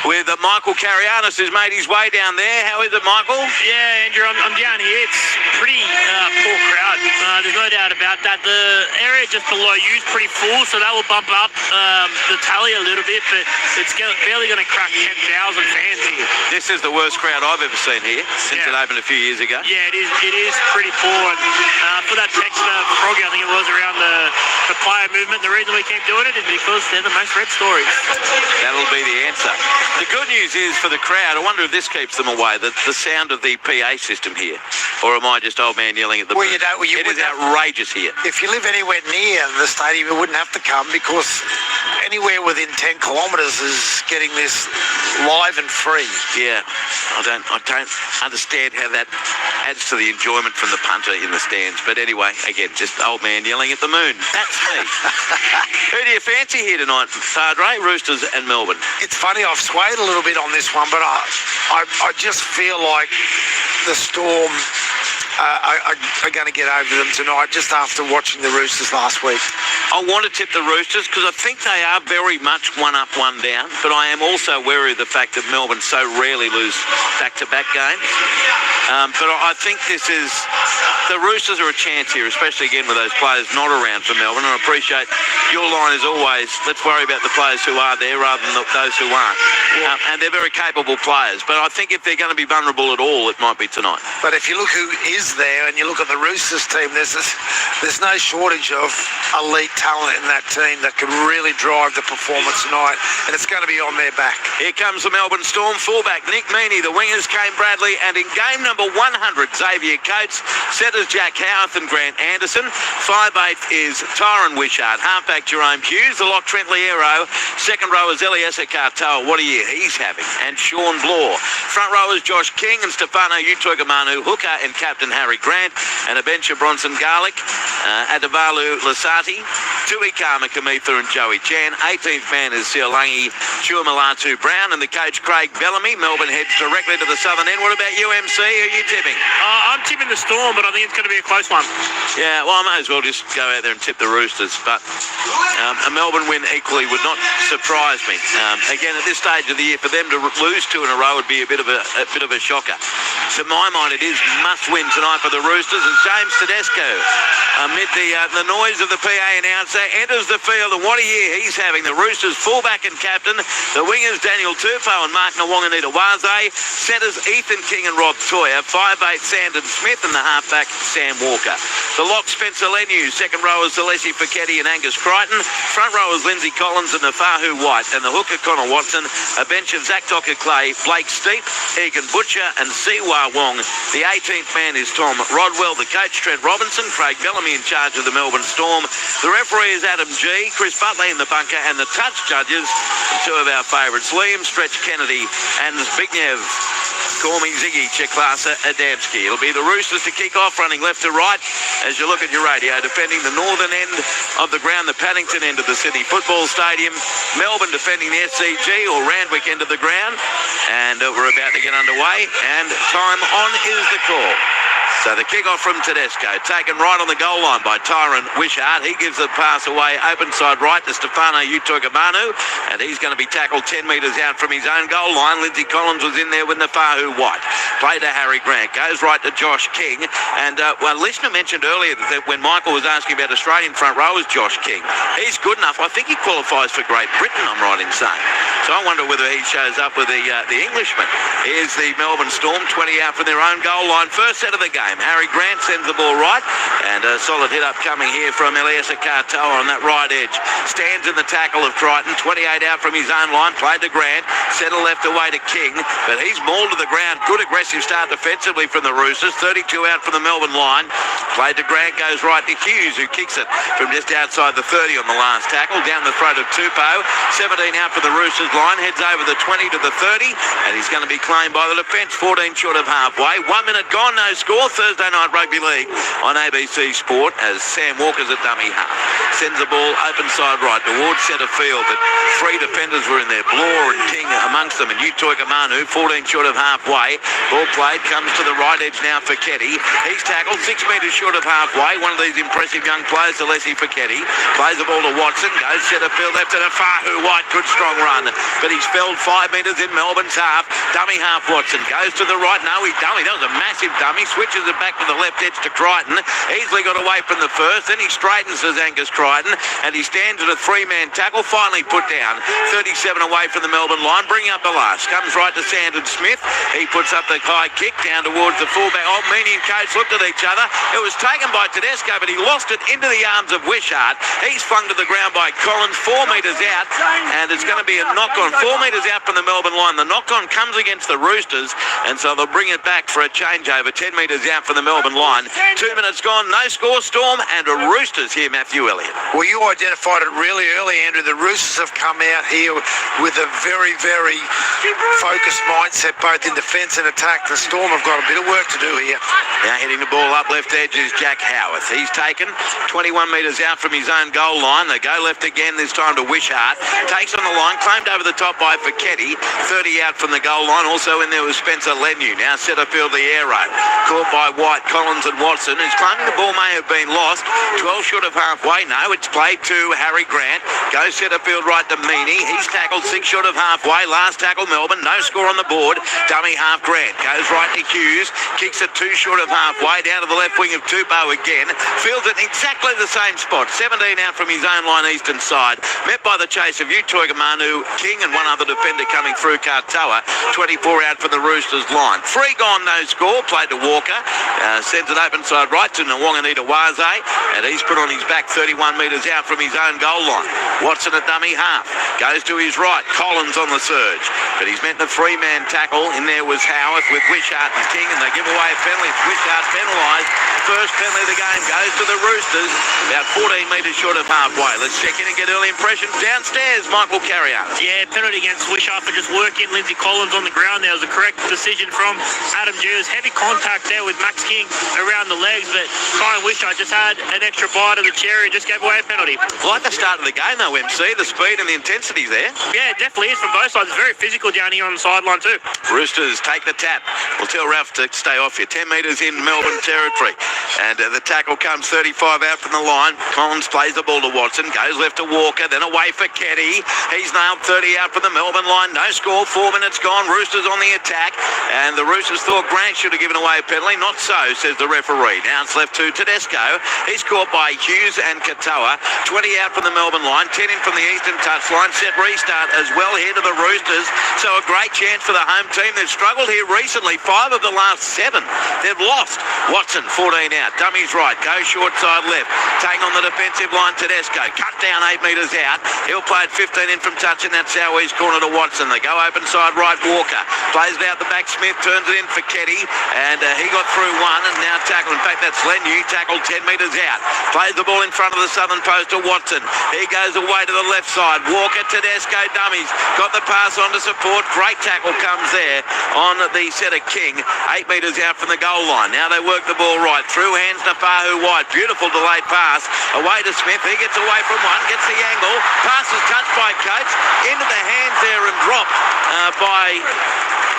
with Michael Carianis, who's made his way down there. How is it, Michael? Yeah, Andrew, I'm down here. It's pretty poor crowd. There's no doubt about that. The area just below you is pretty full, so that will bump up the tally a little bit, but it's barely going to crack 10,000 fans here. This is the worst crowd I've ever seen here since it opened a few years ago. Yeah, it is pretty poor. And for that text Froggy, I think it was around the player movement, the reason we keep doing it is because they're the most read stories. That'll be the answer. The good news is for the crowd, I wonder if this keeps them away, the sound of the PA system here. Or am I just old man yelling at the moon? It is outrageous here. If you live anywhere near the stadium, you wouldn't have to come because anywhere within 10 kilometres is getting this live and free. Yeah, I don't understand how that adds to the enjoyment from the punter in the stands. But anyway, again, just old man yelling at the moon. That's me. Who do you fancy here tonight, Padre? Roosters and Melbourne. It's funny, I've swayed a little bit on this one, but I just feel like the Storm are going to get over them tonight just after watching the Roosters last week. I want to tip the Roosters because I think they are very much one up, one down, but I am also wary of the fact that Melbourne so rarely lose back-to-back games. But I think the Roosters are a chance here, especially again with those players not around for Melbourne. And I appreciate your line is always, let's worry about the players who are there rather than those who aren't. And they're very capable players, but I think if they're going to be vulnerable at all, it might be tonight. But if you look who is there and you look at the Roosters team, there's no shortage of elite talent in that team that can really drive the performance tonight, and it's going to be on their back. Here comes the Melbourne Storm fullback Nick Meaney, the wingers Kane Bradley, and in game number 100 Xavier Coates, setters Jack Howarth and Grant Anderson, 5'8" is Tyron Wishart, halfback Jerome Hughes, the lock Trent Liero, second row is Eliezer Katoa, what a year he's having, and Sean Blore, front rowers Josh King and Stefano Utoikamanu, hooker and captain Harry Grant, and a bench of Bronson Garlick, Adavalu Lasati, Tui Kama Kamitha and Joey Chan. 18th man is Sialangi Chuamalatu Brown, and the coach Craig Bellamy. Melbourne heads directly to the southern end. What about you, MC? Who are you tipping? I'm tipping the Storm, but I think it's going to be a close one. Yeah, well, I may as well just go out there and tip the Roosters, but a Melbourne win equally would not surprise me. Again, at this stage of the year, for them to lose two in a row would be a bit of a shocker. To my mind, it is must win tonight for the Roosters, as James Tedesco, amid the noise of the PA announcer, enters the field, and what a year he's having. The Roosters fullback and captain, the wingers Daniel Tupou and Mark Nawonganita-Waze, centres Ethan King and Rob Toyer, 5'8" Sandon Smith, and the halfback Sam Walker. The lock Spencer Leniu, second rowers Alessi Fiketti and Angus Crichton, front rowers Lindsay Collins and Nafahu White, and the hooker Connor Watson, a bench of Zach Docker-Clay, Blake Steep, Egan Butcher and Siwa Wong. The 18th man is Tom Rodwell, the coach Trent Robinson, Craig Bellamy in charge of the Melbourne Storm. The referee is Adam G, Chris Butley in the bunker, and the touch judges, two of our favourites, Liam Stretch Kennedy and Zbigniew Call me Ziggy Cheklasa Adamski. It'll be the Roosters to kick off, running left to right as you look at your radio, defending the northern end of the ground, the Paddington end of the Sydney Football Stadium. Melbourne defending the SCG or Randwick end of the ground. And we're about to get underway, and time on is the call. So the kick-off from Tedesco, taken right on the goal line by Tyron Wishart. He gives the pass away open side right to Stefano Utoikamanu, and he's going to be tackled 10 metres out from his own goal line. Lindsay Collins was in there with Nafahu White. Play to Harry Grant, goes right to Josh King. And, well, listener mentioned earlier that when Michael was asking about Australian front rowers, Josh King, he's good enough. I think he qualifies for Great Britain, I'm right in saying. So I wonder whether he shows up with the Englishman. Here's the Melbourne Storm, 20 out from their own goal line. First set of the game. Harry Grant sends the ball right, and a solid hit up coming here from Eliezer Katoa on that right edge. Stands in the tackle of Crichton, 28 out from his own line, played to Grant, settle left away to King, but he's mauled to the ground. Good aggressive start defensively from the Roosters, 32 out from the Melbourne line. Played to Grant, goes right to Hughes, who kicks it from just outside the 30 on the last tackle, down the throat of Tupou. 17 out from the Roosters line, heads over the 20 to the 30, and he's going to be claimed by the defence, 14 short of halfway. 1 minute gone, no score, Thursday Night Rugby League on ABC Sport as Sam Walker's a dummy half. Sends the ball open side right towards centre field, but three defenders were in there, Blore and King amongst them, and Utoi Kamanu, 14 short of halfway. Ball played, comes to the right edge now for Ketty. He's tackled 6 metres short of halfway. One of these impressive young players, Alessi Fiketti, plays the ball to Watson, goes centre field left to the Fahu White, good strong run, but he's felled 5 metres in Melbourne's half. Dummy half Watson goes to the right. No, he dummy. That was a massive dummy. Switches it back to the left edge to Crichton. Easily got away from the first. Then he straightens as Angus Crichton, and he stands at a 3-man tackle. Finally put down. 37 away from the Melbourne line. Bringing up the last. Comes right to Sandon Smith. He puts up the high kick down towards the fullback. Oh, Meany and Coates looked at each other. It was taken by Tedesco, but he lost it into the arms of Wishart. He's flung to the ground by Collins. 4 metres out, and it's going to be a knock-on. 4 metres out from the Melbourne line. The knock-on comes against the Roosters, and so they'll bring it back for a changeover. 10 metres out from the Melbourne line. 2 minutes gone, no score, Storm, and a Roosters here, Matthew Elliott. Well, you identified it really early, Andrew. The Roosters have come out here with a very, very focused mindset, both in defence and attack. The Storm have got a bit of work to do here. Now hitting the ball up left edge is Jack Howarth. He's taken 21 metres out from his own goal line. They go left again, this time to Wishart. Takes on the line, claimed over the top by Fiketti. 30 out from the goal line. Also in there was Spencer Lenu. Now centre field the air raid. Caught by White, Collins and Watson, who's claiming the ball may have been lost. 12 short of halfway. No, it's played to Harry Grant. Goes centre field right to Meany. He's tackled 6 short of halfway. Last tackle Melbourne. No score on the board. Dummy half Grant. Goes right to Hughes. Kicks it 2 short of halfway. Down to the left wing of Tupou again. Fields it exactly the same spot. 17 out from his own line eastern side. Met by the chase of Utoi Kamanu, King and one other defender coming through Katoa. 24 out from the Roosters line. 3 gone, no score. Played to Walker. Sends it open side right to Nwanganita Waze. And he's put on his back 31 metres out from his own goal line. Watson a dummy half. Goes to his right. Collins on the surge. But he's meant the 3-man tackle. In there was Howarth with Wishart and King, and they give away a penalty. Wishart penalised. First penalty of the game goes to the Roosters. About 14 metres short of halfway. Let's check in and get early impressions downstairs. Michael Carrier. Yeah, penalty against Wishart for just working Lindsay Collins on the ground. There was a correct decision from Adam Jews. Heavy contact there with Max King around the legs, but Kyle Wishart just had an extra bite of the cherry and just gave away a penalty. Like the start of the game though, MC, the speed and the intensity there. Yeah, it definitely is from both sides. It's very physical down here on the sideline too. Roosters take the tap. We'll tell Ralph to stay off here. 10 metres in Melbourne territory. And the tackle comes 35 out from the line. Collins plays the ball to Watson. Goes left to Walker. Then away for Ketty. He's nailed 30 out from the Melbourne line. No score. 4 minutes gone. Roosters on the attack. And the Roosters thought Grant should have given away a penalty. Not so, says the referee. Now it's left to Tedesco. He's caught by Hughes and Katoa. 20 out from the Melbourne line. 10 in from the eastern touchline. Set restart as well here to the Roosters. So a great chance for the home team. They've struggled here recently. 5 of the last 7 they've lost. Watson 14 out. Dummy's right. Go short side left. Taking on the defensive line Tedesco. Cut down 8 metres out. He'll play it 15 in from touch in that southeast corner to Watson. They go open side right. Walker plays it out the back. Smith turns it in for Ketty, and he got through one and now tackled. In fact, that's Lenu. Tackled 10 metres out. Plays the ball in front of the southern post to Watson. He goes away to the left side. Walker, Tedesco, dummies. Got the pass on to support. Great tackle comes there on the set of King. 8 metres out from the goal line. Now they work the ball right. Through hands to Fahu White. Beautiful delayed pass. Away to Smith. He gets away from one. Gets the angle. Pass is touched by Coates. Into the hands there and dropped by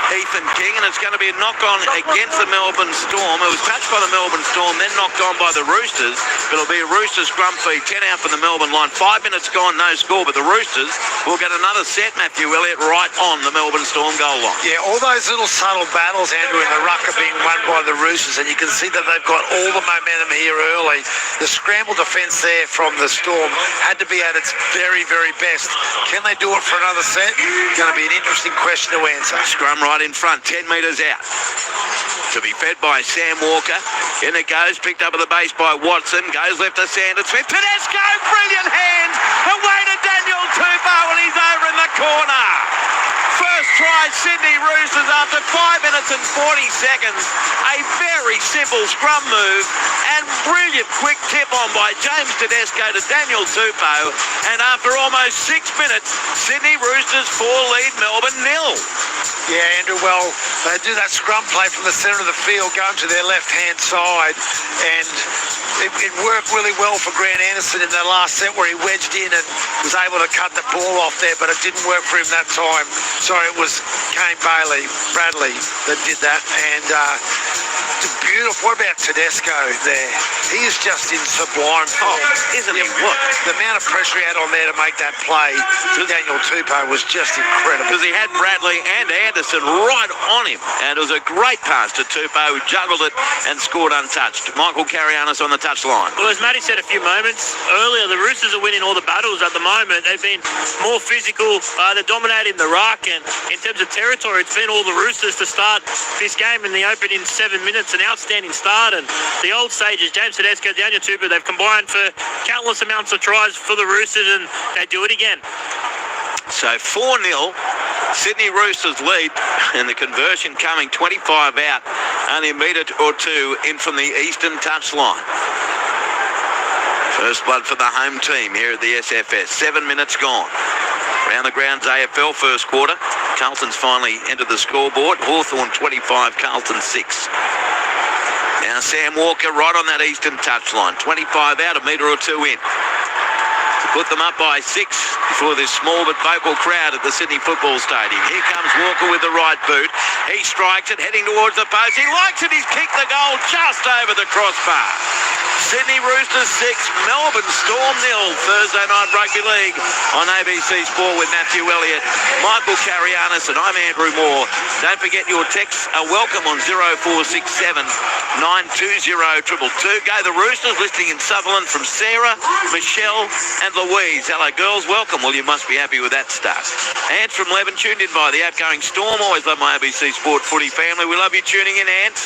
Ethan King, and it's going to be a knock-on against the Melbourne Storm. It was touched by the Melbourne Storm, then knocked on by the Roosters, but it'll be a Roosters scrum feed. 10 out from the Melbourne line. 5 minutes gone, no score, but the Roosters will get another set, Matthew Elliott, right on the Melbourne Storm goal line. Yeah, all those little subtle battles, Andrew, in the ruck are being won by the Roosters, and you can see that they've got all the momentum here early. The scramble defence there from the Storm had to be at its very, very best. Can they do it for another set? Going to be an interesting question to answer. Scrum right in front, 10 metres out. To be fed by Sam Walker. In it goes, picked up at the base by Watson. Goes left to Sandon Smith. Tedesco, brilliant hands. Away to Daniel Tupou, and he's over in the corner. First try, Sydney Roosters after 5 minutes and 40 seconds. A very simple scrum move, and brilliant quick tip on by James Tedesco to Daniel Tupou, and after almost 6 minutes, Sydney Roosters 4 lead Melbourne 0. Yeah, Andrew, well, they do that scrum play from the centre of the field going to their left-hand side, and it worked really well for Grant Anderson in that last set where he wedged in and was able to cut the ball off there, but it didn't work for him that time. Sorry, it was Bradley that did that, and beautiful. What about Tedesco there? He is just in sublime form. Isn't he? What? The amount of pressure he had on there to make that play to Daniel Tupou was just incredible. Because he had Bradley and Anderson right on him, and it was a great pass to Tupou, who juggled it and scored untouched. Michael Carianis on the touchline. Well, as Matty said a few moments earlier, the Roosters are winning all the battles at the moment. They've been more physical. They're dominating the ruck, and in terms of territory, it's been all the Roosters to start this game in the opening 7 minutes. An outstanding start, and the old sages, James Tedesco, Daniel Tupou, they've combined for countless amounts of tries for the Roosters, and they do it again. So 4-0, Sydney Roosters lead, and the conversion coming 25 out, only a metre or two in from the eastern touchline. First blood for the home team here at the SFS. 7 minutes gone. Around the grounds AFL first quarter. Carlton's finally entered the scoreboard. Hawthorn 25, Carlton 6. Now Sam Walker right on that eastern touchline. 25 out, a metre or two in. To put them up by 6 before this small but vocal crowd at the Sydney Football Stadium. Here comes Walker with the right boot. He strikes it, heading towards the post. He likes it. He's kicked the goal just over the crossbar. Sydney Roosters 6, Melbourne Storm 0. Thursday Night Rugby League on ABC Sport with Matthew Elliott, Michael Carianis, and I'm Andrew Moore. Don't forget your texts are welcome on 0467 920 222. Go the Roosters, listening in Sutherland from Sarah, Michelle, and Louise. Hello, girls. Welcome. Well, you must be happy with that start. Ants from Leven tuned in by the outgoing Storm. Always love my ABC Sport footy family. We love you tuning in, Ants.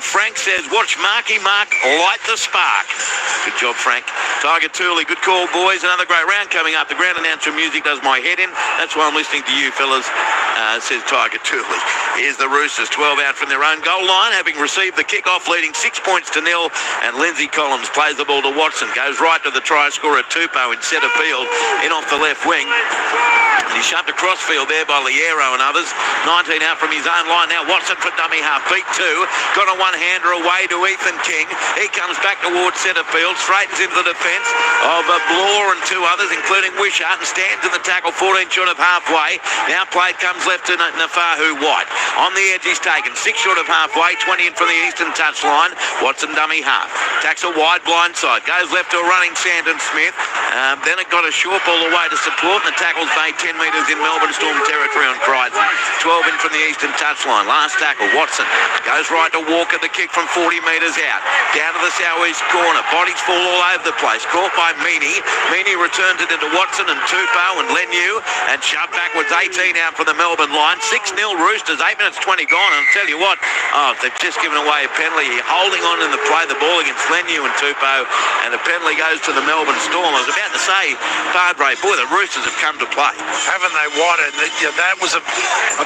Frank says, watch Marky Mark light the spark. Good job, Frank. Tiger Tooley, good call, boys. Another great round coming up. The ground announcer music does my head in. That's why I'm listening to you, fellas, says Tiger Tooley. Here's the Roosters, 12 out from their own goal line, having received the kick-off, leading 6 points to 0. And Lindsay Collins plays the ball to Watson. Goes right to the try scorer, Tupou, in centre field, in off the left wing. And he shoved across field there by Liero and others. 19 out from his own line. Now Watson for dummy half. Beat 2. Got a one-hander away to Ethan King. He comes back towards centre field. Straightens into the defence of Blore and 2 others, including Wishart, and stands in the tackle 14 short of halfway. Now play comes left to Nafahu White. On the edge he's taken. 6 short of halfway. 20 in from the eastern touchline. Watson dummy half. Tacks a wide blind side. Goes left to a running Sandon Smith. Then it got a short ball away to support, and the tackle's made 10 metres in Melbourne Storm territory on Crichton. 12 in from the eastern touchline. Last tackle, Watson goes right to Walker, the kick from 40 metres out. Down to the southeast corner. Bodies fall all over the place. Caught by Mini. Mini returns it into Watson and Tupou and Leniu, and shoved backwards. 18 out for the Melbourne line. 6-0 Roosters. 8 minutes 20 gone. And I'll tell you what, they've just given away a penalty here. Holding on in the play, the ball against Leniu and Tupou, and the penalty goes to the Melbourne Storm. I was about to say, Padre, boy, the Roosters have come to play. Haven't they, White? And that was a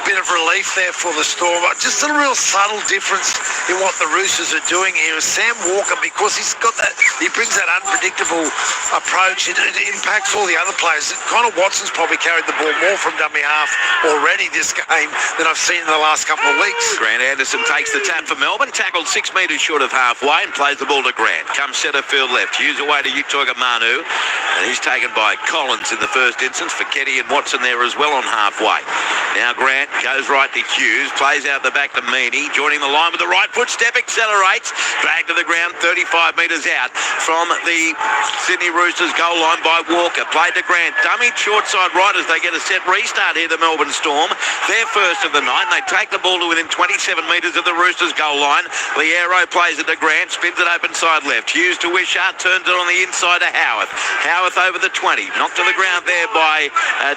bit of relief there for the Storm. Just a real subtle difference in what the Roosters are doing here. Sam Walker, because he's got that, he brings that unpredictable approach. It impacts all the other players. Connor Watson's probably carried the ball more from dummy half already this game than I've seen in the last couple of weeks. Grant Anderson takes the tap for Melbourne, tackled 6 metres short of halfway, and plays the ball to Grant. Comes centre field left. Hughes away to Utoga Manu, and he's taken by Collins in the first instance. For Ketty and Watson there as well on halfway. Now Grant goes right to Hughes, plays out the back to Meany, joining the line with the right foot step, accelerates, dragged to the ground 35 metres out from the Sydney Roosters goal line by Walker. Played to Grant, dummy short side right as they get a set restart here, the Melbourne Storm. They're first of the night, and they take the ball to within 27 metres of the Roosters goal line. Liero plays it to Grant, spins it open side left. Hughes to Wishart, turns it on the inside to Howarth. Howarth over the 20, knocked to the ground there by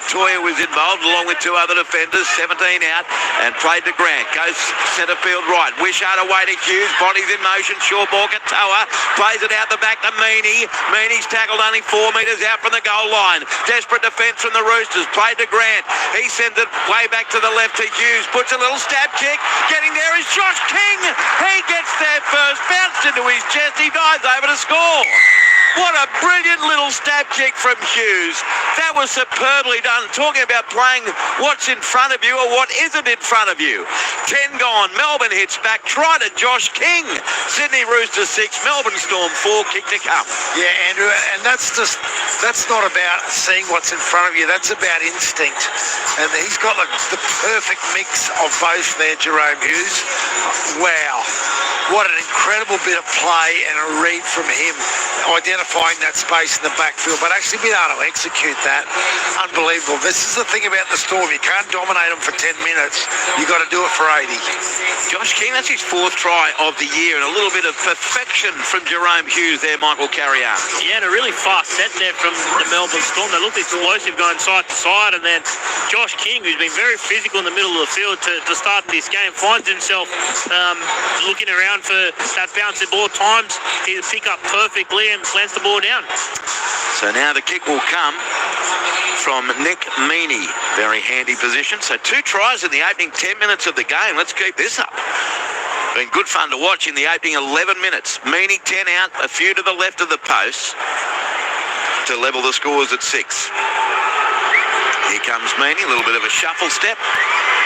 Toya was involved along with 2 other defenders. 17 18 out and played to Grant. Goes centre field right. Wishart away to Hughes. Body's in motion. Short ball Katoa. Plays it out the back to Meany. Meany's tackled only 4 metres out from the goal line. Desperate defence from the Roosters. Played to Grant. He sends it way back to the left to Hughes. Puts a little stab kick. Getting there is Josh King. He gets there first. Bounced into his chest. He dives over to score. What a brilliant little stab kick from Hughes. That was superbly done. Talking about playing what's in front of you or what isn't in front of you. 10 gone. Melbourne hits back. Try to Josh King. Sydney Roosters 6. Melbourne Storm 4. Kick to come. Yeah, Andrew, and that's not about seeing what's in front of you. That's about instinct. And he's got the perfect mix of both there, Jerome Hughes. Wow. What an incredible bit of play and a read from him, identifying that space in the backfield, but actually being able to execute that, unbelievable. This is the thing about the Storm. You can't dominate them for 10 minutes. You've got to do it for 80. Josh King, that's his 4th try of the year, and a little bit of perfection from Jerome Hughes there, Michael Carrier. Yeah, and a really fast set there from the Melbourne Storm. They looked explosive going side to side, and then Josh King, who's been very physical in the middle of the field to start this game, finds himself looking around for that bouncing ball. Times he'll pick up perfectly and slants the ball down. So now the kick will come from Nick Meany. Very handy position. So 2 tries in the opening 10 minutes of the game. Let's keep this up. Been good fun to watch in the opening 11 minutes. Meany 10 out, a few to the left of the posts to level the scores at 6. Here comes Meany, a little bit of a shuffle step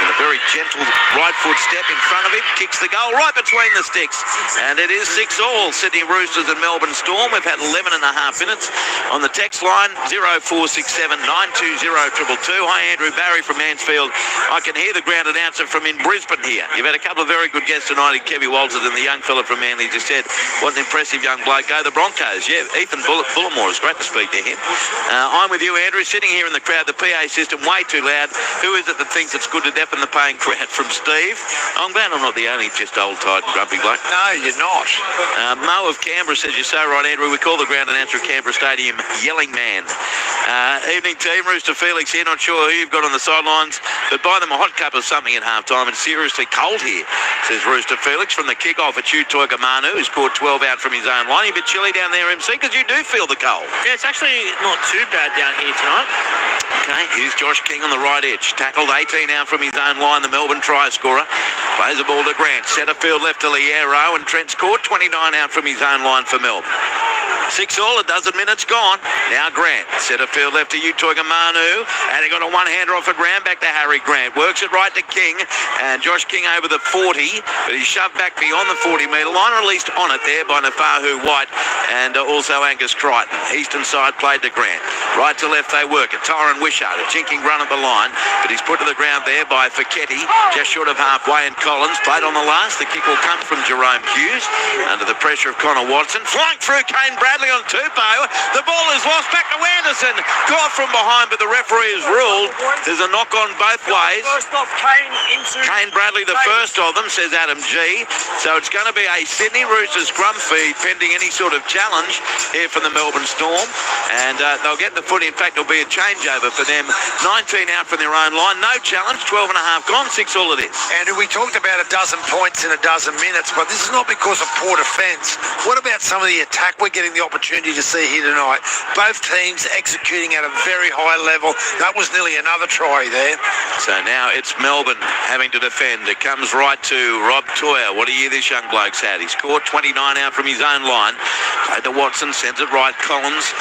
and a very gentle right foot step in front of him. Kicks the goal right between the sticks. And it is 6-all. Sydney Roosters and Melbourne Storm. We've had 11 and a half minutes. On the text line, 0467 920 222. Hi, Andrew Barry from Mansfield. I can hear the ground announcer from in Brisbane here. You've had a couple of very good guests tonight in Kevy Walters, and the young fella from Manly just said, what an impressive young bloke. Go the Broncos. Yeah, Ethan Bullimore. It's great to speak to him. I'm with you, Andrew, sitting here in the crowd. The PA system way too loud. Who is it that thinks it's good to deafen the paying crowd? From Steve. I'm glad I'm not the only just old tight grumpy bloke. No, you're not. Mo of Canberra says, you're so right, Andrew. We call the ground announcer at Canberra Stadium Yelling Man. Evening team, Rooster Felix here. Not sure who you've got on the sidelines, but buy them a hot cup of something at halftime. It's seriously cold here, says Rooster Felix from the kick-off at Tutoika Manu, who scored 12 out from his own line. A bit chilly down there, MC, because you do feel the cold. Yeah, it's actually not too bad down here tonight. Okay, here's Josh King on the right edge. Tackled 18 out from his own line, the Melbourne try scorer. Plays the ball to Grant. Centre field left to Liero, and Trent scored 29 out from his own line for Melbourne. 6-all, a dozen minutes gone. Now Grant. Centre field left to Utoiga Manu. And he got a one-hander off of Grant, back to Harry Grant. Works it right to King. And Josh King over the 40. But he's shoved back beyond the 40-metre line, or at least on it there by Nafahu White and also Angus Crichton. Eastern side played to Grant. Right to left they work it. Tyron Wishart, a jinking run at the line. But he's put to the ground there by Fiketti. Just short of halfway, and Collins played on the last. The kick will come from Jerome Hughes under the pressure of Connor Watson. Flying through Kane Bradley on Tupou. The ball is lost back to Anderson. Caught from behind, but the referee has ruled there's a knock on both ways. First off, Kane Bradley, the first of them, says Adam G. So it's going to be a Sydney Roosters scrum feed pending any sort of challenge here from the Melbourne Storm. And they'll get the footy. In fact, there'll be a changeover for them. 19 out from their own line. No challenge. 12 and a half gone. 6-all it is. Andrew, we talked about a dozen points in a dozen minutes, but this is not because of poor defence. What about some of the attack we're getting the opportunity to see here tonight? Both teams executing at a very high level. That was nearly another try there. So now it's Melbourne having to defend. It comes right to Rob Toyer. What a year this young bloke's had. He scored 29 out from his own line. Played to Watson, sends it right. Collins,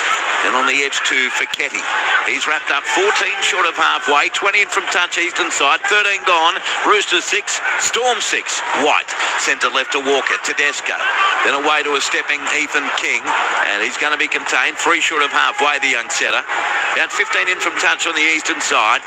and on the edge to Fiketti. He's wrapped up 14 short of halfway. 20 in from touch eastern side. 13 gone. Roosters 6, Storm 6. White sends it left to Walker. Tedesco. Then away to a stepping Ethan King. And he's going to be contained. 3 short of halfway, the young setter. About 15 in from touch on the eastern side.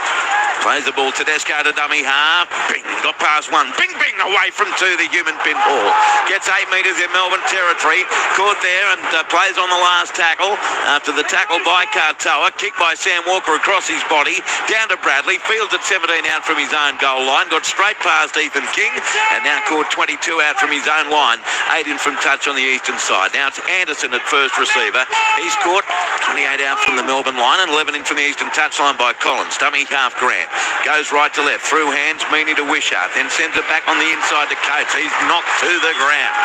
Plays the ball. Tedesco to dummy half. Bing. Got past one. Bing, bing. Away from 2. The human pinball. Gets 8 metres in Melbourne territory. Caught there and plays on the last tackle. After the tackle by Katoa. Kick by Sam Walker across his body. Down to Bradley. Fields at 17 out from his own goal line. Got straight past Ethan King. And now caught 22 out from his own line. 8 in from touch on the eastern side. Now it's Anderson at first receiver. He's caught 28 out from the Melbourne line and 11 in from the eastern touch line by Collins. Dummy half Grant. Goes right to left. Through hands, Mini to Wishart. Then sends it back on the inside to Coates. He's knocked to the ground.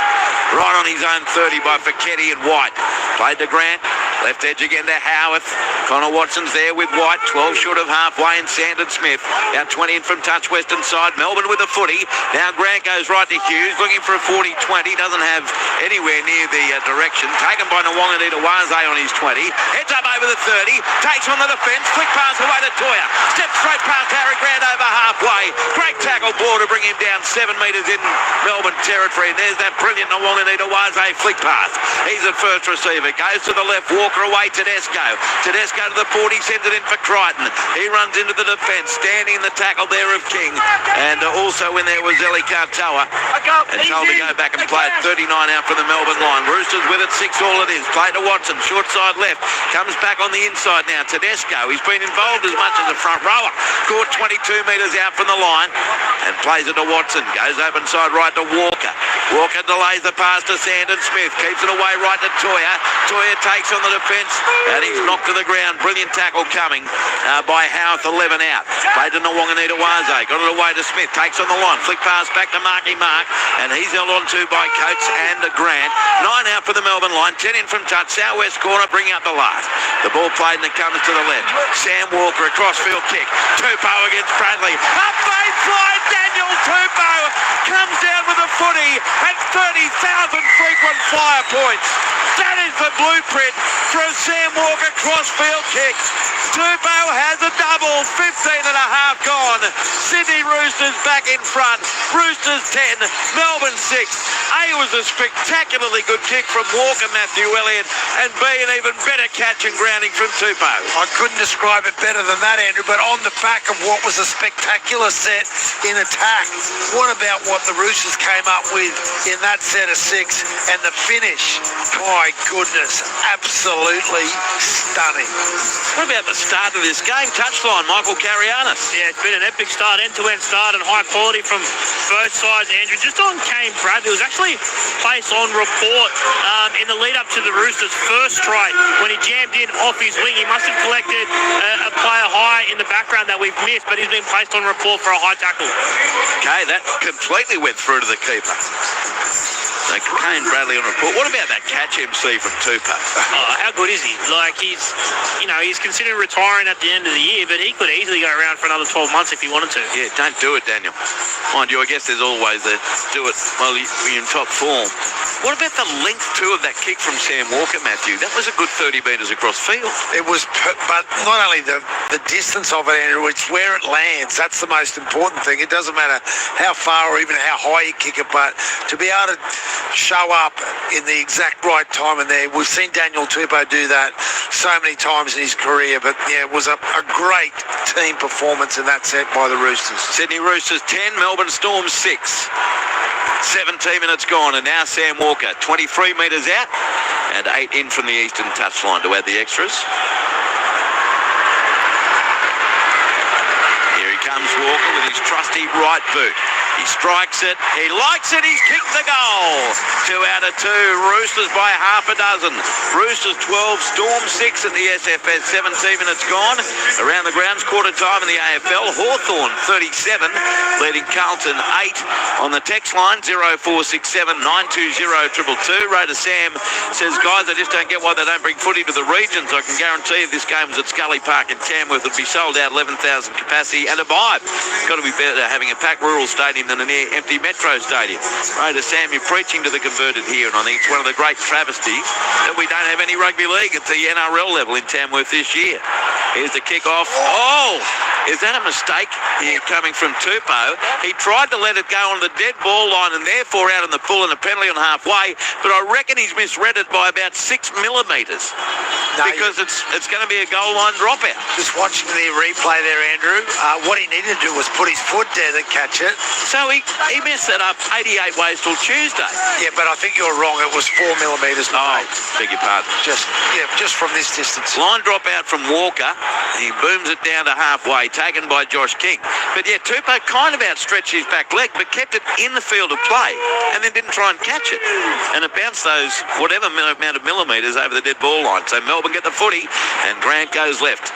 Right on his own 30 by Fiketti and White. Played to Grant. Left edge again to Howarth. Connor Watson's there with White. 12 short of halfway and Sandon Smith. Now 20 in from touch western side. Melbourne with a footy. Now Grant goes right to Hughes. Looking for a 40-20. Doesn't have anywhere near the direction. Taken by Nwanganita Waze on his 20. Heads up over the 30. Takes on the defence. Flick pass away to Toya. Steps straight past Harry Grant over halfway. Great tackle ball to bring him down 7 metres in Melbourne territory. And there's that brilliant Nwanganita Waze flick pass. He's at first receiver. Goes to the left. Walker away. Tedesco. Tedesco to the 40. Sends it in for Crichton. He runs into the defence. Standing in the tackle there of King. And also in there was Eli Kartoa. And told to go back and play at 39 out for the Melbourne line. Roosters with it. 6 all it is. Play to Watson. Short side left. Comes back on the inside now. Tedesco. He's been involved as much as a front rower. Caught 22 metres out from the line. And plays it to Watson. Goes open side right to Walker. Walker delays the pass to Sandon Smith. Keeps it away right to Toya. Toya takes on the defence. And he's knocked to the ground. Brilliant tackle coming by Howarth, 11 out. Played to Nwanganita Waze. Got it away to Smith. Takes on the line. Flick pass back to Marky Mark. And he's held on to by Coates and Grant. 9 out for the Melbourne line. 10 in from touch. Southwest corner. Bring up the last. The ball played and it comes to the left. Sam Walker, a crossfield kick. Tupou against Bradley. Up they fly. Daniel Tupou comes down with a footy at 30,000 frequent flyer points. That is the blueprint for a Sam Walker crossfield kick. Tupou has a double. 15 and a half gone. Sydney Roosters back in front. Roosters 10, Melbourne 6. A was a spectacularly good kick from Walker, Matthew Elliott, and B, an even better catch and grounding from Tupou. I couldn't describe it better than that, Andrew, but on the back of what was a spectacular set in attack, what about what the Roosters came up with in that set of 6 and the finish? My goodness, absolutely stunning. What about the start of this game? Touchline, Michael Carianis. Yeah, it's been an epic start, end-to-end start, and high quality from both sides, Andrew. Just on Kane Bradley, was actually placed on report in the lead-up to the Roosters' first try when he jammed in off his wing. He must have collected a player high in the background that we've missed, but he's been placed on report for a high tackle. Okay, that completely went through to the keeper. So Kane Bradley on report. What about that catch MC from Tupou? Oh, how good is he? Like, he's considering retiring at the end of the year, but he could easily go around for another 12 months if he wanted to. Yeah, don't do it, Daniel. Mind you, I guess there's always a do it while you're in top form. What about the length, too, of that kick from Sam Walker, Matthew? That was a good 30 metres across field. It was, but not only the distance of it, Andrew, it's where it lands. That's the most important thing. It doesn't matter how far or even how high you kick it, but to be able to show up in the exact right time in there. We've seen Daniel Tupou do that so many times in his career, but yeah, it was a great team performance in that set by the Roosters. Sydney Roosters 10, Melbourne Storm 6. 17 minutes gone, and now Sam Walker, 23 metres out and 8 in from the eastern touchline to add the extras. Here he comes, Walker, with his trusty right boot. He strikes it. He likes it. He's kicked the goal. 2 out of 2. Roosters by half a dozen. Roosters 12, Storm 6 in the SFS. 17 minutes gone. Around the grounds, quarter time in the AFL. Hawthorn 37, leading Carlton 8 on the text line 0467 920 222. Raider Sam says, guys, I just don't get why they don't bring footy to the regions. I can guarantee if this game was at Scully Park in Tamworth, it would be sold out, 11,000 capacity and a vibe. Got to be better having a packed rural stadium than an empty Metro stadium. Raider Sam, you're preaching to the converted here, and I think it's one of the great travesties that we don't have any rugby league at the NRL level in Tamworth this year. Here's the kick-off. Oh! Is that a mistake here coming from Tupou? He tried to let it go on the dead ball line and therefore out in the full and a penalty on halfway, but I reckon he's misread it by about 6 millimetres because it's going to be a goal line dropout. Just watching the replay there, Andrew, what he needed to do was put his foot there to catch it. So he messed that up 88 ways till Tuesday. Yeah, but I think you're wrong. It was 4 millimetres. Oh, beg your pardon. Just from this distance. Line drop out from Walker. He booms it down to halfway, taken by Josh King. But yeah, Tupou kind of outstretched his back leg, but kept it in the field of play and then didn't try and catch it. And it bounced those whatever amount of millimetres over the dead ball line. So Melbourne get the footy and Grant goes left.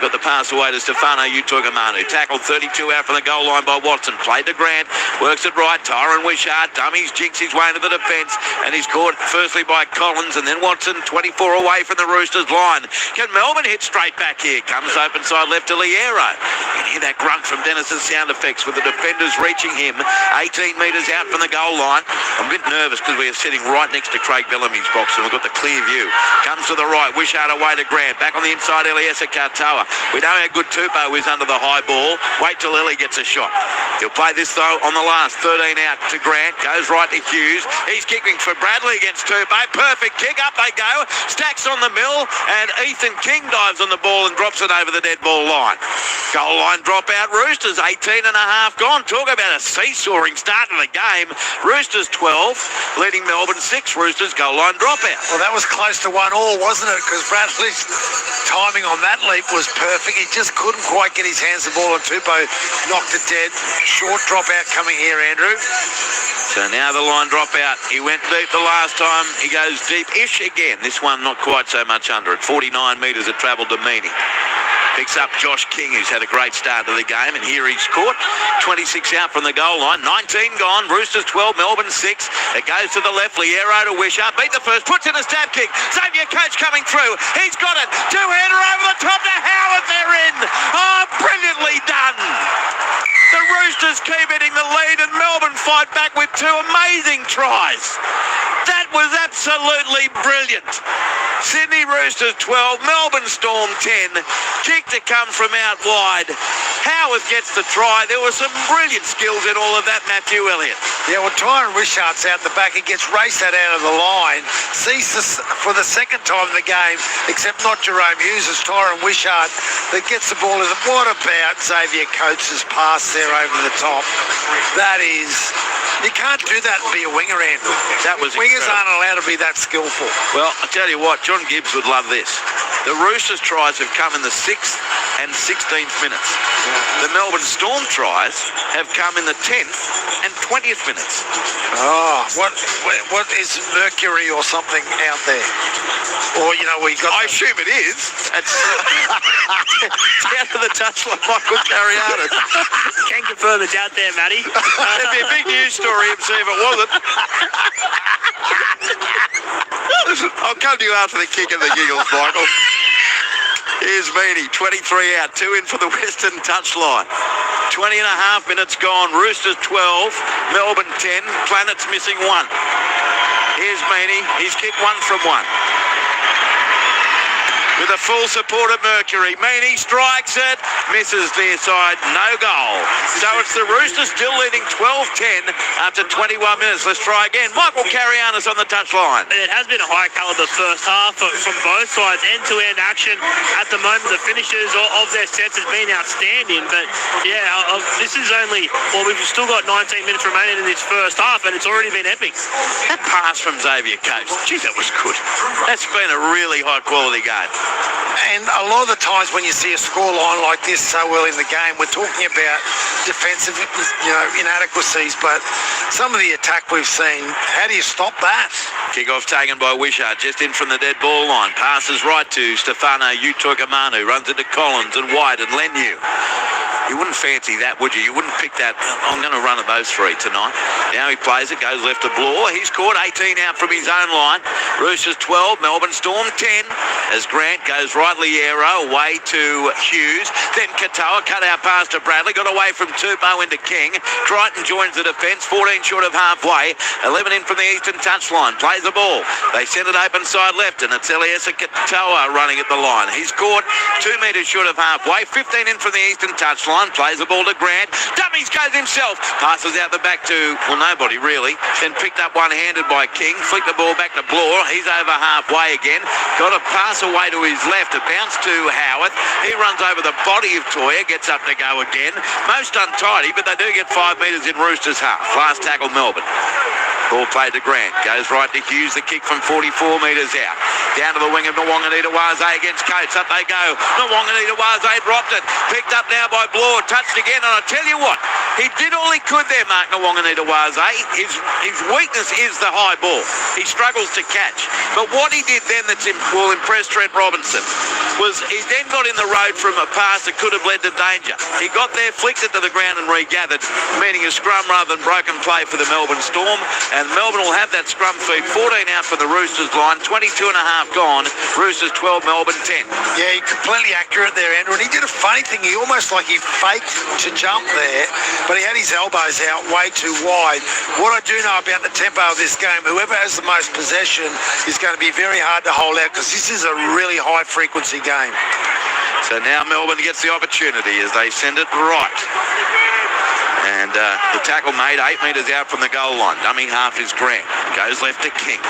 Got the pass away to Stefano Utoikamanu. Tackled 32 out from the goal line by Watson. Played to Grant. Works it right. Tyron Wishart dummies, jinks his way into the defence. And he's caught firstly by Collins and then Watson 24 away from the Roosters line. Can Melbourne hit straight back here? Comes open side left to Liero. You can hear that grunt from Dennis's sound effects with the defenders reaching him 18 metres out from the goal line. I'm a bit nervous because we are sitting right next to Craig Bellamy's box and we've got the clear view. Comes to the right. Wishart away to Grant. Back on the inside, Eliesa Katoa. We know how good Tupou is under the high ball. Wait till Ellie gets a shot. He'll play this though on the last 13 out to Grant. Goes right to Hughes. He's kicking for Bradley against Tupou. Perfect kick. Up they go. Stacks on the mill and Ethan King dives on the ball and drops it over the dead ball line. Goal line dropout. Roosters 18 and a half gone. Talk about a seesawing start to the game. Roosters 12, leading Melbourne 6. Roosters goal line dropout. Well, that was close to 1-1, wasn't it? Because Bradley's timing on that leap was perfect. He just couldn't quite get his hands on the ball and Tupou knocked it dead. Short dropout coming here, Andrew. So now the line dropout. He went deep the last time. He goes deep-ish again. This one not quite so much under it. 49 metres it travelled to Mini. Picks up Josh King, who's had a great start to the game, and here he's caught. 26 out from the goal line. 19 gone. Roosters 12, Melbourne 6. It goes to the left. Liero to Wishart. Beat the first. Puts in a stab kick. Xavier Coates coming through. He's got it. Two-hander over the top to Howard. They're in. Oh, brilliantly done. The Roosters keep hitting the lead and Melbourne fight back with two amazing tries. That was absolutely brilliant. Sydney Roosters 12, Melbourne Storm 10. Kick to come from out wide. Howarth gets the try. There were some brilliant skills in all of that, Matthew Elliott. Yeah, well, Tyron Wishart's out the back. He gets raced out of the line. Sees this for the second time in the game, except not Jerome Hughes, it's Tyron Wishart that gets the ball. What about Xavier Coates' pass there over the top? That is... You can't do that and be a winger, Andrew. That was Wingers incredible. aren't allowed to be that skillful. Well, I tell you what, John Gibbs would love this. The Roosters tries have come in the 6th and 16th minutes. The Melbourne Storm tries have come in the 10th and 20th minutes. Oh, what is Mercury or something out there? Or, you know, we got... I assume it is. It's down to the touchline, Michael Carianis. Can confirm it's out there, Matty. It'd be a big news story if see if it wasn't. I'll come to you after the kick and the giggles, Michael. Here's Meany, 23 out, 2 in for the Western touchline. 20 and a half minutes gone. Roosters 12, Melbourne 10, Planets missing 1. Here's Meany, he's kicked 1 from 1. With the full support of Mercury. Meany strikes it, misses near side, no goal. So it's the Roosters still leading 12-10 after 21 minutes. Let's try again. Michael Carianis on the touchline. It has been a high caliber first half from both sides. End-to-end action at the moment. The finishes of their sets has been outstanding. But yeah, this is only, well, we've still got 19 minutes remaining in this first half and it's already been epic. That pass from Xavier Coates, gee, that was good. That's been a really high quality game. And a lot of the times when you see a scoreline like this so early in the game, we're talking about defensive, inadequacies, but some of the attack we've seen, how do you stop that? Kick-off taken by Wishart, just in from the dead ball line. Passes right to Stefano Utoikamanu, runs into Collins and White and Leniu. You wouldn't fancy that, would you? You wouldn't pick that. I'm going to run at those 3 tonight. Now he plays it, goes left to Bloor. He's caught 18 out from his own line. Roosters 12, Melbourne Storm 10. As Grant goes right, Liero away to Hughes. Then Katoa cut out pass to Bradley. Got away from Tupou into King. Crichton joins the defence. 14 short of halfway. 11 in from the eastern touchline. Plays the ball. They send it open side left, and it's Eliesa Katoa running at the line. He's caught 2 metres short of halfway. 15 in from the eastern touchline. Plays the ball to Grant. Dummies goes himself. Passes out the back to, well, nobody really. Then picked up one-handed by King. Flicked the ball back to Bloor. He's over halfway again. Got a pass away to his left. It bounced to Howarth. He runs over the body of Toya. Gets up to go again. Most untidy, but they do get 5 metres in Roosters half. Last tackle, Melbourne. Ball played to Grant. Goes right to Hughes. The kick from 44 metres out. Down to the wing of Nwanganita-Waze against Coates. Up they go. Nwanganita-Waze dropped it. Picked up now by Bloor. Touched again. And I tell you what, he did all he could there, Mark Nwanganita-Waze. His weakness is the high ball. He struggles to catch. But what he did then that will impress Trent Robinson was he then got in the road from a pass that could have led to danger. He got there, flicked it to the ground and regathered, meaning a scrum rather than broken play for the Melbourne Storm. And Melbourne will have that scrum feed. 14 out for the Roosters line, 22 and a half gone. Roosters 12, Melbourne 10. Yeah, completely accurate there, Andrew. And he did a funny thing. He almost like he faked to jump there, but he had his elbows out way too wide. What I do know about the tempo of this game, whoever has the most possession is going to be very hard to hold out because this is a really high-frequency game. So now Melbourne gets the opportunity as they send it right. And the tackle made 8 metres out from the goal line. Dummy half is Grant. Goes left to King.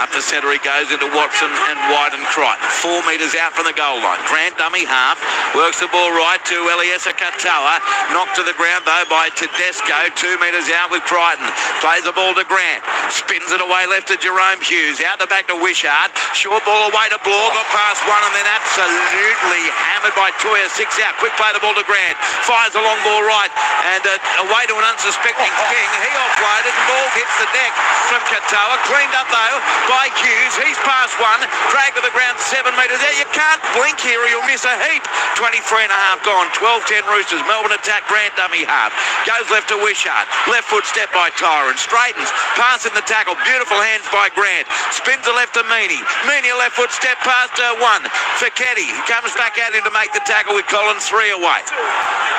Up the centre he goes into Watson and White and Crichton. 4 metres out from the goal line. Grant dummy half. Works the ball right to Eliesa Katoa. Knocked to the ground though by Tedesco. 2 metres out with Crichton. Plays the ball to Grant. Spins it away left to Jerome Hughes. Out the back to Wishart. Short ball away to Bloor. Got past one and then absolutely hammered by Toya. 6 out. Quick play the ball to Grant. Fires a long ball right. And away to an unsuspecting King. He offloaded and ball hits the deck from Katoa. Cleaned up though by Hughes. He's past one. Dragged to the ground 7 metres out. You can't blink here or you'll miss a heap. 23 and a half gone. 12-10 Roosters. Melbourne attack. Grant dummy half. Goes left to Wishart. Left foot step by Tyron. Straightens. Passing the tackle. Beautiful hands by Grant. Spins the left to Meany. Meany a left foot step past one. Fiketti comes back at him to make the tackle with Collins 3 away.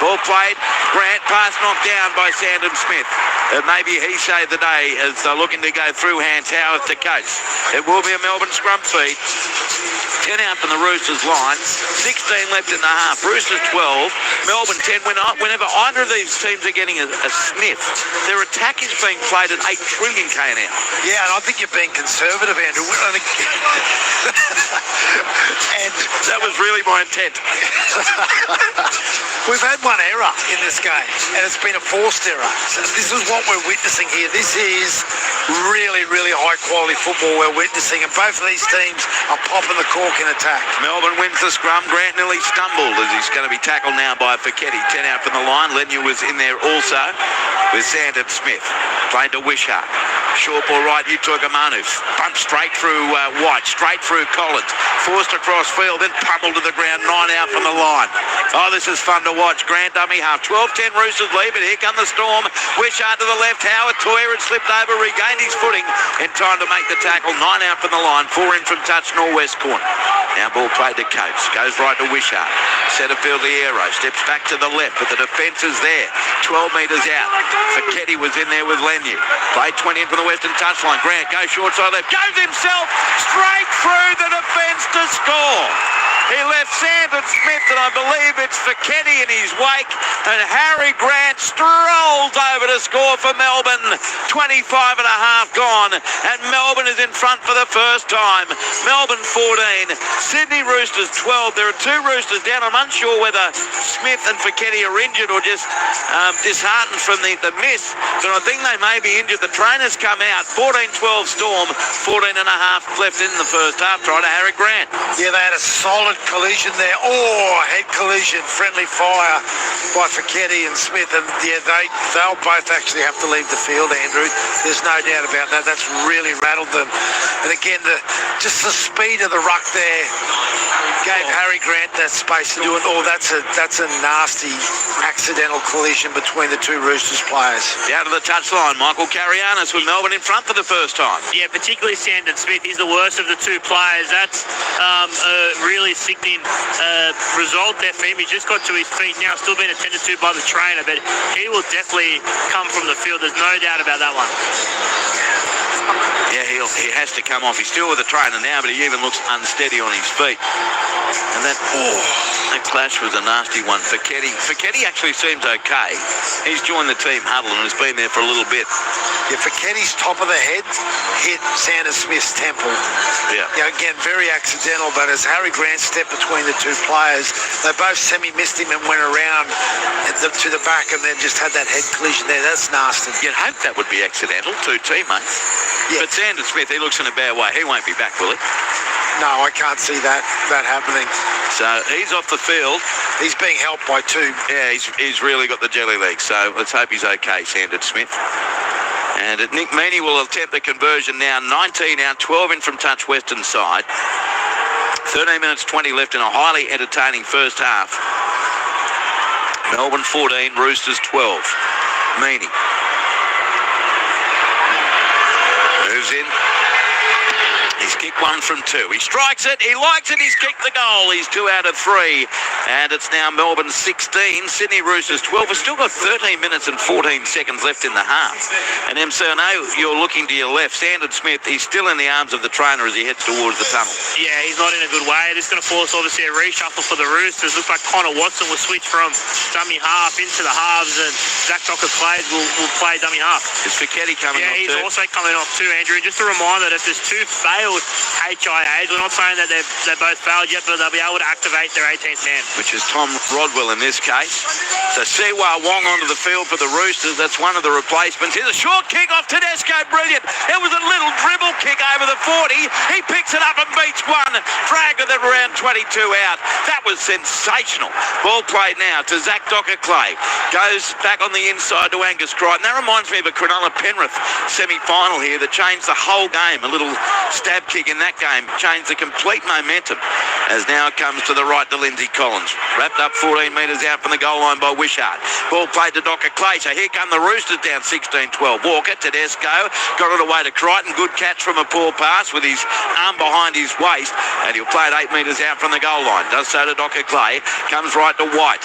Ball played. Grant pass knocked down by Sandon Smith. Maybe he saved the day as they're looking to go through hands Howard to Coates. It will be a Melbourne scrum feed. 10 out from the Roosters line. 16 left in the half. Roosters 12. Melbourne 10. Whenever either of these teams are getting a sniff, their attack is being played at 8 trillion k an hour. Yeah, and I think you're being conservative, Andrew. And that was really my intent. We've had one error in this game, and it's been a forced error. So this is what we're witnessing here. This is really, really high-quality football we're witnessing, and both of these teams are popping the cork in attack. Melbourne wins the scrum. Grant nearly stumbled as he's going to be tackled now by Fiketti. 10 out from the line. Leniu was in there also with Sandon Smith. Played to Wishart. Short ball right, Utoikamanu. Bumped straight through White, straight through Collins. Forced across field, then pummeled to the ground. 9 out from the line. Oh, this is fun to watch. Grant dummy half. 12-10 Roosters lead, but here come the Storm. Wishart to the left. Howard Toyer had slipped over, regained his footing in time to make the tackle. 9 out from the line. 4 in from touch, northwest corner. Now ball played to Coates. Goes right to Wishart. Centre field Liero. Steps back to the left, but the defence is there. 12 metres out. Fiketti was in there with Leniu. Played 20 in from the western touchline. Grant goes short side left. Goes himself straight through the defence to score. He left Sandon Smith, and I believe it's Fiketti in his wake, and Harry Grant strolls over to score for Melbourne. 25 and a half gone, and Melbourne is in front for the first time. Melbourne 14, Sydney Roosters 12. There are 2 Roosters down. I'm unsure whether Smith and Fiketti are injured or just disheartened from the miss, but I think they may be injured. The trainers come out. 14-12 Storm, 14 and a half left in the first half. Try to Harry Grant. Yeah, they had a solid collision there. Oh, head collision. Friendly fire by Fiketti and Smith. And yeah, they'll both actually have to leave the field, Andrew. There's no doubt about that. That's really rattled them. And again, just the speed of the ruck there gave Harry Grant that space to do it. Oh, that's a nasty accidental collision between the 2 Roosters players. Down to the touchline, Michael Carianis with Melbourne in front for the first time. Yeah, particularly Sandon Smith. He's the worst of the 2 players. That's a really sickening result there for him. He just got to his feet now, still being attended to by the trainer, but he will definitely come from the field. There's no doubt about that one. Yeah, he has to come off. He's still with the trainer now, but he even looks unsteady on his feet. And then, That clash was a nasty one. Feketi actually seems okay. He's joined the team huddle and has been there for a little bit. Yeah, Feketi's top of the head hit Sanders Smith's temple. Yeah. Again, very accidental, but as Harry Grant stepped between the two players, they both semi-missed him and went around to the back and then just had that head collision there. That's nasty. You'd hope that would be accidental, two teammates. Yeah. But Sanders Smith, he looks in a bad way. He won't be back, will he? No, I can't see that happening. So he's off the field. He's being helped by two. Yeah, he's really got the jelly legs, so let's hope he's okay, Sanders Smith. And Nick Meaney will attempt the conversion now. 19 out, 12 in from touch western side. 13 minutes 20 left in a highly entertaining first half. Melbourne 14, Roosters 12. Meaney moves in. He's kicked one from two. He strikes it. He likes it. He's kicked the goal. He's 2 out of 3. And it's now Melbourne 16, Sydney Roosters 12. We've still got 13 minutes and 14 seconds left in the half. And MC, I know you're looking to your left. Sanders Smith, he's still in the arms of the trainer as he heads towards the tunnel. Yeah, he's not in a good way. It's going to force, obviously, a reshuffle for the Roosters. Looks like Connor Watson will switch from dummy half into the halves, and Zach Docker-Clay will play dummy half. Is Feketi coming off too? Yeah, he's also coming off too, Andrew. Just a reminder that there's 2 failed HIAs. We're not saying that they both failed yet, but they'll be able to activate their 18th man. Which is Tom Rodwell in this case. So Siwa Wong onto the field for the Roosters. That's one of the replacements. Here's a short kick off Tedesco. Brilliant. It was a little dribble kick over the 40. He picks it up and beats one. Frag with it around 22 out. That was sensational. Ball played now to Zach Docker-Clay. Goes back on the inside to Angus Crichton. That reminds me of a Cronulla Penrith semi-final here that changed the whole game. A little stab kick in that game changed the complete momentum, as now it comes to the right to Lindsay Collins. Wrapped up 14 metres out from the goal line by Wishart. Ball played to Docker-Clay. So here come the Roosters down 16-12. Walker, Tedesco, got it away to Crichton. Good catch from a poor pass with his arm behind his waist, and he'll play it 8 metres out from the goal line. Does so to Docker-Clay. Comes right to White.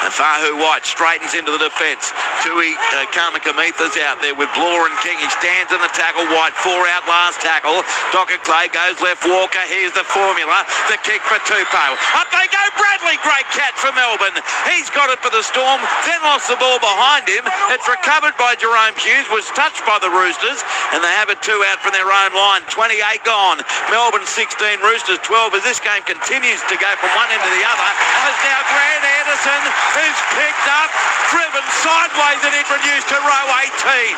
And Fahu White straightens into the defence. Tui Kamikamitha's out there with Blore and King. He stands in the tackle. White 4 out last tackle. Docker-Clay goes left. Walker. Here's the formula. The kick for Tupou. Up they go. Bradley. Great catch for Melbourne. He's got it for the Storm. Then lost the ball behind him. It's recovered by Jerome Hughes. Was touched by the Roosters. And they have it 2 out from their own line. 28 gone. Melbourne 16. Roosters 12. As this game continues to go from one end to the other. As now Grant Anderson, who's picked up, driven sideways and introduced to row 18.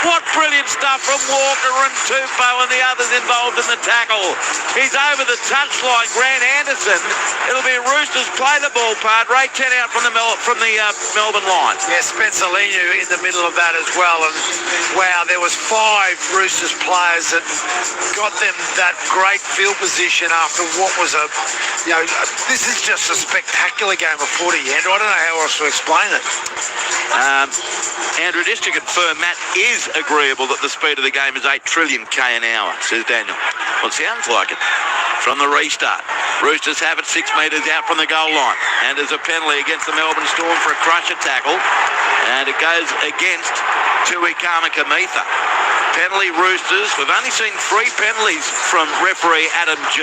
What brilliant stuff from Walker and Tupou and the others involved in the tackle. He's over the touchline, Grant Anderson. It'll be Roosters play the ball part. Ray 10 out from the Melbourne line. Yeah, Spencer Leniu in the middle of that as well. And wow, there was 5 Roosters players that got them that great field position after what was this is just a spectacular game of footy, Andrew. I don't know how else to explain it. Andrew, just to confirm, Matt is agreeable that the speed of the game is 8 trillion k an hour, says Daniel. Well, it sounds like it. From the restart, Roosters have it 6 metres out from the goal line. And there's a penalty against the Melbourne Storm for a crusher tackle. And it goes against Tui Kamikamitha. Penalty Roosters. We've only seen 3 penalties from referee Adam G.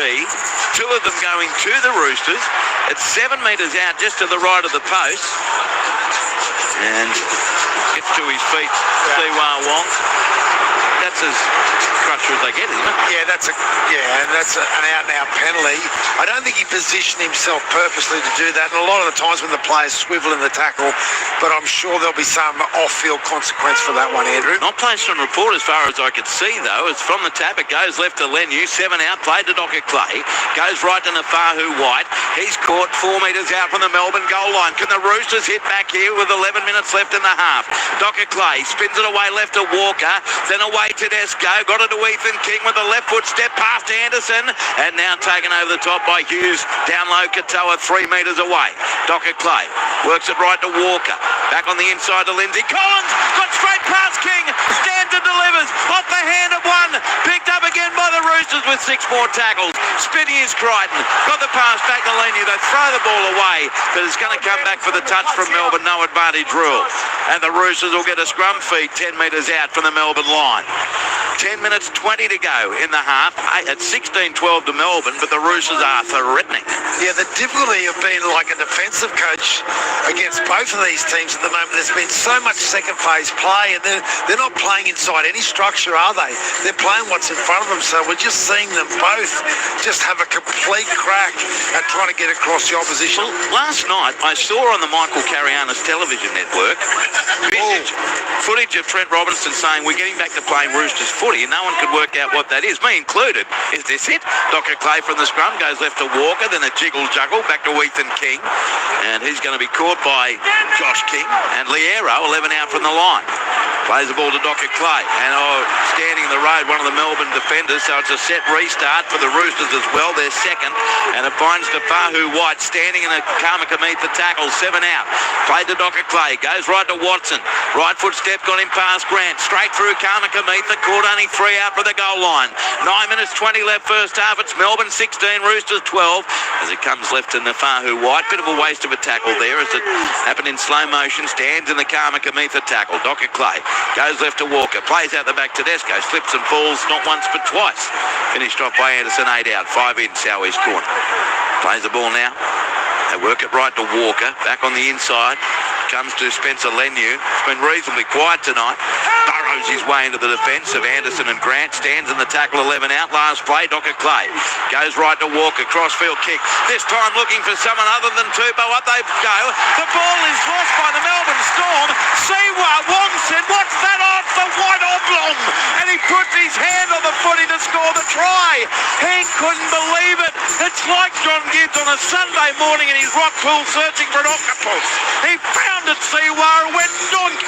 2 of them going to the Roosters. It's 7 metres out just to the right of the post. And gets to his feet, Siwa Wong. That's as crusher as they get, isn't it? Yeah, that's an out-and-out penalty. I don't think he positioned himself purposely to do that. And a lot of the times when the players swivel in the tackle, but I'm sure there'll be some off-field consequence for that one, Andrew. Not placed on report as far as I could see, though. It's from the tap. It goes left to Leniu. 7 out. Played to Docker-Clay. Goes right to Nafahu White. He's caught 4 metres out from the Melbourne goal line. Can the Roosters hit back here with 11 minutes left in the half? Docker-Clay spins it away left to Walker. Then away Tedesco. Got it to Ethan King with a left foot step past Anderson. And now taken over the top by Hughes. Down low Katoa 3 metres away. Docker-Clay works it right to Walker. Back on the inside to Lindsay. Collins got straight past King. Stands and delivers off the hand of one. Picked up again by the Roosters with with 6 more tackles. Spinny is Crichton. Got the pass back to Leniu. They throw the ball away, but it's going to come back for the touch from Melbourne. No advantage rule. And the Roosters will get a scrum feed 10 metres out from the Melbourne line. 10 minutes 20 to go in the half. At 16-12 to Melbourne, but the Roosters are threatening. Yeah, the difficulty of being like a defensive coach against both of these teams at the moment, there's been so much second phase play, and they're not playing inside any structure, are they? They're playing what's in front of them, so we're just seeing them both just have a complete crack at trying to get across the opposition. Well, last night I saw on the Michael Carianis television network footage of Trent Robinson saying we're getting back to playing Roosters footy, and no one could work out what that is, me included. Is this it? Dr. Clay from the scrum goes left to Walker, then a jiggle-juggle back to Ethan King, and he's going to be caught by Josh King, and Liero 11 out from the line. Plays the ball to Dr. Clay, and standing in the road, one of the Melbourne defenders, so it's a set restart for the Roosters as well. They're second, and it finds Tafahu White standing in a Kamikamitha tackle, 7 out. Played to Dr. Clay, goes right to Watson. Right foot step got him past Grant, straight through Kamikamitha, caught only 3 out for the goal line. 9 minutes 20 left first half. It's Melbourne 16, Roosters 12. As it comes left to Tafahu White, bit of a waste of a tackle there as it happened in slow motion. Stands in the Kamikamitha tackle. Dr. Clay goes left to Walker, plays out the back to Desco, slips and falls not once but twice. Finished off by Anderson, 8 out, 5 in, Southeast corner. Plays the ball now. They work it right to Walker, back on the inside. Comes to Spencer Leniu. It's been reasonably quiet tonight. Burrows his way into the defence of Anderson and Grant. Stands in the tackle, 11 out. Last play, Dr. Clay. Goes right to Walker. Crossfield kick. This time looking for someone other than Tupou. Up they go. The ball is lost by the Melbourne Storm. Siwa Wong said, what's that on for White Oblong? And he puts his hand on the footy to score the try. He couldn't believe it. It's like John Gibbs on a Sunday morning in his rock pool searching for an octopus. He found it, Siwa, and went dunk.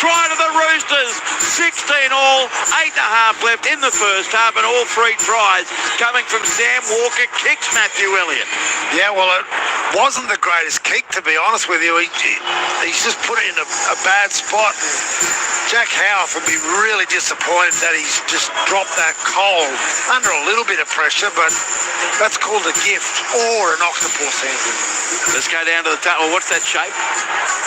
Try to the Roosters. 16 all, 8.5 left in the first half, and all 3 tries coming from Sam Walker. Kicks Matthew Elliott. Yeah, well, it wasn't the greatest kick, to be honest with you. He's just put it in a bad spot. Jack Howarth would be really disappointed that he's just dropped that cold under a little bit of pressure, but that's called a gift or an octopus, Andrew. Let's go down to the touch. Well, what's that shape?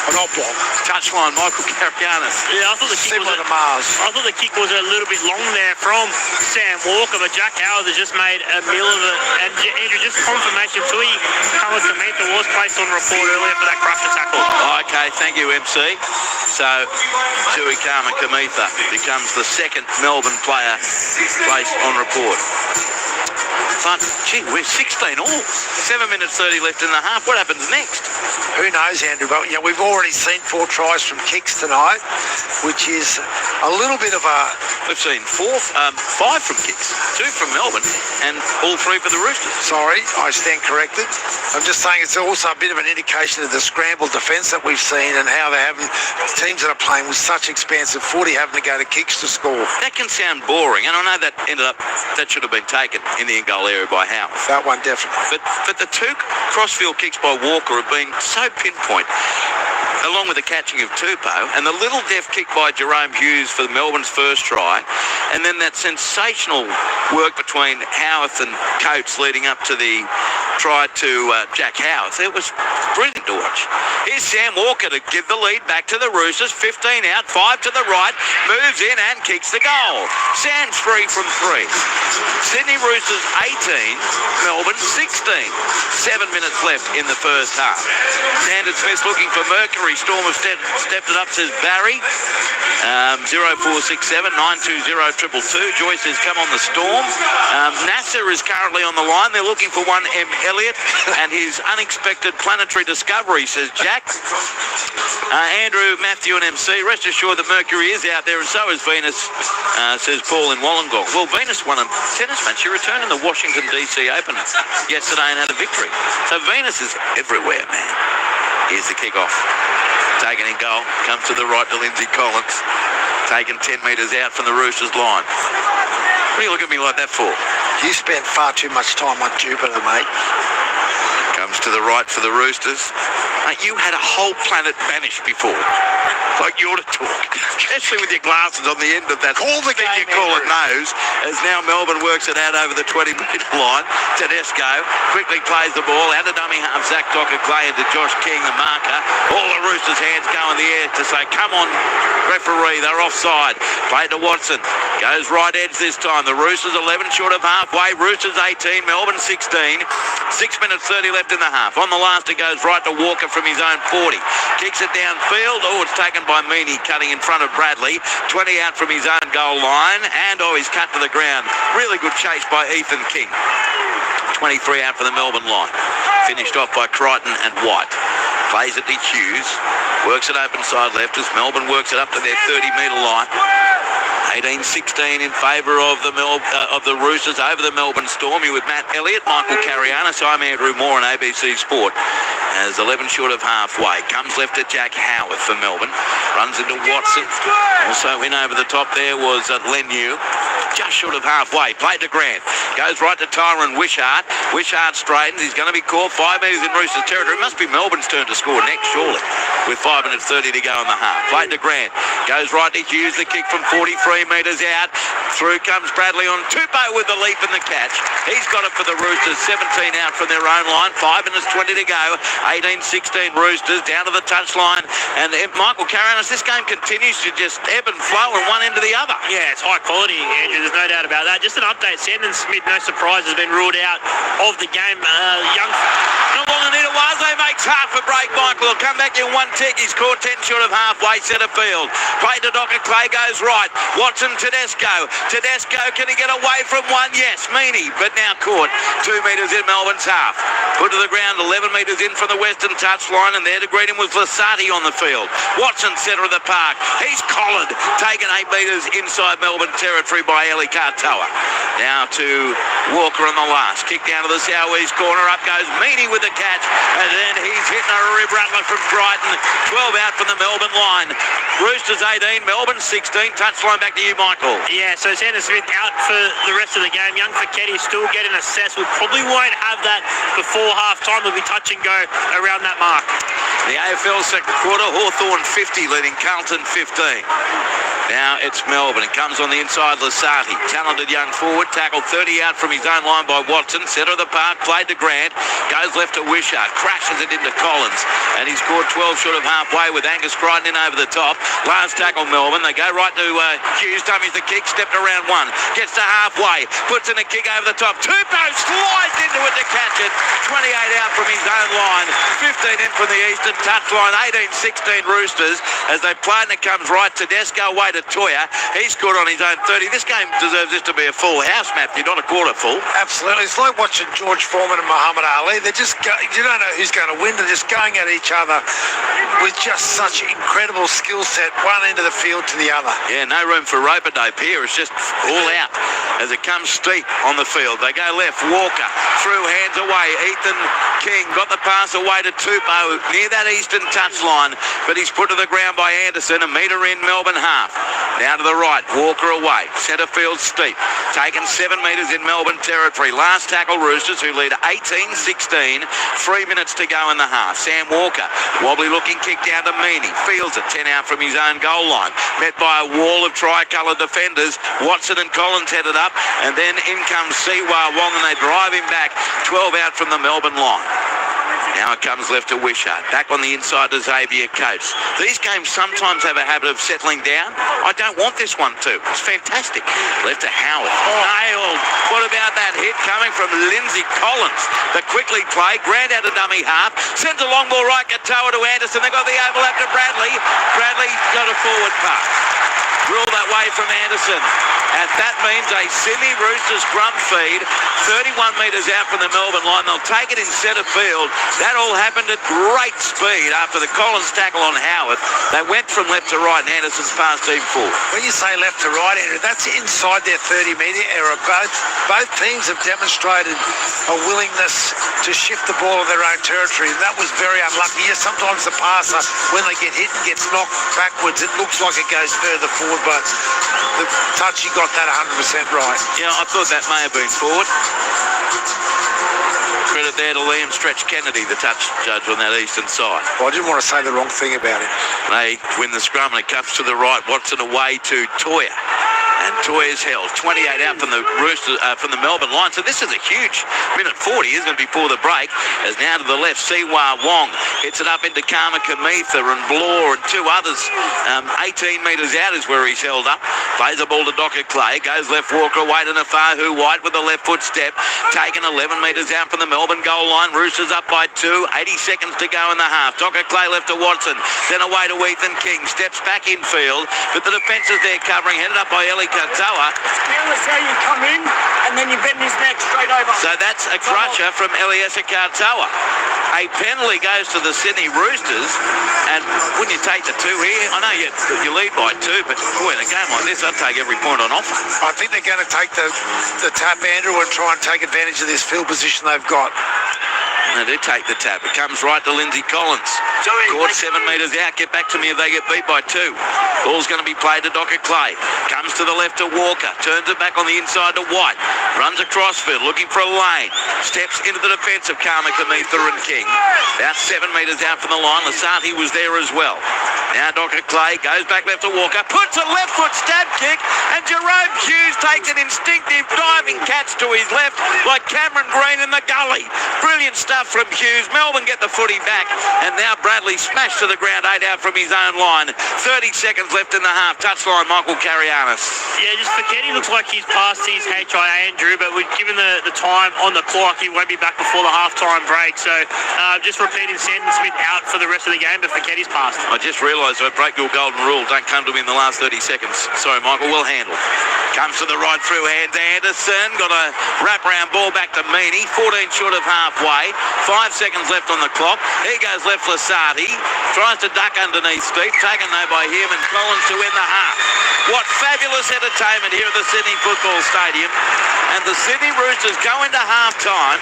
An oblong. Touchline, Michael Carianis. Yeah, I thought the kick Similar to Mars. I thought the kick was a little bit long there from Sam Walker, but Jack Howard has just made a meal of it. And Andrew, just confirmation, Tui Kamikamitha was placed on report earlier for that crusher tackle. Okay, thank you, MC. So, Tui Kamikamitha becomes the second Melbourne player placed on report. But, gee, we're 16 all. 7 minutes 30 left in the half. What happens next? Who knows, Andrew? But we've already seen 4 tries from kicks tonight, which is a little bit of a... We've seen 5 from kicks, 2 from Melbourne, and all 3 for the Roosters. Sorry, I stand corrected. I'm just saying it's also a bit of an indication of the scrambled defence that we've seen and how they're having teams that are playing with such expansive footy having to go to kicks to score. That can sound boring, and I know that that should have been taken in the in-goal area by Howarth. That one definitely. But the 2 crossfield kicks by Walker have been so pinpoint, along with the catching of Tupou, and the little deft kick by Jerome Hughes for Melbourne's first try, and then that sensational work between Howarth and Coates leading up to the try to Jack Howarth. It was brilliant to watch. Here's Sam Walker to give the lead back to the Roosters. 15 out, 5 to the right, moves in and kicks the goal. Sam's 3 from 3. Sydney Roosters 18, Melbourne 16. 7 minutes left in the first half. Sandon Smith's looking for Mercury. Storm have stepped it up, says Barry. 0467 920 222. Joyce has come on the Storm. Nasser is currently on the line. They're looking for one M. Elliott and his unexpected planetary discovery, says Jack. Andrew, Matthew and MC, rest assured that Mercury is out there, and so is Venus, says Paul in Wollongong. Well, Venus won a tennis match. She returned in the Washington DC Open yesterday and had a victory. So Venus is everywhere, man. Here's the kick-off. Taken in goal. Comes to the right to Lindsay Collins. Taken 10 metres out from the Roosters line. What do you look at me like that for? You spent far too much time on Jupiter, mate. Comes to the right for the Roosters. You had a whole planet vanish before. Like you ought to talk, especially with your glasses on the end of that. Call the thing game, you call it Andrew. nose. As now Melbourne works it out over the 20-metre line. Tedesco quickly plays the ball out of dummy half. Zach Docker-Clay into Josh King, the marker. All the Roosters' hands go in the air to say, come on, referee, they're offside. Played to Watson. Goes right edge this time. The Roosters 11 short of halfway. Roosters 18, Melbourne 16. 6 minutes 30 left in the half. On the last, it goes right to Walker from his own 40. Kicks it downfield. Oh, it's taken by Mini, cutting in front of Bradley. 20 out from his own goal line. And, he's cut to the ground. Really good chase by Ethan King. 23 out for the Melbourne line. Finished off by Crichton and White. Plays it to Hughes. Works it open side left as Melbourne works it up to their 30-metre line. 18-16 in favour of the Roosters over the Melbourne Storm. You with Matt Elliott, Michael Carianis, I'm Andrew Moore on ABC Sport. As 11 short of halfway. Comes left to Jack Howarth for Melbourne. Runs into Watson. Also in over the top there was Leniu. Just short of halfway. Played to Grant. Goes right to Tyron Wishart. Wishart straightens. He's going to be caught 5 metres in Roosters territory. It must be Melbourne's turn to score next, surely. With 5 minutes 30 to go in the half. Played to Grant. Goes right to Hughes. The kick from 43 metres out. Through comes Bradley on Tupou with the leap and the catch. He's got it for the Roosters. 17 out from their own line. 5 minutes 20 to go. 18-16 Roosters down to the touchline. And Michael Carianis, this game continues to just ebb and flow from one end to the other. Yeah, it's high quality, Andrew. There's no doubt about that. Just an update. Sandon Smith, no surprise, has been ruled out of the game. Nalonganita makes half a break, Michael. He'll come back in one tick. He's caught 10 short of halfway centre field. Play to Docker-Clay, goes right. Watson, Tedesco. Tedesco, can he get away from one? Yes, Meany, but now caught 2 metres in Melbourne's half. Put to the ground, 11 metres in from the western touchline, and there to greet him was Lasati on the field. Watson, centre of the park. He's collared, taken 8 metres inside Melbourne territory by Eli Katoa. Now to Walker on the last. Kick down to the southeast corner. Up goes Meany with the catch, and then he's hitting a rib rattler from Brighton. 12 out from the Melbourne line. Roosters 18, Melbourne 16. Touchline back to you, Michael. Yeah, so Sandon Smith out for the rest of the game. Young Feketi still getting assessed. We probably won't have that before half-time. We'll be touch and go around that mark. The AFL second quarter, Hawthorn 50 leading Carlton 15. Now it's Melbourne. It comes on the inside, Lasati. Talented young forward. Tackled 30 out from his own line by Watson. Centre of the park, played to Grant. Goes left to Wishart. Crashes it into Collins. And he's scored 12 short of halfway with Angus Crichton in over the top. Last tackle, Melbourne. They go right to Hughes. Dummies the kick. Stepped around one. Gets to halfway. Puts in a kick over the top. Tupou slides into it to catch it. 28 out from his own line. 15 in from the eastern touchline. 18-16 Roosters as they play, and it comes right. Tedesco away to Toya. He's scored on his own 30. This game deserves this to be a full house, Matthew, not a quarter full. Absolutely. It's like watching George Foreman and Muhammad Ali. They're just, you don't know who's going to win. They're just going at each other with just such incredible skill set, one end of the field to the other. Yeah, no room for rope-a-dope here. It's just all out as it comes steep on the field. They go left. Walker through, hands away. Ethan King got the pass away to Tupou near that eastern touchline, but he's put to the ground by Anderson. A metre in, Melbourne half. Now to the right, Walker away. Centre field steep. Taken 7 metres in Melbourne territory. Last tackle, Roosters, who lead 18-16. 3 minutes to go in the half. Sam Walker, wobbly looking kick down to Meany. Fields it 10 out from his own goal line. Met by a wall of tricolour defenders. Watson and Collins headed up, and then in comes Siwa Wong, and they drive him back. 12 out from the Melbourne line. Now it comes left to Wishart. Back on the inside to Xavier Coates. These games sometimes have a habit of settling down. I don't want this one to. It's fantastic. Left to Howard. Nailed. What about that hit coming from Lindsay Collins? The quickly play. Grant out of dummy half. Sends a long ball right. Katoa to Anderson. They got the overlap to Bradley. Bradley got a forward pass. Ruled that way from Anderson. And that means a semi-Roosters scrum feed. 31 metres out from the Melbourne line. They'll take it in centre field. That all happened at great speed after the Collins tackle on Howard. They went from left to right, and Anderson's pass team forward. When you say left to right, Andrew, that's inside their 30-metre area. Both teams have demonstrated a willingness to shift the ball in their own territory, and that was very unlucky. Yes, sometimes the passer, when they get hit and gets knocked backwards, it looks like it goes further forward, but the touch, you got that 100% right. Yeah, I thought that may have been forward. Credit credit there to Liam Stretch Kennedy, the touch judge on that eastern side. Well, I didn't want to say the wrong thing about him. They win the scrum and it comes to the right. Watson away to Toya. And Toya's held 28 out from the Roosters, from the Melbourne line. So this is a huge minute 40, isn't it, before the break? As now to the left, Siwa Wong hits it up into Karma Kamitha and Blore and two others. 18 metres out is where he's held up. Plays the ball to Docker Clay. Goes left Walker away to Nafahu White with a left foot step. Taken 11 metres out from the Melbourne goal line. Roosters up by 2. 80 seconds to go in the half. Docker Clay left to Watson. Then away to Ethan King. Steps back infield. But the defence is there covering. Headed up by Eli Katoa. That's how you come in and then you bend his neck straight over. So that's a crutcher from Eliesa Katoa. A penalty goes to the Sydney Roosters. And wouldn't you take the 2 here? I know you lead by 2, but boy, in a game like this, I'd take every point on offer. I think they're going to take the tap, Andrew, and try and take advantage of this field position they've got. And they do take the tap. It comes right to Lindsay Collins. Caught 7 metres out. Get back to me if they get beat by 2. Ball's going to be played to Docker Clay. Comes to the left to Walker. Turns it back on the inside to White. Runs across field looking for a lane. Steps into the defence of Karma Kamitha and King. About 7 metres out from the line. Lasati was there as well. Now Docker Clay goes back left to Walker. Puts a left foot stab kick. And Jerome Hughes takes an instinctive diving catch to his left like Cameron Green in the gully. Brilliant stuff from Hughes. Melbourne get the footy back. And now Bradley smashed to the ground 8 out from his own line. 30 seconds left in the half. Touchline Michael Carianis. Yeah, just for Kenny, looks like he's past his HIA, Andrew, but given the time on the clock, he won't be back before the half-time break. So just repeating, Sandon Smith out for the rest of the game, but Faketti's passed. I just realised I break your golden rule. Don't come to me in the last 30 seconds. Sorry, Michael, well handled. Comes to the right through hand to Anderson. Got a wrap-round ball back to Meany. 14 short of halfway. 5 seconds left on the clock. Here goes left Lasati. Tries to duck underneath Steve. Taken though by him and Collins to win the half. What fabulous entertainment here at the Sydney Football Stadium. And the Sydney Roosters go into half-time,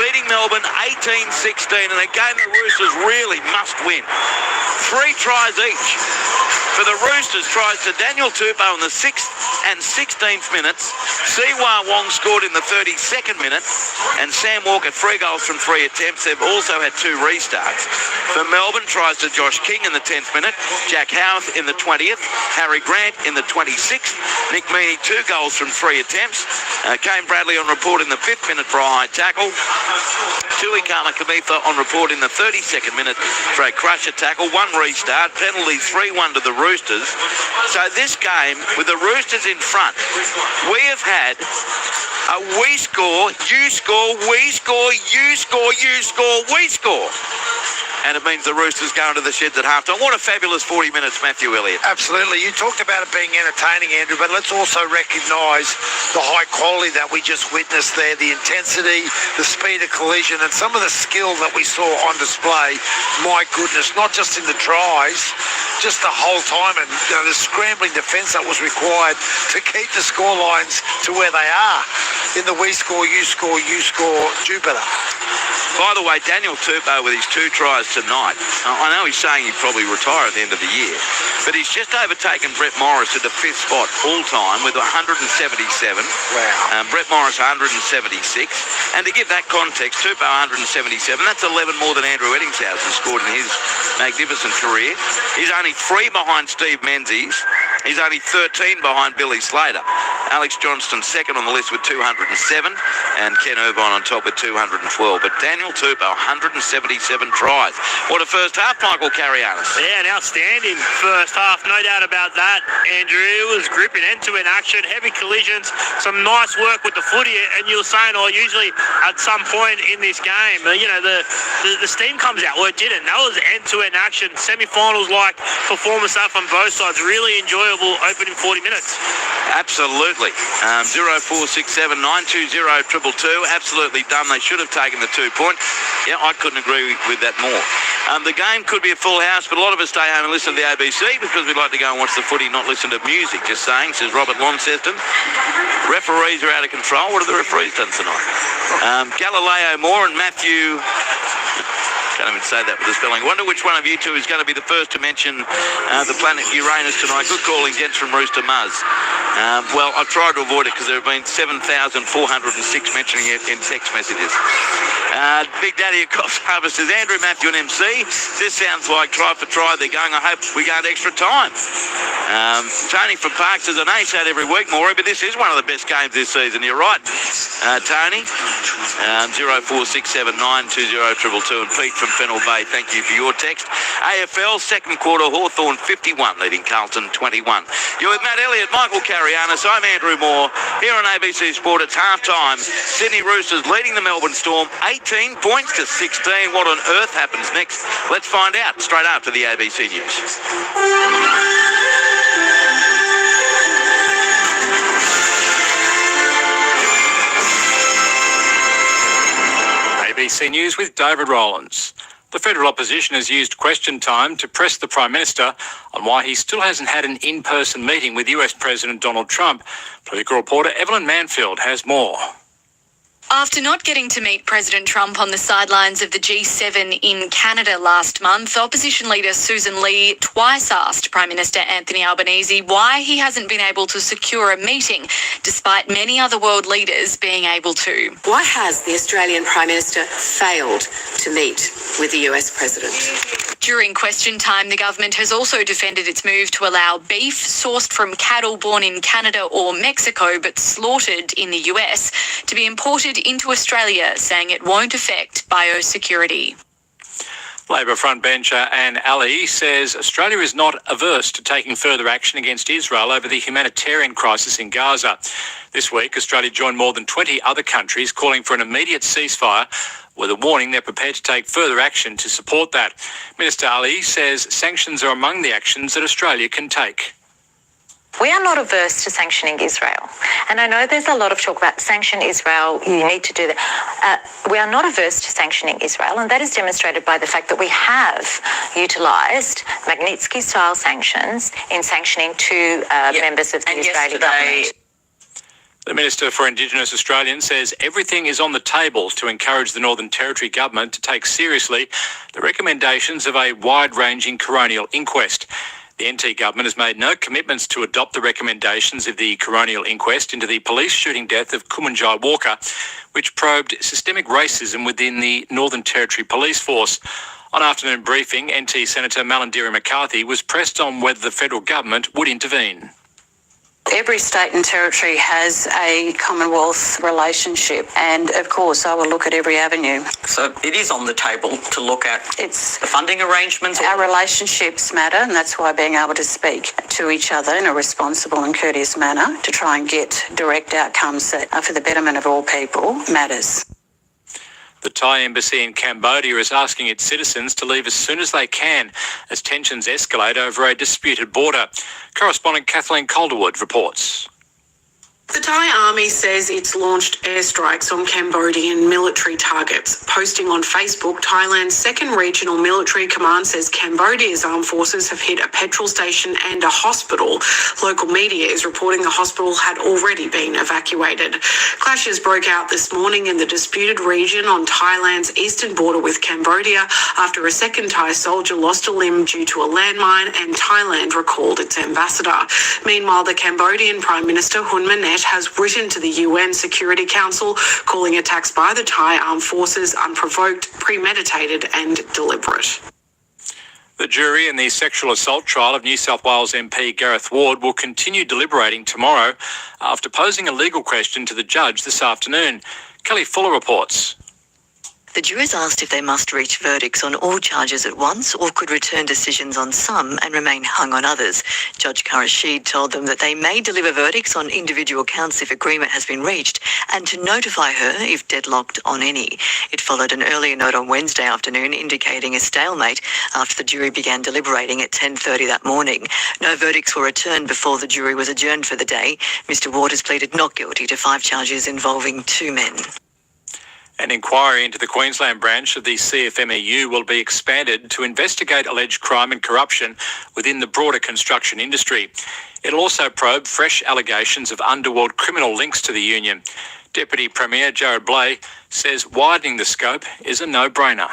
leading Melbourne 18-16 in a game the Roosters really must win. 3 tries each. For the Roosters, tries to Daniel Tupou in the 6th and 16th minutes. Siwa Wong scored in the 32nd minute. And Sam Walker, 3 goals from 3 attempts. They've also had 2 restarts. For Melbourne, tries to Josh King in the 10th minute. Jack Howarth in the 20th. Harry Grant in the 26th. Nick Meany, 2 goals from 3 attempts. Kane Bradley on report in the 5th minute for a high tackle. Tui Karma Kamitha on report in the 32nd minute for a crusher tackle. 1 restart. Penalty 3-1 to the Roosters. So this game, with the Roosters in front, we have had a we score, you score, we score, you score, you score, we score. And it means the Roosters go into the sheds at halftime. What a fabulous 40 minutes, Matthew Elliott. Absolutely. You talked about it being entertaining, Andrew, but let's also recognise the high quality that we just witnessed there, the intensity, the speed of collision, and some of the skill that we saw on display. My goodness, not just in the tries, just the whole time, and the scrambling defence that was required to keep the score lines to where they are in the we score, you score, you score Jupiter. By the way, Daniel Tupou with his 2 tries tonight. I know he's saying he'd probably retire at the end of the year, but he's just overtaken Brett Morris at the 5th spot all-time with 177. Wow. Brett Morris 176. And to give that context, Tupou 177, that's 11 more than Andrew Eddingshausen scored in his magnificent career. He's only 3 behind Steve Menzies. He's only 13 behind Billy Slater. Alex Johnston second on the list with 207 and Ken Irvine on top with 212. But Daniel Tupou, 177 tries. What a first half, Michael Carianis. Yeah, an outstanding first half, no doubt about that, Andrew. It was gripping end-to-end action, heavy collisions, some nice work with the footy, and you were saying, usually at some point in this game, the steam comes out. Well, it didn't. That was end-to-end action, semi-finals-like performance up on both sides. Really enjoyable opening 40 minutes. Absolutely. 0467 920 222. Absolutely dumb. They should have taken the 2 point. Yeah, I couldn't agree with that more. The game could be a full house, but a lot of us stay home and listen to the ABC because we'd like to go and watch the footy, not listen to music. Just saying, says Robert Launceston. Referees are out of control. What have the referees done tonight? Galileo Moore and Matthew... Can't can't even say that with the spelling. I wonder which one of you two is going to be the first to mention the planet Uranus tonight. Good calling, gents from Rooster Muzz. Well, I've tried to avoid it because there have been 7,406 mentioning it in text messages. Big Daddy of Coffs Harvest is Andrew, Matthew and MC. This sounds like try for try. They're going, I hope we go to extra time. Tony from Parks says, an ace out every week, Maury, but this is one of the best games this season. You're right, Tony. 0467920222 and Pete from Fennel Bay, thank you for your text. AFL, second quarter, Hawthorn 51, leading Carlton 21. You're with Matt Elliott, Michael Carrianis. I'm Andrew Moore. Here on ABC Sport, it's half-time. Sydney Roosters leading the Melbourne Storm 18 points to 16. What on earth happens next? Let's find out straight after the ABC News. ABC News with David Rowlands. The federal opposition has used question time to press the Prime Minister on why he still hasn't had an in-person meeting with US President Donald Trump. Political reporter Evelyn Manfield has more. After not getting to meet President Trump on the sidelines of the G7 in Canada last month, opposition leader Susan Lee twice asked Prime Minister Anthony Albanese why he hasn't been able to secure a meeting, despite many other world leaders being able to. Why has the Australian Prime Minister failed to meet with the US President? During question time, the government has also defended its move to allow beef sourced from cattle born in Canada or Mexico but slaughtered in the US to be imported into Australia, saying it won't affect biosecurity. Labor frontbencher Anne Ali says Australia is not averse to taking further action against Israel over the humanitarian crisis in Gaza. This week, Australia joined more than 20 other countries calling for an immediate ceasefire, with a warning they're prepared to take further action to support that. Minister Ali says sanctions are among the actions that Australia can take. We are not averse to sanctioning Israel. And I know there's a lot of talk about sanction Israel, you need to do that. We are not averse to sanctioning Israel, and that is demonstrated by the fact that we have utilised Magnitsky-style sanctions in sanctioning two members of the Israeli government. The Minister for Indigenous Australians says everything is on the table to encourage the Northern Territory government to take seriously the recommendations of a wide-ranging coronial inquest. The NT government has made no commitments to adopt the recommendations of the coronial inquest into the police shooting death of Kumanjai Walker, which probed systemic racism within the Northern Territory Police Force. On afternoon briefing, NT Senator Malandiri McCarthy was pressed on whether the federal government would intervene. Every state and territory has a Commonwealth relationship, and of course I will look at every avenue. So it is on the table to look at the funding arrangements? Our relationships matter, and that's why being able to speak to each other in a responsible and courteous manner to try and get direct outcomes that are for the betterment of all people matters. The Thai embassy in Cambodia is asking its citizens to leave as soon as they can as tensions escalate over a disputed border. Correspondent Kathleen Calderwood reports. The Thai army says it's launched airstrikes on Cambodian military targets. Posting on Facebook, Thailand's second regional military command says Cambodia's armed forces have hit a petrol station and a hospital. Local media is reporting the hospital had already been evacuated. Clashes broke out this morning in the disputed region on Thailand's eastern border with Cambodia after a second Thai soldier lost a limb due to a landmine and Thailand recalled its ambassador. Meanwhile, the Cambodian Prime Minister Hun Manet has written to the UN Security Council calling attacks by the Thai armed forces unprovoked, premeditated and deliberate. The jury in the sexual assault trial of New South Wales MP Gareth Ward will continue deliberating tomorrow after posing a legal question to the judge this afternoon. Kelly Fuller reports. The jurors asked if they must reach verdicts on all charges at once or could return decisions on some and remain hung on others. Judge Rashid told them that they may deliver verdicts on individual counts if agreement has been reached and to notify her if deadlocked on any. It followed an earlier note on Wednesday afternoon indicating a stalemate after the jury began deliberating at 10:30 that morning. No verdicts were returned before the jury was adjourned for the day. Mr. Ward has pleaded not guilty to 5 charges involving 2 men. An inquiry into the Queensland branch of the CFMEU will be expanded to investigate alleged crime and corruption within the broader construction industry. It'll also probe fresh allegations of underworld criminal links to the union. Deputy Premier Jared Blay says widening the scope is a no-brainer.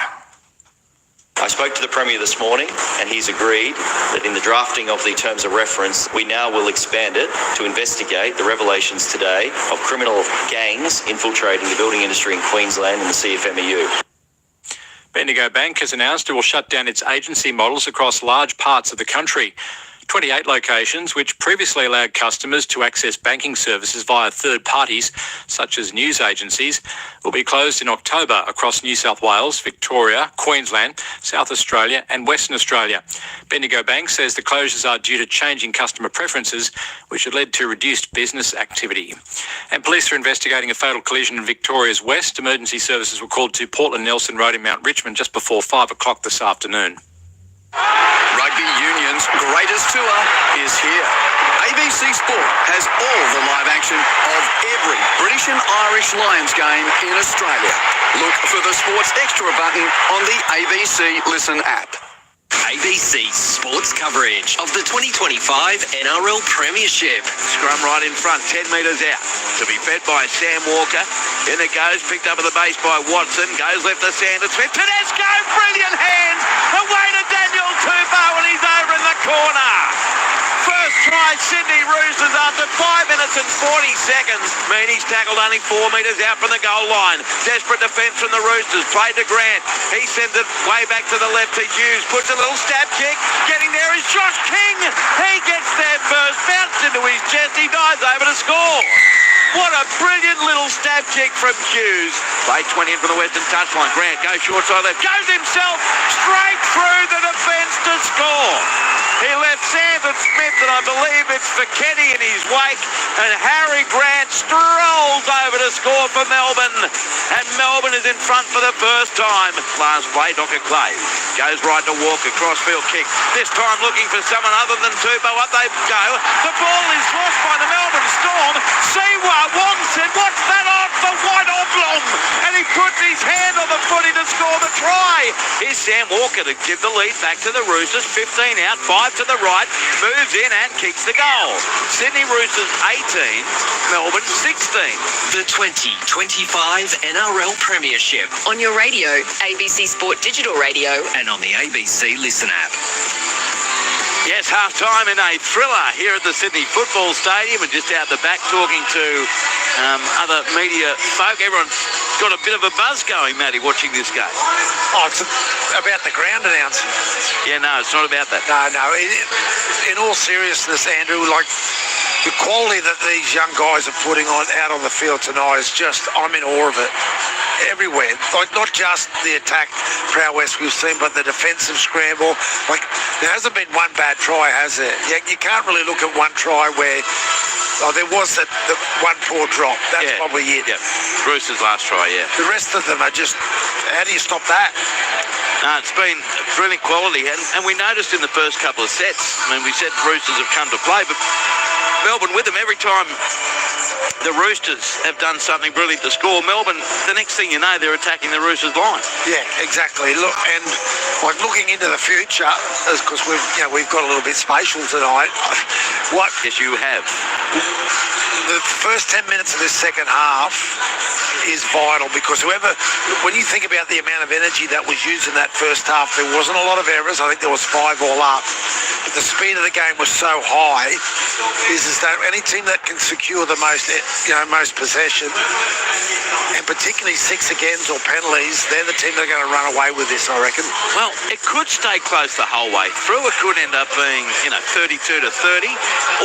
I spoke to the Premier this morning and he's agreed that in the drafting of the terms of reference, we now will expand it to investigate the revelations today of criminal gangs infiltrating the building industry in Queensland and the CFMEU. Bendigo Bank has announced it will shut down its agency models across large parts of the country. 28 locations, which previously allowed customers to access banking services via third parties, such as news agencies, will be closed in October across New South Wales, Victoria, Queensland, South Australia and Western Australia. Bendigo Bank says the closures are due to changing customer preferences, which have led to reduced business activity. And police are investigating a fatal collision in Victoria's West. Emergency services were called to Portland Nelson Road in Mount Richmond just before 5 o'clock this afternoon. Rugby Union's greatest tour is here. ABC Sport has all the live action of every British and Irish Lions game in Australia. Look for the Sports Extra button on the ABC Listen app. ABC Sports coverage of the 2025 NRL Premiership. Scrum right in front, 10 metres out. To be fed by Sam Walker. In it goes, picked up at the base by Watson. Goes left to Sanders Smith. Tedesco, brilliant hands. Away to Daniel Tupou and he's over in the corner. First try, Sydney Roosters after 5 minutes and 40 seconds. Meany's tackled only 4 metres out from the goal line. Desperate defence from the Roosters. Played to Grant. He sends it way back to the left to Hughes. Puts a little stab kick. Getting there is Josh King. He gets there first. Bounced into his chest. He dives over to score. What a brilliant little stab kick from Hughes. Play 20 in from the western touchline. Grant goes short side left. Goes himself straight through the defence to score. He left Sanders Smith and I believe it's Fiketti in his wake. And Harry Grant strolls over to score for Melbourne. And Melbourne is in front for the first time. Last play, Dr. Clay goes right to Walker. Crossfield kick. This time looking for someone other than Tupou. Up they go. The ball is lost by the Melbourne Storm. Siwa Wong said, what's that on for White Oblong? And he puts his hand on the footy to score the try. Here's Sam Walker to give the lead back to the Roosters. 15 out, 5 to the right. Moves in and kicks the goal. Sydney Roosters 18, Melbourne 16. The 2025 NRL Premiership. On your radio, ABC Sport Digital Radio. And on the ABC Listen app. Yes, half-time in a thriller here at the Sydney Football Stadium and just out the back talking to other media folk. Everyone's got a bit of a buzz going, Matty, watching this game. Oh, it's about the ground announcement. Yeah, no, it's not about that. No. In all seriousness, Andrew, like the quality that these young guys are putting out on the field tonight is just, I'm in awe of it. Everywhere, like not just the attack prowess we've seen, but the defensive scramble. Like there hasn't been one bad try, has there? You can't really look at one try where there was the one poor drop. That's probably it. Yeah, Bruce's last try. Yeah. The rest of them are just. How do you stop that? No, it's been brilliant quality, and we noticed in the first couple of sets. I mean, we said Roosters have come to play, but Melbourne with them every time. The Roosters have done something brilliant to score. Melbourne, the next thing you know, they're attacking the Roosters line. Yeah, exactly. Look, and like looking into the future, because we've got a little bit spatial tonight. Yes, you have. The first 10 minutes of this second half is vital because when you think about the amount of energy that was used in that first half, there wasn't a lot of errors. I think there was 5 all up. But the speed of the game was so high, is that any team that can secure the most possession, and particularly 6 agains or penalties, they're the team that are going to run away with this, I reckon. Well, it could stay close the whole way through. It could end up being, 32 to 30.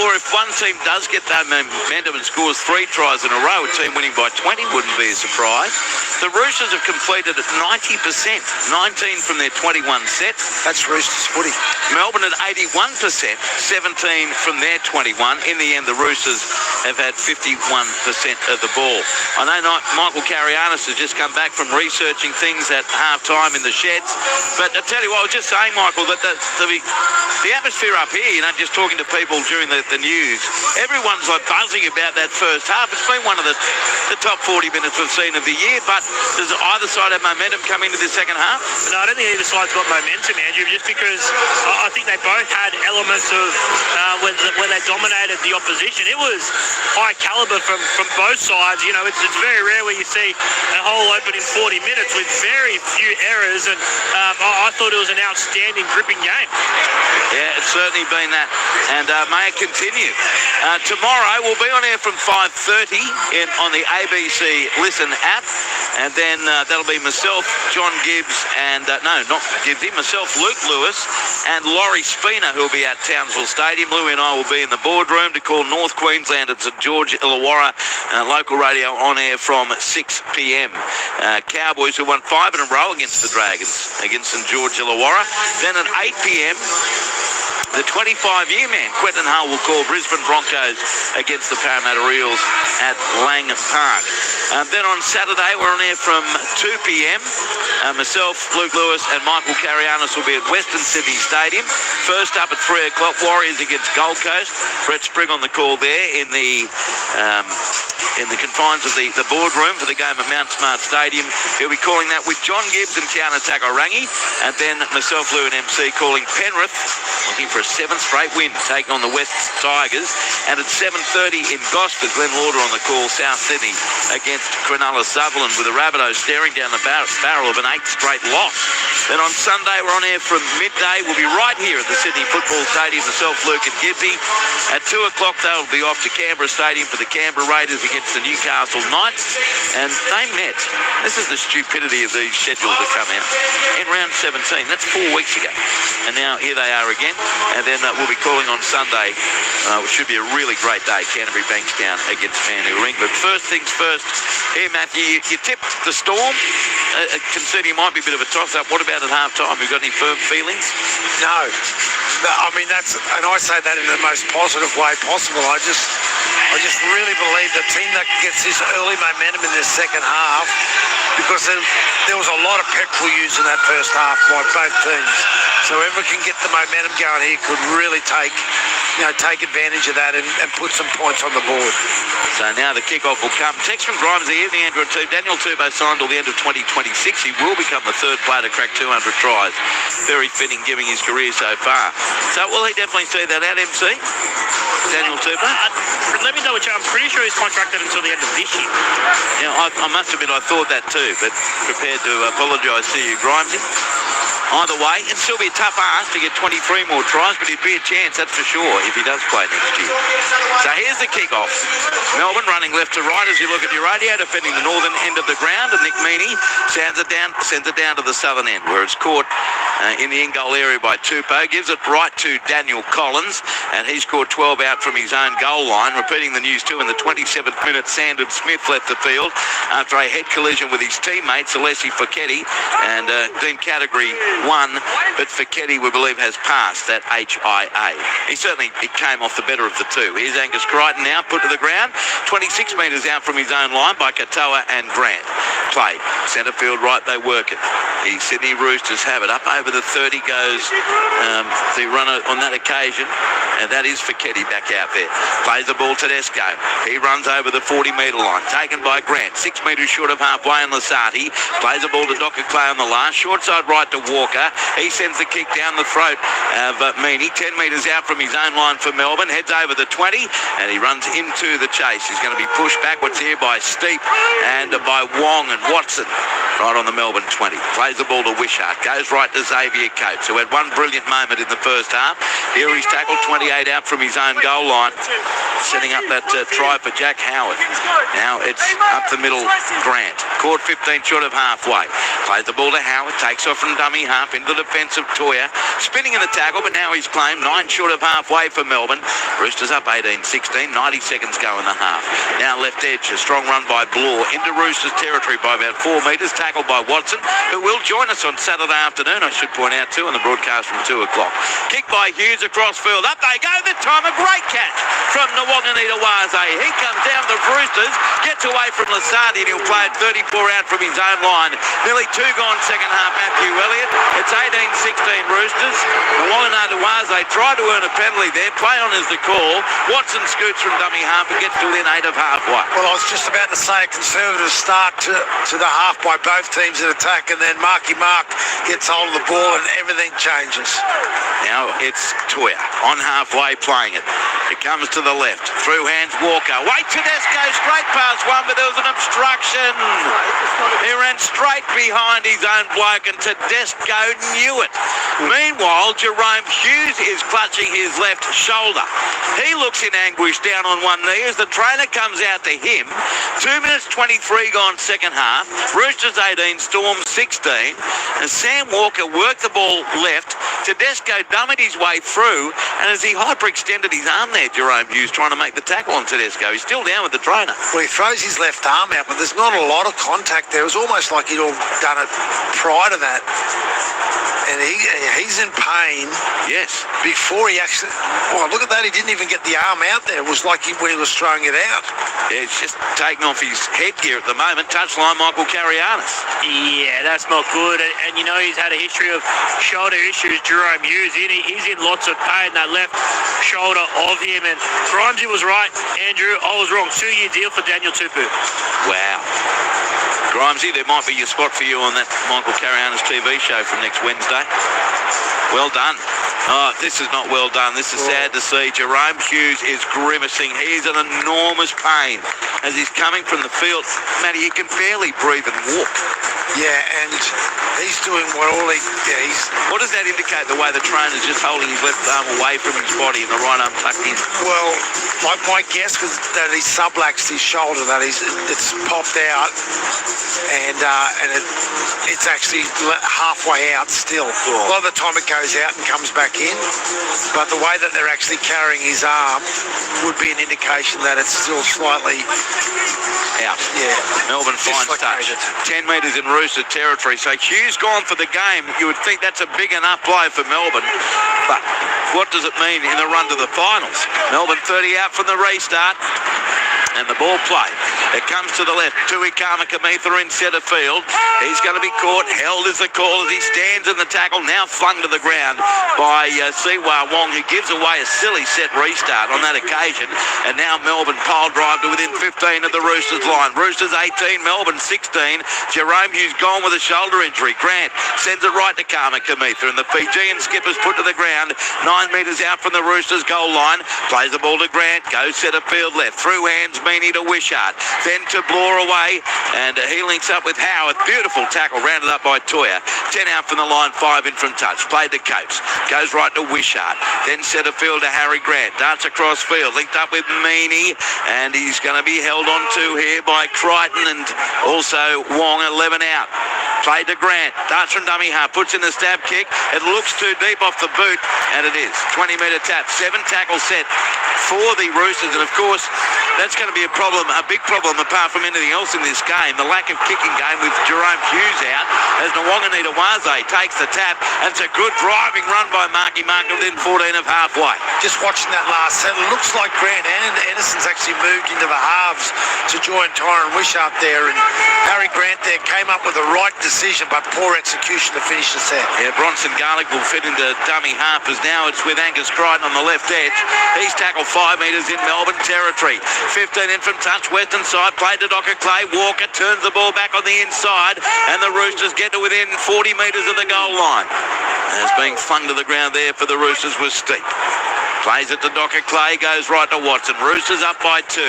Or if one team does get that momentum and scores 3 tries in a row, a team winning by 20 wouldn't be a surprise. The Roosters have completed at 90%, 19 from their 21 sets. That's Roosters footy. Melbourne at 81%, 17 from their 21. In the end, the Roosters have had 51% of the ball. I know Michael Carianis has just come back from researching things at half-time in the sheds. But I tell you what, I was just saying, Michael, that the atmosphere up here, just talking to people during the news, everyone's like buzzing about that first half. It's been one of the top 40 minutes we've seen of the year, but does either side have momentum coming into the second half? No, I don't think either side's got momentum, Andrew, just because I think they both had elements of where they dominated the opposition. It was high caliber from both sides. You know, it's very rare where you see a whole open in 40 minutes with very few errors, and I thought it was an outstanding gripping game. Yeah, it's certainly been that, and may it continue. Tomorrow we'll be on air from 5:30 on the ABC Listen app, and then that'll be myself, John Gibbs, and no, not Gibbsy, myself, Luke Lewis, and Laurie Spina, who'll be at Townsville Stadium. Louie and I will be in the boardroom to call North Queensland at St George Illawarra, local radio on air from 6 p.m. Cowboys who won 5 in a row against the Dragons, against St George Illawarra. Then at 8 p.m, the 25-year man, Quentin Hull, will call Brisbane Broncos against the Parramatta Eels at Lang Park. Then on Saturday, we're on air from 2 p.m. Myself, Luke Lewis, and Michael Carianis will be at Western Sydney Stadium. First up at 3 o'clock, Warriors against Gold Coast. Brett Sprigg on the call there in the confines of the boardroom for the game at Mount Smart Stadium. He'll be calling that with John Gibbs and Tiana Takarangi, and then myself, Lou, and MC calling Penrith, looking for a 7th straight win, taking on the West Tigers. And at 7:30 in Gosford, Glenn Lauder on the call, South Sydney against Cronulla Sutherland, with the Rabbitohs staring down the barrel of an 8th straight loss. Then on Sunday, we're on air from midday. We'll be right here at the Sydney Football Stadium, myself, Luke, and Gibbsy. At 2 o'clock, they'll be off to Canberra Stadium for the Canberra Raiders against the Newcastle Knights. And they met. This is the stupidity of these schedules that come out. In round 17, that's 4 weeks ago. And now here they are again. And then we'll be calling on Sunday, which should be a really great day, Canterbury Bankstown against Manly. But first things first, here, Matthew, you tipped the Storm. Conceding might be a bit of a toss-up. What about at half-time? You got any firm feelings? No. I mean, and I say that in the most positive way possible. I just really believe the team that gets this early momentum in this second half, because there was a lot of petrol used in that first half by both teams. So whoever can get the momentum going here could really take advantage of that and put some points on the board. So now the kickoff will come. Text from Grimes here, the Android 2. Daniel Turbo signed till the end of 2026. He will become the 3rd player to crack 200 tries. Very fitting, given his career so far. So will he definitely see that out, MC? Daniel Turbo? Let me double check. I'm pretty sure he's contracted until the end of this year. Yeah, I must admit I thought that too, but prepared to apologise to you, Grimesy. Either way, it'd still be a tough ask to get 23 more tries, but it'd be a chance, that's for sure, if he does play next year. So here's the kick-off. Melbourne running left to right as you look at your radio, defending the northern end of the ground, and Nick Meaney sends it down to the southern end, where it's caught in the in-goal area by Tupou. Gives it right to Daniel Collins, and he scored 12 out from his own goal line. Repeating the news too, in the 27th minute, Sandon Smith left the field after a head collision with his teammate, Alessi Foketi, and deemed category 1, but Foketi, we believe, has passed that HIA. It came off the better of the two. Here's Angus Crichton now, put to the ground, 26 metres out from his own line by Katoa and Grant. Play, centre field right, they work it. The Sydney Roosters have it. Up over the 30 goes the runner on that occasion, and that is Foketi back out there. Plays the ball to Tedesco. He runs over the 40-metre line, taken by Grant, 6 metres short of halfway, and Lasati plays the ball to Docker Clay on the last, short side right to Walker. He sends the kick down the throat of Meaney, 10 metres out from his own line for Melbourne, heads over the 20, and he runs into the chase. He's going to be pushed backwards here by Steep and by Wong and Watson, right on the Melbourne 20. Plays the ball to Wishart, goes right to Xavier Coates, who had one brilliant moment in the first half. Here he's tackled 28 out from his own goal line, setting up that try for Jack Howard. Now it's up the middle, Grant. Caught 15 short of halfway. Plays the ball to Howard, takes off from dummy half into the defence of Toya. Spinning in the tackle, but now he's claimed 9 short of halfway for Melbourne. Roosters up 18-16, 90 seconds go in the half. Now left edge, a strong run by Bloor into Roosters territory by about 4 metres, tackled by Watson, who will join us on Saturday afternoon, I should point out too, on the broadcast from 2 o'clock. Kick by Hughes across field. Up they go, this time a great catch from Nwaganita Waze. He comes down the Roosters, gets away from Lasardi, and he'll play it 34 out from his own line. Nearly 2 gone second half, Matthew Elliott. It's 18-16 Roosters. Nwaganita Waze tried to earn a penalty there. Play on is the call. Watson scoots from dummy half and gets to within 8 of halfway. Well, I was just about to say a conservative start to the half by both teams in attack, and then Marky Mark gets hold of the ball and everything changes. Now it's Toya on halfway playing it. It comes to the left. Through hands Walker. Wait, Tedesco straight past one, but there was an obstruction. He ran straight behind his own bloke and Tedesco knew it. Meanwhile, Jerome Hughes is clutching his left shoulder. He looks in anguish down on one knee as the trainer comes out to him. 2 minutes 23 gone second half. Roosters 18, Storm 16. And Sam Walker worked the ball left. Tedesco dummied his way through, and as he hyperextended his arm there, Jerome Hughes trying to make the tackle on Tedesco. He's still down with the trainer. Well, he throws his left arm out, but there's not a lot of contact there. It was almost like he'd all done it prior to that. And he's in pain. Yes. Before he actually... Oh, look at that. He didn't even get the arm out there. It was like when he was throwing it out. Yeah, it's just taking off his headgear at the moment. Touchline, Michael Carianis. Yeah, that's not good. And you know he's had a history of shoulder issues, Jerome Hughes. He's in lots of pain, that left shoulder of him. And Grimesy was right, Andrew. I was wrong. 2-year deal for Daniel Tupu. Wow. Grimesy, there might be your spot for you on that Michael Carianis TV show from next Wednesday. Well done. Oh, this is not well done. This is sad to see. Jerome Hughes is grimacing. He's in enormous pain as he's coming from the field. Matty, he can barely breathe and walk. Yeah, and he's doing what all he... Yeah, what does that indicate, the way the trainer's just holding his left arm away from his body and the right arm tucked in? Well, like my guess was that he subluxed his shoulder, that it's popped out, and it's actually halfway out still. A lot of the time it goes out and comes back in, but the way that they're actually carrying his arm would be an indication that it's still slightly out. Yeah. Melbourne finds touch. 10 metres in Rooster territory. So Hughes gone for the game. You would think that's a big enough blow for Melbourne. But what does it mean in the run to the finals? Melbourne 30 out from the restart. And the ball play. It comes to the left. Tui Kamikamitha in centre field. He's going to be caught. Held is the call as he stands in the tackle. Now flung to the ground by Siwa Wong, who gives away a silly set restart on that occasion. And now Melbourne pile drive to within 15 of the Roosters line. Roosters 18, Melbourne 16. Jerome Hughes gone with a shoulder injury. Grant sends it right to Kamikamitha. And the Fijian skipper's put to the ground. 9 metres out from the Roosters goal line. Plays the ball to Grant. Goes centre field left. Through hands Mini to Wishart, then to Bloor away, and he links up with Howard. Beautiful tackle, rounded up by Toya. 10 out from the line, 5 in from touch. Played to Coates, goes right to Wishart, then centre field to Harry Grant. Darts across field, linked up with Meany, and he's going to be held on to here by Crichton and also Wong. 11 out. Played to Grant, darts from dummy half, puts in the stab kick. It looks too deep off the boot, and it is. 20-metre tap, 7 tackle set for the Roosters, and of course that's going to be a problem, a big problem apart from anything else in this game, the lack of kicking game with Jerome Hughes out as Nwanganita-Waze takes the tap, and it's a good driving run by Marky Mark within 14 of halfway. Just watching that last set, it looks like Grant Anderson's actually moved into the halves to join Tyron Wishart there, and Harry Grant there came up with the right decision but poor execution to finish the set. Yeah, Bronson Garlick will fit into dummy half as now it's with Angus Crichton on the left edge. He's tackled 5 metres in Melbourne territory. 15 in from touch, western side, played to Docker Clay. Walker turns the ball back on the inside, and the Roosters get to within 40 metres of the goal line. As being flung to the ground there for the Roosters was steep. Plays it to Docker Clay, goes right to Watson. Roosters up by 2.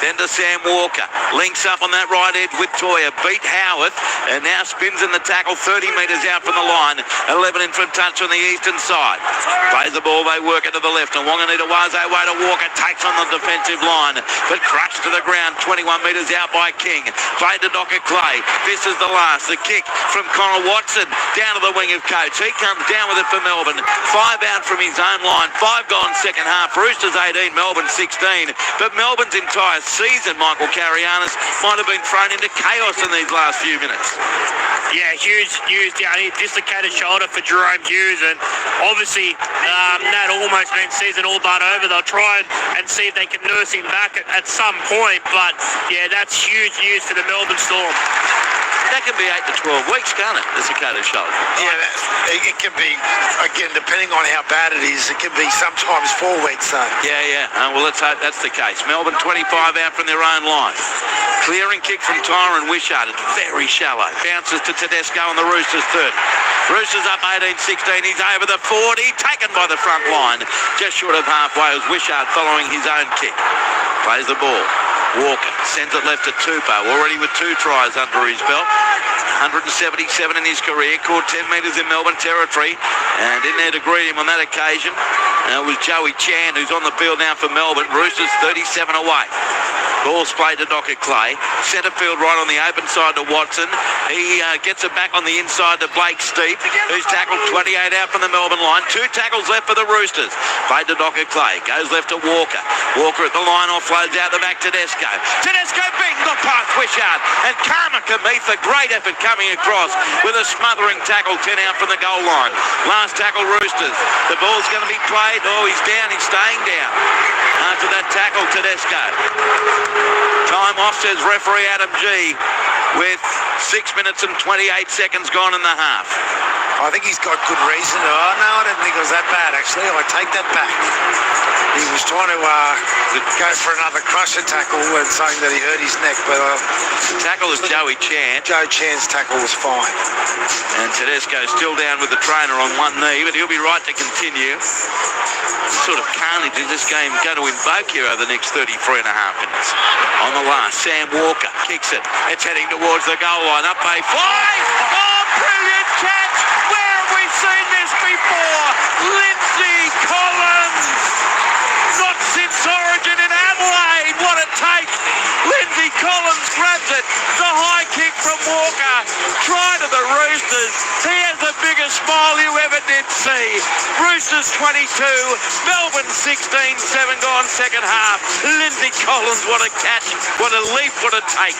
Then to Sam Walker. Links up on that right edge with Toya. Beat Howarth, and now spins in the tackle 30 metres out from the line. 11 in from touch on the eastern side. Plays the ball, they work it to the left. And Nwanganita-Waze way to Walker. Takes on the defensive line, but crushed to the ground 21 metres out by King. Played to Docker Clay. This is the last. The kick from Connor Watson down to the wing of Coates. He comes down with it for Melbourne. 5 out from his own line. 5 gone second half. Roosters 18, Melbourne 16. But Melbourne's entire season, Michael Carianis, might have been thrown into chaos in these last few minutes. Yeah, Hughes down here, dislocated shoulder for Jerome Hughes, and obviously that almost means season all but over. They'll try and see if they can nurse him back at some point, but yeah, that's huge news for the Melbourne Storm. That can be 8 to 12 weeks, can't it? Dislocated shoulder. Yeah, it can be, again, depending on how bad it is, it can be sometimes 4 weeks, though. Yeah. Well, let's hope that's the case. Melbourne 25 out from their own line. Clearing kick from Tyron Wishart. It's very shallow. Bounces to Tedesco on the Roosters 30. Roosters up 18-16. He's over the 40. Taken by the front line. Just short of halfway was Wishart following his own kick. Plays the ball. Walker sends it left to Tupou. Already with 2 tries under his belt. 177 in his career. Caught 10 metres in Melbourne territory. And in there to greet him on that occasion was Joey Chan, who's on the field now for Melbourne. Roosters 37 away. Ball's played to Docker Clay. Centre field right on the open side to Watson. He gets it back on the inside to Blake Steep, who's tackled 28 out from the Melbourne line. 2 tackles left for the Roosters. Played to Docker Clay. Goes left to Walker. Walker at the line, offloads out the back to Tedesco. Tedesco beaten got past Wishart. And Carmen Kamitha, great effort coming across with a smothering tackle 10 out from the goal line. Last tackle Roosters. The ball's going to be played. Oh, he's down. He's staying down. After that tackle, Tedesco. Time off, says referee Adam G, with 6 minutes and 28 seconds gone in the half. I think he's got good reason. Oh, no, I didn't think it was that bad, actually. I take that back. He was trying to go for another crusher tackle and saying that he hurt his neck, but... tackle is Joey Chan. Joe Chan's tackle was fine. And Tedesco's still down with the trainer on one knee, but he'll be right to continue. Sort of carnage in this game going to invoke here over the next 33 and a half minutes. On the last, Sam Walker kicks it. It's heading towards the goal line. Up a fly! Oh, brilliant catch! Where have we seen this before? Lindsay Collins! Not since Origin in Adelaide. What a take! Lindsay Collins grabs it. The high kick from Walker. Try to the Roosters. He has the biggest smile you ever did see. Roosters 22, Melbourne 16, 7 gone second half. Lindsay Collins, what a catch, what a leap, what a take.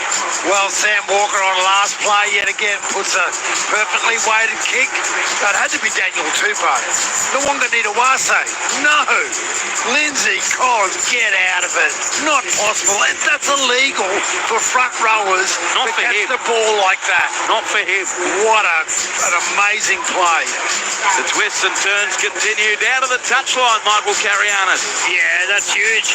Well, Sam Walker on last play yet again puts a perfectly weighted kick. It had to be Daniel Tupou. No longer need a Wase. No. Lindsay Collins, get out of it. Not possible. That's illegal for front rowers Not to for catch him. the ball like that. Not for him. What an amazing play. The twists and turns continue down to the touchline, Michael Carrianis. Yeah, that's huge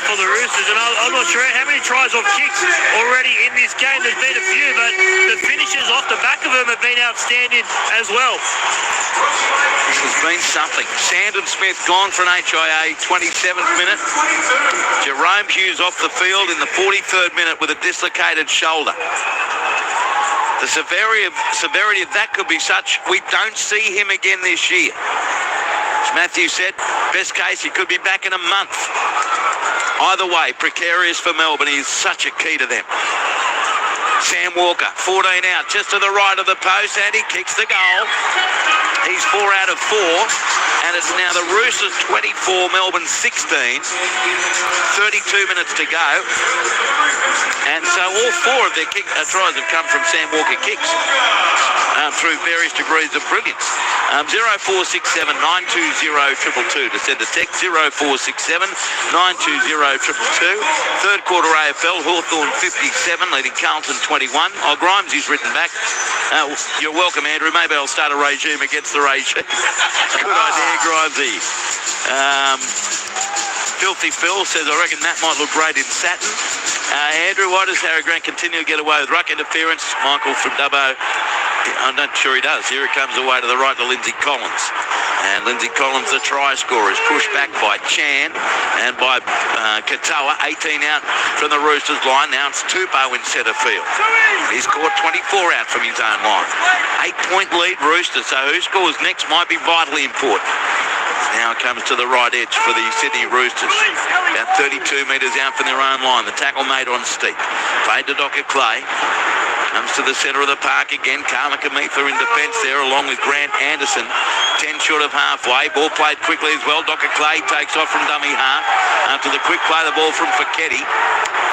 for the Roosters. And I'm not sure how many tries or kicks already in this game. There's been a few, but the finishes off the back of them have been outstanding as well. This has been something. Sandon Smith gone for an HIA, 27th minute. Jerome Hughes off the field in the 43rd minute with a dislocated shoulder. The severity of that could be such we don't see him again this year. As Matthew said, best case he could be back in a month. Either way, precarious for Melbourne. He is such a key to them. Sam Walker, 14 out, just to the right of the post, and he kicks the goal. He's 4 out of 4, and it's now the Roosters 24, Melbourne 16. 32 minutes to go. And so all 4 of their tries have come from Sam Walker kicks through various degrees of brilliance. 0467 920 222 to send a text. 0467 920 222. Third quarter AFL, Hawthorn 57, leading Carlton 21. Oh, Grimes is written back. You're welcome, Andrew. Maybe I'll start a regime against the regime. Good idea, Grimesy. Filthy Phil says, I reckon that might look great in satin. Andrew, why does Harry Grant continue to get away with ruck interference? Michael from Dubbo. I'm not sure he does. Here it comes away to the right to Lindsay Collins. And Lindsay Collins, the try scorer, is pushed back by Chan and by Katoa. 18 out from the Roosters line. Now it's Tupou in centre field. He's caught 24 out from his own line. 8-point lead Roosters, so who scores next might be vitally important. Now it comes to the right edge for the Sydney Roosters. About 32 metres out from their own line. The tackle made on Steep. Played to Docker Clay. Comes to the centre of the park again. Carmen Kamitha in defence there along with Grant Anderson. 10 short of halfway. Ball played quickly as well. Docker Clay takes off from dummy half. After the quick play, the ball from Fiketti.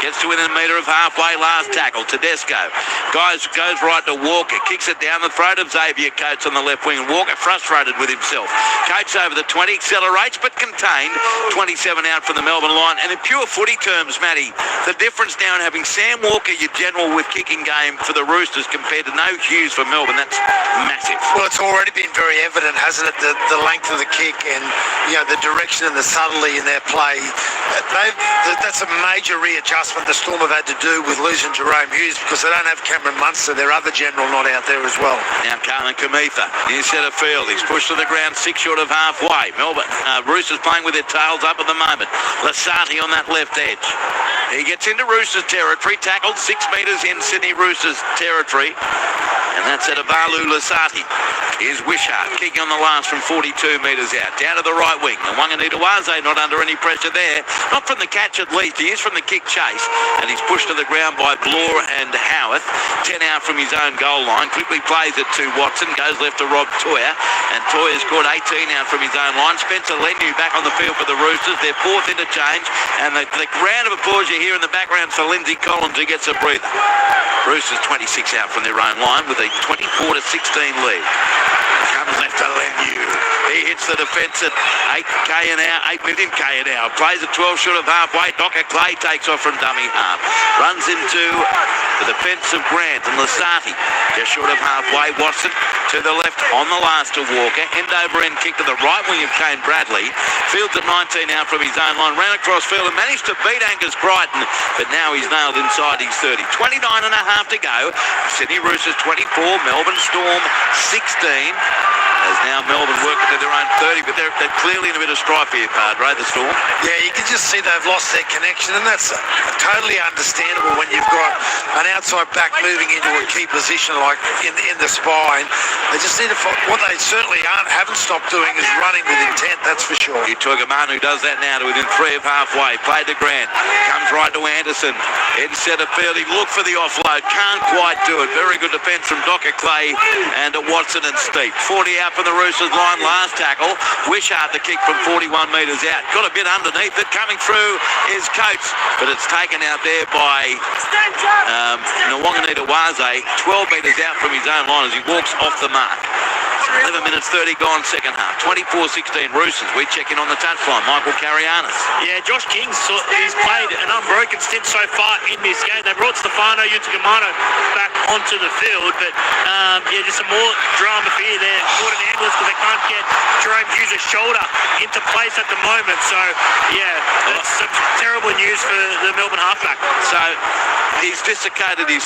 Gets to within a metre of halfway. Last tackle. Tedesco. Goes right to Walker. Kicks it down the throat of Xavier Coates on the left wing. Walker frustrated with himself. Coates over the 20. Accelerates but contained. 27 out from the Melbourne line. And in pure footy terms, Matty, the difference now in having Sam Walker, your general with kicking game for the Roosters compared to no Hughes for Melbourne, that's massive. Well, it's already been very evident, hasn't hasn't it? The length of the kick and, you know, the direction and the subtlety in their play. That's a major readjustment the Storm have had to do with losing Jerome Hughes because they don't have Cameron Munster, their other general, not out there as well. Now Carmen Kamitha, near centre field. He's pushed to the ground 6 short of halfway. Melbourne, Roosters playing with their tails up at the moment. Lasati on that left edge. He gets into Roosters territory, tackled 6 metres in Sydney Roosters territory. And that's at Avalu Lasati. Here's Wishart kicking on the last from 42 metres out. Down to the right wing. And Wanganita-Waze not under any pressure there. Not from the catch at least. He is from the kick chase. And he's pushed to the ground by Bloor and Howarth. 10 out from his own goal line. Quickly plays it to Watson. Goes left to Rob Toyer. And Toyer's caught 18 out from his own line. Spencer Lenu back on the field for the Roosters. Their fourth interchange. And the round of applause you hear in the background for Lindsay Collins, who gets a breather. Roosters 26 out from their own line with a 24-16 lead. Comes left to Lenu. He hits the defence at 8 million K an hour. Plays at 12 short of halfway. Docker Clay takes off from dummy half. Runs into the defence of Grant and Lasati. Just short of halfway. Watson to the left on the last to Walker. End over end kick to the right wing of Kane Bradley. Fields at 19 out from his own line. Ran across field and managed to beat Angus Crichton. But now he's nailed inside his 30. 29 and a half to go. Sydney Roosters 24. Melbourne Storm 16. As now Melbourne working to their own 30, but they're clearly in a bit of strife here, Padre, the Storm. Yeah, you can just see they've lost their connection, and that's totally understandable when you've got an outside back moving into a key position like in the spine. They just need to, what they certainly haven't stopped doing is running with intent, that's for sure. Utoikamanu does that now to within 3 of halfway. Played to Grant, comes right to Anderson. In centre field, he looked for the offload, can't quite do it. Very good defence from Docker Clay and Watson and Steep. 40 out from the Roosters line, last tackle. Wishart the kick from 41 metres out. Got a bit underneath it. Coming through is Coates, but it's taken out there by Wanganita-Waze. 12 metres out from his own line as he walks off the mark. 11 minutes 30 gone second half. 24-16 Roosters. We check in on the touchline. Michael Carianis. Yeah, Josh King, he's played an unbroken stint so far in this game. They brought Stefano Utoikamanu back onto the field, but just some more drama for you there. Caught an ambulance because they can't get Jerome Hughes' shoulder into place at the moment. So, yeah, that's some terrible news for the Melbourne halfback. So, he's dislocated his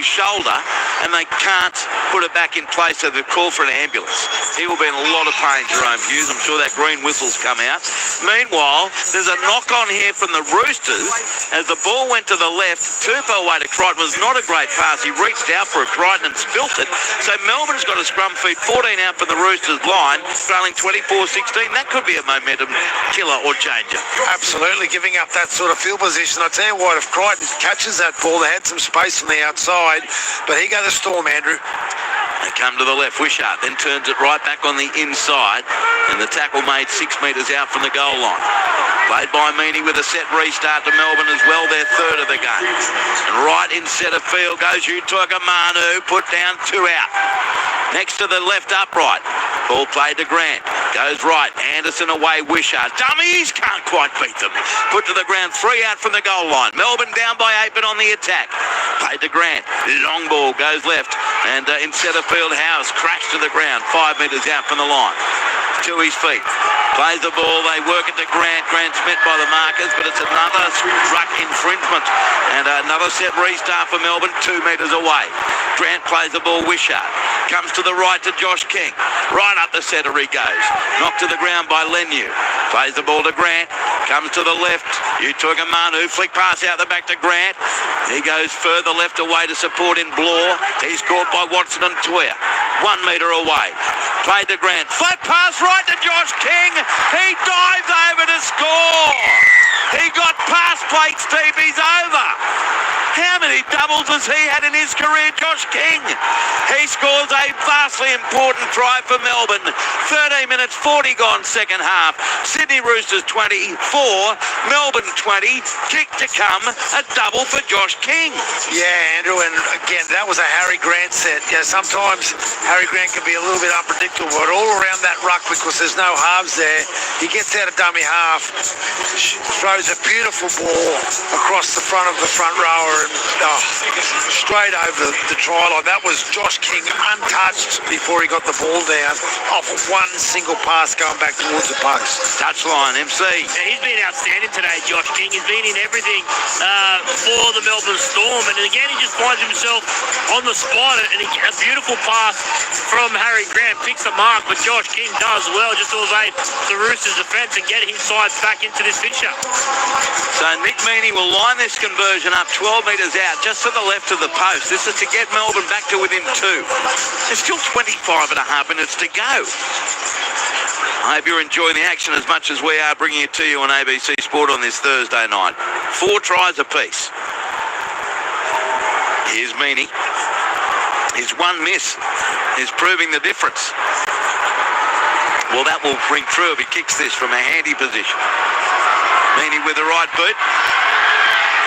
shoulder, and they can't put it back in place, so they've called for an ambulance. He will be in a lot of pain, Jerome Hughes. I'm sure that green whistle's come out. Meanwhile, there's a knock-on here from the Roosters as the ball went to the left. Tupou away to Crichton was not a great pass. He reached out for a Crichton and spilt it. So Melbourne's got a scrum feed, 14 out from the Roosters line, trailing 24-16. That could be a momentum killer or changer. Absolutely, giving up that sort of field position. I tell you what, if Crichton catches that ball, they had some space on the outside, but here go the Storm, Andrew. They come to the left. Wishart then turns it right back on the inside, and the tackle made 6 metres out from the goal line. Played by Mini with a set restart to Melbourne as well, their third of the game. And right in centre field goes Utoikamanu, put down 2 out. Next to the left upright. Ball played to Grant. Goes right. Anderson away. Wishart. Dummies can't quite beat them. Put to the ground. 3 out from the goal line. Melbourne down by 8 but on the attack. Played to Grant. Long ball goes left. And in centre field, House crashed to the ground. 5 metres out from the line. To his feet. Plays the ball. They work it to Grant. Grant's met by the markers, but it's another ruck infringement. And another set restart for Melbourne 2 metres away. Grant plays the ball. Wishart. Comes to the right to Josh King. Right up the centre he goes. Knocked to the ground by Lenu. Plays the ball to Grant. Comes to the left. Utoikamanu. Flick pass out the back to Grant. He goes further left away to support in Bloor. He's caught by Watson and Toyer. 1 metre away. Played to Grant. Flat pass right to Josh King. He dives over to score. He got past plate, Steve. He's over. How many doubles has he had in his career, Josh King? He scores a vastly important try for Melbourne. 13 minutes 40 gone second half. Sydney Roosters 24, Melbourne 20. Kick to come, a double for Josh King. Yeah, Andrew, and again, that was a Harry Grant set. Yeah, sometimes Harry Grant can be a little bit unpredictable, but all around that ruck, because there's no halves there, he gets out of dummy half, throws a beautiful ball across the front of the front rower, straight over the try line. That was Josh King untouched before he got the ball down off one single pass going back towards the post. Touchline, MC. Yeah, he's been outstanding today, Josh King. He's been in everything for the Melbourne Storm, and again he just finds himself on the spot, and a beautiful pass from Harry Grant picks the mark, but Josh King does well just to evade the Roosters' defence and get his side back into this fixture. So Nick Meaney will line this conversion up 12 metres out, just to the left of the post. This is to get Melbourne back to within 2. There's still 25 and a half minutes to go. I hope you're enjoying the action as much as we are, bringing it to you on ABC Sport on this Thursday night. 4 tries apiece. Here's Meaney. His one miss is proving the difference. Well, that will ring true if he kicks this from a handy position. Meaney with the right boot.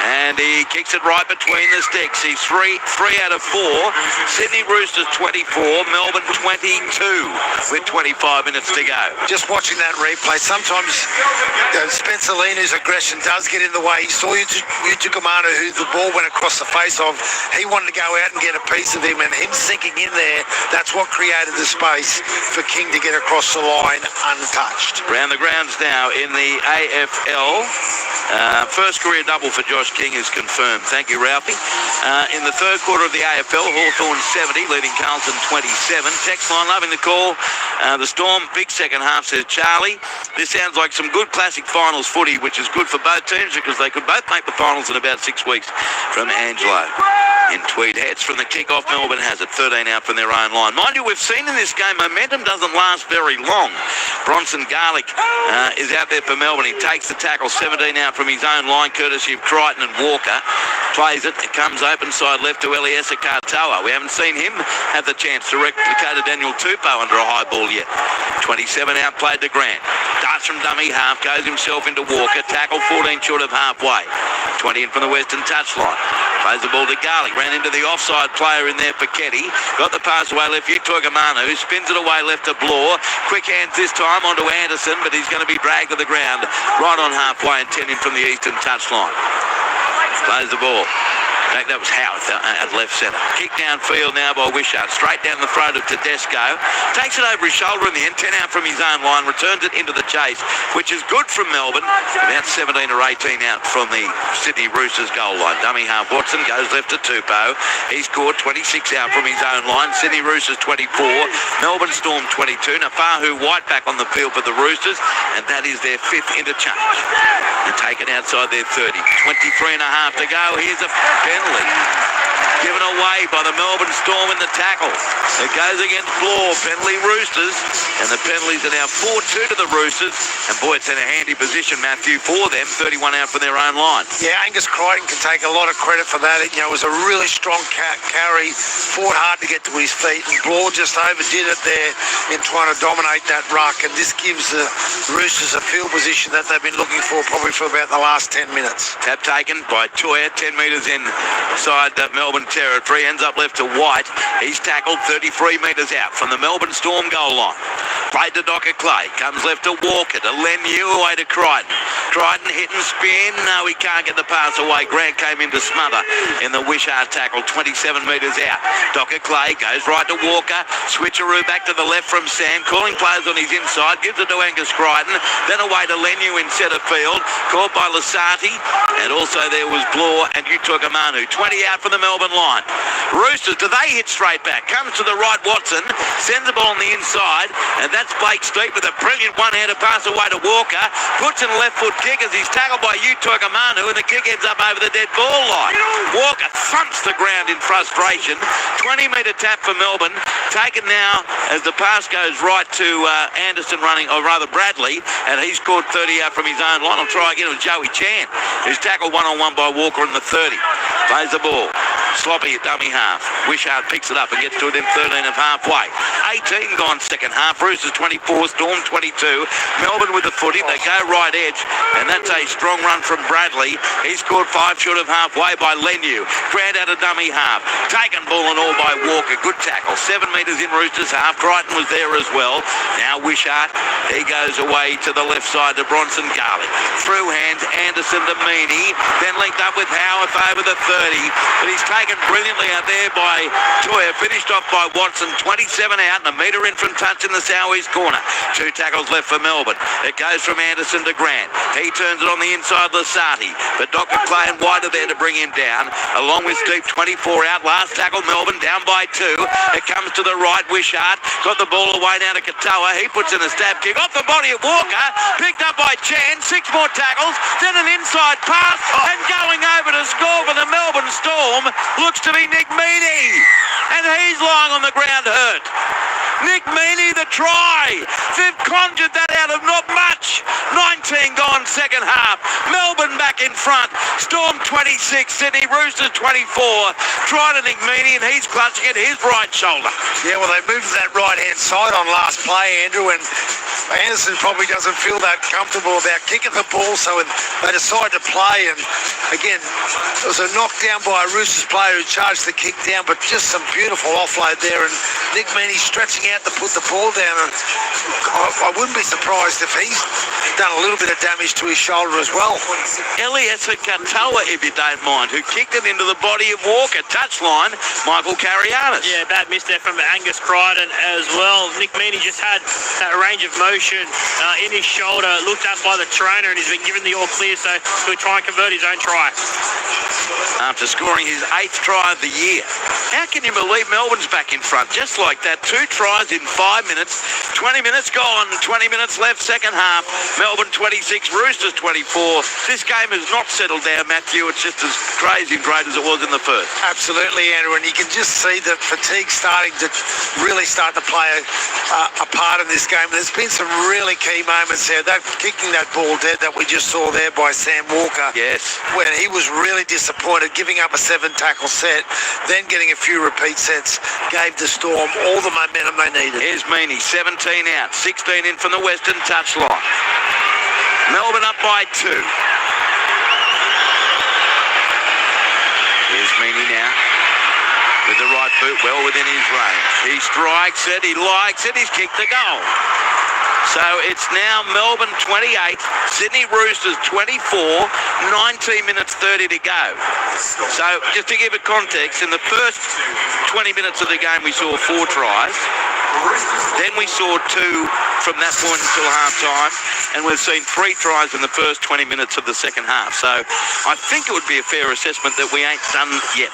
And he kicks it right between the sticks. He's 3 out of 4. Sydney Roosters 24, Melbourne 22 with 25 minutes to go. Just watching that replay, sometimes Spencer Lenu's aggression does get in the way. He saw Utukamanu, who the ball went across the face of. He wanted to go out and get a piece of him, and him sinking in there, that's what created the space for King to get across the line untouched. Round the grounds now in the AFL. First career double for Josh King is confirmed. Thank you, Ralphie. In the third quarter of the AFL, Hawthorn 70, leading Carlton 27. Text line, loving the call. The Storm, big second half, says Charlie. This sounds like some good classic finals footy, which is good for both teams because they could both make the finals in about 6 weeks. From Angelo. In Tweed heads from the kick-off, Melbourne has it 13 out from their own line. Mind you, we've seen in this game, momentum doesn't last very long. Bronson Garlick is out there for Melbourne. He takes the tackle, 17 out from his own line, courtesy of Crichton and Walker. Plays it. It comes open side left to Eliesa Katoa. We haven't seen him have the chance to replicate a Daniel Tupou under a high ball yet. 27 out, played to Grant. Darts from dummy half, goes himself into Walker. Tackle 14 short of halfway. 20 in from the western touchline. Plays the ball to Garlick. Ran into the offside player in there for Ketty. Got the pass away left. Utukamanu spins it away left to Bloor. Quick hands this time onto Anderson, but he's going to be dragged to the ground right on halfway and 10 in from the eastern touchline. Plays the ball. In fact, that was Howarth at left centre. Kick downfield now by Wishart. Straight down the throat of Tedesco. Takes it over his shoulder in the end. 10 out from his own line. Returns it into the chase, which is good from Melbourne. About 17 or 18 out from the Sydney Roosters goal line. Dummy half Watson goes left to Tupou. He scored 26 out from his own line. Sydney Roosters 24. Melbourne Storm 22. Nafahu White back on the field for the Roosters. And that is their 5th interchange. And taken outside their 30. 23 and a half to go. Here's a penalty given away by the Melbourne Storm in the tackle. It goes against Bloor. Penalty Roosters. And the penalties are now 4-2 to the Roosters. And boy, it's in a handy position, Matthew, for them. 31 out from their own line. Yeah, Angus Crichton can take a lot of credit for that. It was a really strong carry. Fought hard to get to his feet. And Bloor just overdid it there in trying to dominate that ruck. And this gives the Roosters a field position that they've been looking for probably for about the last 10 minutes. Tap taken by Toya, 10 metres inside Melbourne territory. Ends up left to White. He's tackled 33 metres out from the Melbourne Storm goal line. Played to Docker Clay. Comes left to Walker. To Leniu, away to Crichton. Crichton hit and spin. No, he can't get the pass away. Grant came in to smother in the Wishart tackle. 27 metres out. Docker Clay goes right to Walker. Switcheroo back to the left from Sam. Calling players on his inside. Gives it to Angus Crichton. Then away to Leniu in centre field. Caught by Lasati. And also there was Bloor and Utukamanu. 20 out from the Melbourne line. Roosters, do they hit straight back? Comes to the right, Watson. Sends the ball on the inside. And that's Blake Street with a brilliant one-handed pass away to Walker. Puts in a left foot kick as he's tackled by Utukamanu. And the kick ends up over the dead ball line. Walker thumps the ground in frustration. 20-metre tap for Melbourne. Taken now as the pass goes right to Anderson running, or rather Bradley. And he's scored 30 out from his own line. I'll try again with Joey Chan, who's tackled one-on-one by Walker in the 30. Plays the ball. Sloppy at dummy half. Wishart picks it up and gets to it in 13 of halfway. 18 gone second half. Roosters 24, Storm 22. Melbourne with the footy. They go right edge, and that's a strong run from Bradley. He scored 5 short of halfway by Lenu. Grant out a dummy half. Taken ball and all by Walker. Good tackle. 7 metres in Roosters half. Crichton was there as well. Now Wishart. He goes away to the left side to Bronson Garlick. Through hands, Anderson to Meany. Then linked up with Howarth over the 30. But he's taken brilliantly out there by Toya. Finished off by Watson. 27 out and a metre in from touch in the south-east corner. 2 tackles left for Melbourne. It goes from Anderson to Grant. He turns it on the inside, Lasati. But Dr. Clay and White are there to bring him down. Along with Steve, 24 out. Last tackle, Melbourne down by 2. It comes to the right. Wishart got the ball away now to Katoa. He puts in a stab kick off the body of Walker. Picked up by Chan. 6 more tackles. Then an inside pass. And going over to score for the Melbourne Storm looks to be Nick Meany. And he's lying on the ground hurt. Nick Meany, the try. They've conjured that out of not much. 19 gone second half. Melbourne back in front. Storm 26, Sydney Roosters 24. Try to Nick Meany, and he's clutching at his right shoulder. Yeah, well, they moved to that right-hand side on last play, Andrew, and Anderson probably doesn't feel that comfortable about kicking the ball, so they decide to play. And again, it was a knockdown by a Roosters player who charged the kick down, but just some beautiful offload there. And Nick Meany stretching out to put the ball down. And I wouldn't be surprised if he's done a little bit of damage to his shoulder as well. Eliesa Katoa, if you don't mind, who kicked it into the body of Walker. Touchline, Michael Carianis. Yeah, bad miss there from Angus Crichton as well. Nick Meany just had that range of motion in his shoulder, looked at by the trainer, and he's been given the all clear, so he'll try and convert his own try. After scoring his 8th try of the year. How can you believe Melbourne's back in front? Just like that, 2 tries in 5 minutes. 20 minutes gone, 20 minutes left, second half. Melbourne 26, Roosters 24. This game has not settled down, Matthew. It's just as crazy and great as it was in the first. Absolutely, Andrew, and you can just see the fatigue starting to really start to play a part in this game. There's been some really key moments there. That kicking that ball dead that we just saw there by Sam Walker. Yes. When he was really disappointed, giving up a 7-tackle set, then getting a few repeat sets, gave the Storm all the momentum they needed. Here's Meany, 17 out, 16 in from the western touchline. Melbourne up by 2. Here's Meany now. With the right boot well within his range. He strikes it, he likes it, he's kicked the goal. So it's now Melbourne 28, Sydney Roosters 24, 19 minutes 30 to go. So just to give it context, in the first 20 minutes of the game we saw 4 tries. Then we saw 2 from that point until half-time, and we've seen 3 tries in the first 20 minutes of the second half. So I think it would be a fair assessment that we ain't done yet.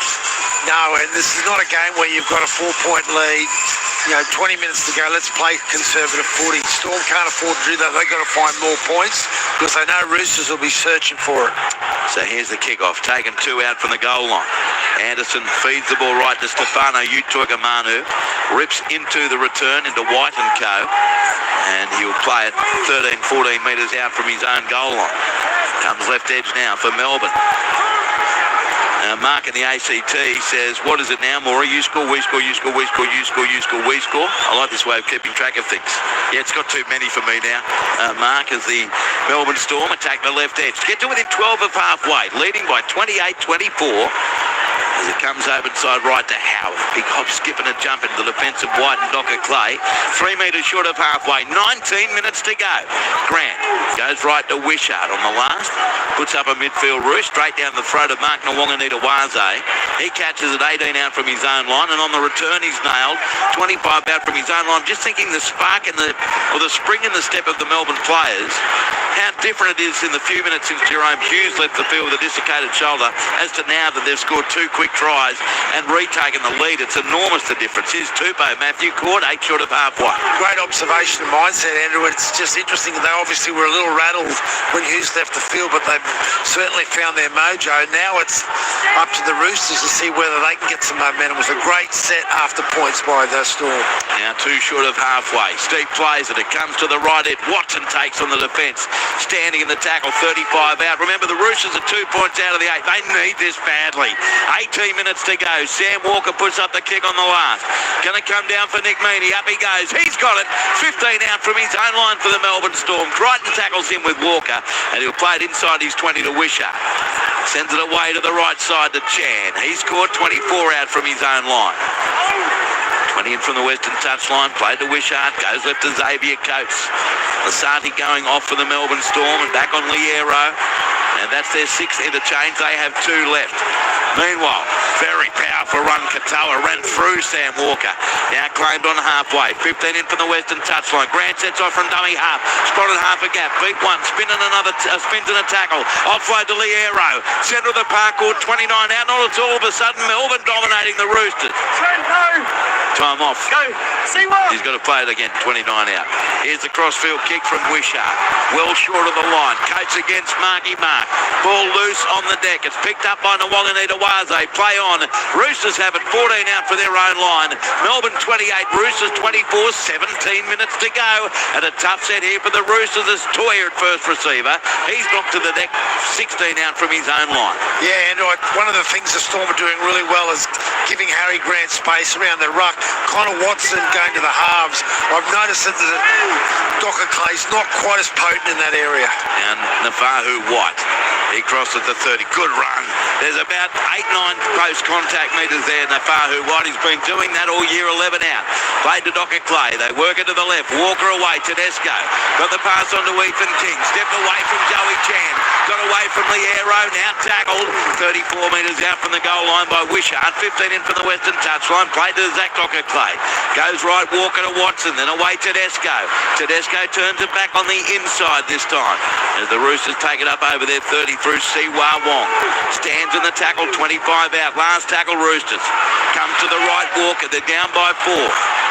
No, and this is not a game where you've got a 4-point lead. 20 minutes to go. Let's play conservative footy. Storm can't afford to do that. They've got to find more points because they know Roosters will be searching for it. So here's the kickoff. Taken 2 out from the goal line. Anderson feeds the ball right to Stefano Utoikamanu. Rips into the return into White and Co. And he'll play it 13, 14 metres out from his own goal line. Comes left edge now for Melbourne. Mark in the ACT says, what is it now, Maury? You score, we score, you score, we score, you score, you score, we score. I like this way of keeping track of things. Yeah, it's got too many for me now. Mark, as the Melbourne Storm attack the left edge. Get to within 12 of halfway, leading by 28-24. As it comes over inside right to Howarth. Big hop, skip and a jump into the defence of White and Docker Clay. 3 metres short of halfway. 19 minutes to go. Grant goes right to Wishart on the last. Puts up a midfield roost straight down the throat of Mark Nwanganita-Waze. He catches it 18 out from his own line, and on the return he's nailed 25 out from his own line. Just thinking the spark and the spring in the step of the Melbourne players, how different it is in the few minutes since Jerome Hughes left the field with a dislocated shoulder as to now that they've scored 2 quick tries and retaken the lead. It's enormous, the difference. Here's Tupou, Matthew, caught 8 short of halfway. Great observation and mindset, Andrew. It's just interesting that they obviously were a little rattled when Hughes left the field, but they've certainly found their mojo. Now it's up to the Roosters to see whether they can get some momentum. It was a great set after points by the Storm. Now too short of halfway. Steve plays it. It comes to the right edge. Watson takes on the defence. Standing in the tackle, 35 out. Remember, the Roosters are 2 points out of the 8. They need this badly. 18 minutes to go. Sam Walker puts up the kick on the last. Going to come down for Nick Meaney. Up he goes. He's got it. 15 out from his own line for the Melbourne Storm. Crichton tackles him with Walker, and he'll play it inside his 20 to Wishart. Sends it away to the right side to Chan. He's scored 24 out from his own line. 20 in from the western touchline. Played to Wishart. Goes left to Xavier Coates. Lasati going off for the Melbourne Storm and back on Liero. And that's their 6th interchange. They have 2 left. Meanwhile, very powerful run. Katoa ran through Sam Walker. Now claimed on halfway. 15 in from the western touchline. Grant sets off from dummy half. Spotted half a gap. Beat one. Spins in a tackle. Offload to Liero. Centre of the park court. 29 out. Not at all of a sudden. Melbourne dominating the Roosters. Time off. Go. See what? He's got to play it again. 29 out. Here's the crossfield kick from Wishart. Well short of the line. Coates against Marky Mark. Ball loose on the deck. It's picked up by Nwanganita Waze. Play on. Roosters have it. 14 out for their own line. Melbourne 28. Roosters 24. 17 minutes to go. And a tough set here for the Roosters as Toya at first receiver. He's knocked to the deck. 16 out from his own line. Yeah, and one of the things the Storm are doing really well is giving Harry Grant space around the ruck. Connor Watson going to the halves. I've noticed that the Docker Clay's not quite as potent in that area. And Nafahu White. He crosses the 30. Good run. There's about 8-9 post contact metres there. Nafahu White has been doing that all year. 11 out. Played to Docker Clay. They work it to the left. Walker away. Tedesco. Got the pass on to Ethan King. Stepped away from Joey Chan. Got away from Liero. Now tackled. 34 metres out from the goal line by Wishart. 15 in from the western touchline. Played to Zach Docker Clay. Goes right. Walker to Watson. Then away Tedesco. Tedesco turns it back on the inside this time. As the Roosters take it up over their 30 through Siwa Wong. Stands in the tackle. 25 out. Last tackle Roosters. Comes to the right. Walker. They're down by 4.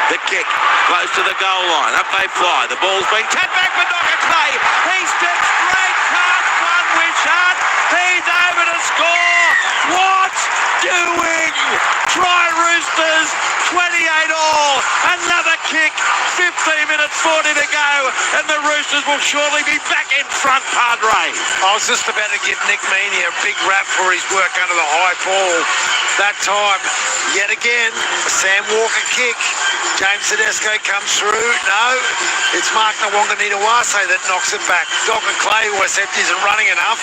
The kick. Close to the goal line. Up they fly. The ball's been tapped back for Docker Clay. He steps straight past one Wishart. He's over to score. What's doing? Try Roosters. 28 all. Another kick. 15 minutes 40 to go. And the Roosters will surely be back in front, Padre. I was just about to give Nick Meaney a big rap for his work under the high ball. That time, yet again, a Sam Walker kick. James Tedesco comes through. No, it's Mark Nwanganita Waze that knocks it back. Docker Clay, who I said isn't running enough.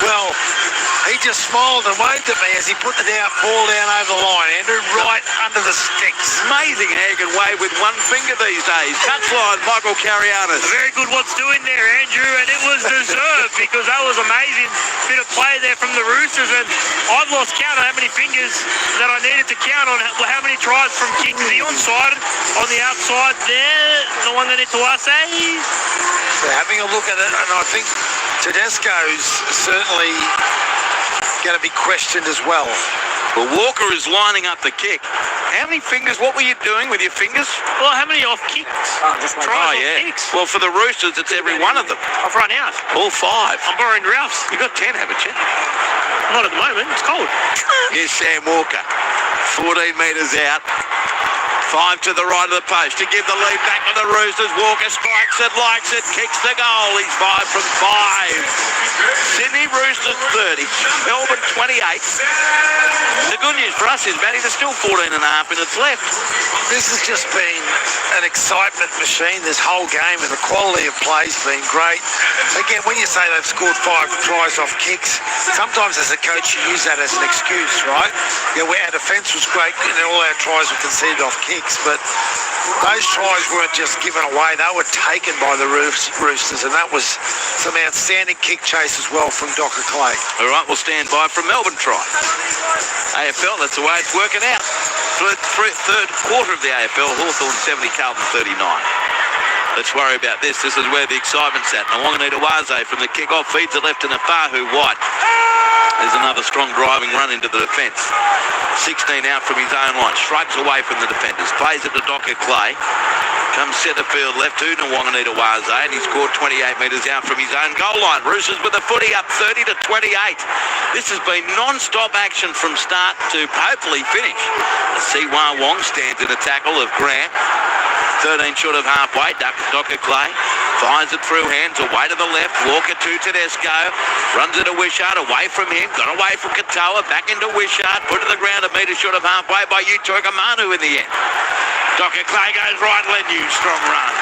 Well, he just smiled and waved at me as he put the ball down over the line, Andrew, right under the sticks. Amazing how you can wave with one finger these days. Touchline, Michael Carianis. Very good what's doing there, Andrew, and it was deserved because that was amazing bit of play there from the Roosters, and I've lost count on how many fingers that I needed to count on how many tries from kicks. The onside, on the outside there, the one that hit to us, They're having a look at it, and I think Tedesco's certainly going to be questioned as well. Well, Walker is lining up the kick. How many fingers? What were you doing with your fingers? Well, how many off kicks? Tries off kicks. Well, for the Roosters, it's every one of them. I've run out. All 5. I'm borrowing Ralph's. You got 10, haven't you? Not at the moment. It's cold. Here's Sam Walker. 14 metres out. 5 to the right of the post to give the lead back to the Roosters. Walker strikes it, likes it, kicks the goal. He's 5 from 5. Sydney Roosters 30, Melbourne 28. The good news for us is, Matty, there's still 14 and a half minutes left. This has just been an excitement machine, this whole game, and the quality of play's been great. Again, when you say they've scored 5 tries off kicks, sometimes as a coach you use that as an excuse, right? Yeah, our defence was great and all our tries were conceded off kicks, but those tries weren't just given away, they were taken by the Roosters, and that was some outstanding kick chase as well from Docker Clay. All right, we'll stand by for Melbourne try. AFL, that's the way it's working out. Third quarter of the AFL, Hawthorn 70, Carlton 39. Let's worry about this. This is where the excitement's at. Nwanganita Waze from the kick-off feeds it left to Nafahu White. There's another strong driving run into the defence. 16 out from his own line. Shrugs away from the defenders. Plays it to Docker Clay. Comes centre field left to Wanganita-Waze, and he scored 28 metres out from his own goal line. Roosters with the footy up 30-28. This has been non-stop action from start to hopefully finish. Siwa Wong stands in a tackle of Grant. 13 short of halfway. Docker Clay finds it through hands, away to the left. Walker to Tedesco. Runs it to Wishart, away from him. Got away from Katoa, back into Wishart. Put to the ground a metre short of halfway by Utoika Manu in the end. Docker Clay goes right, Lenyu, strong run.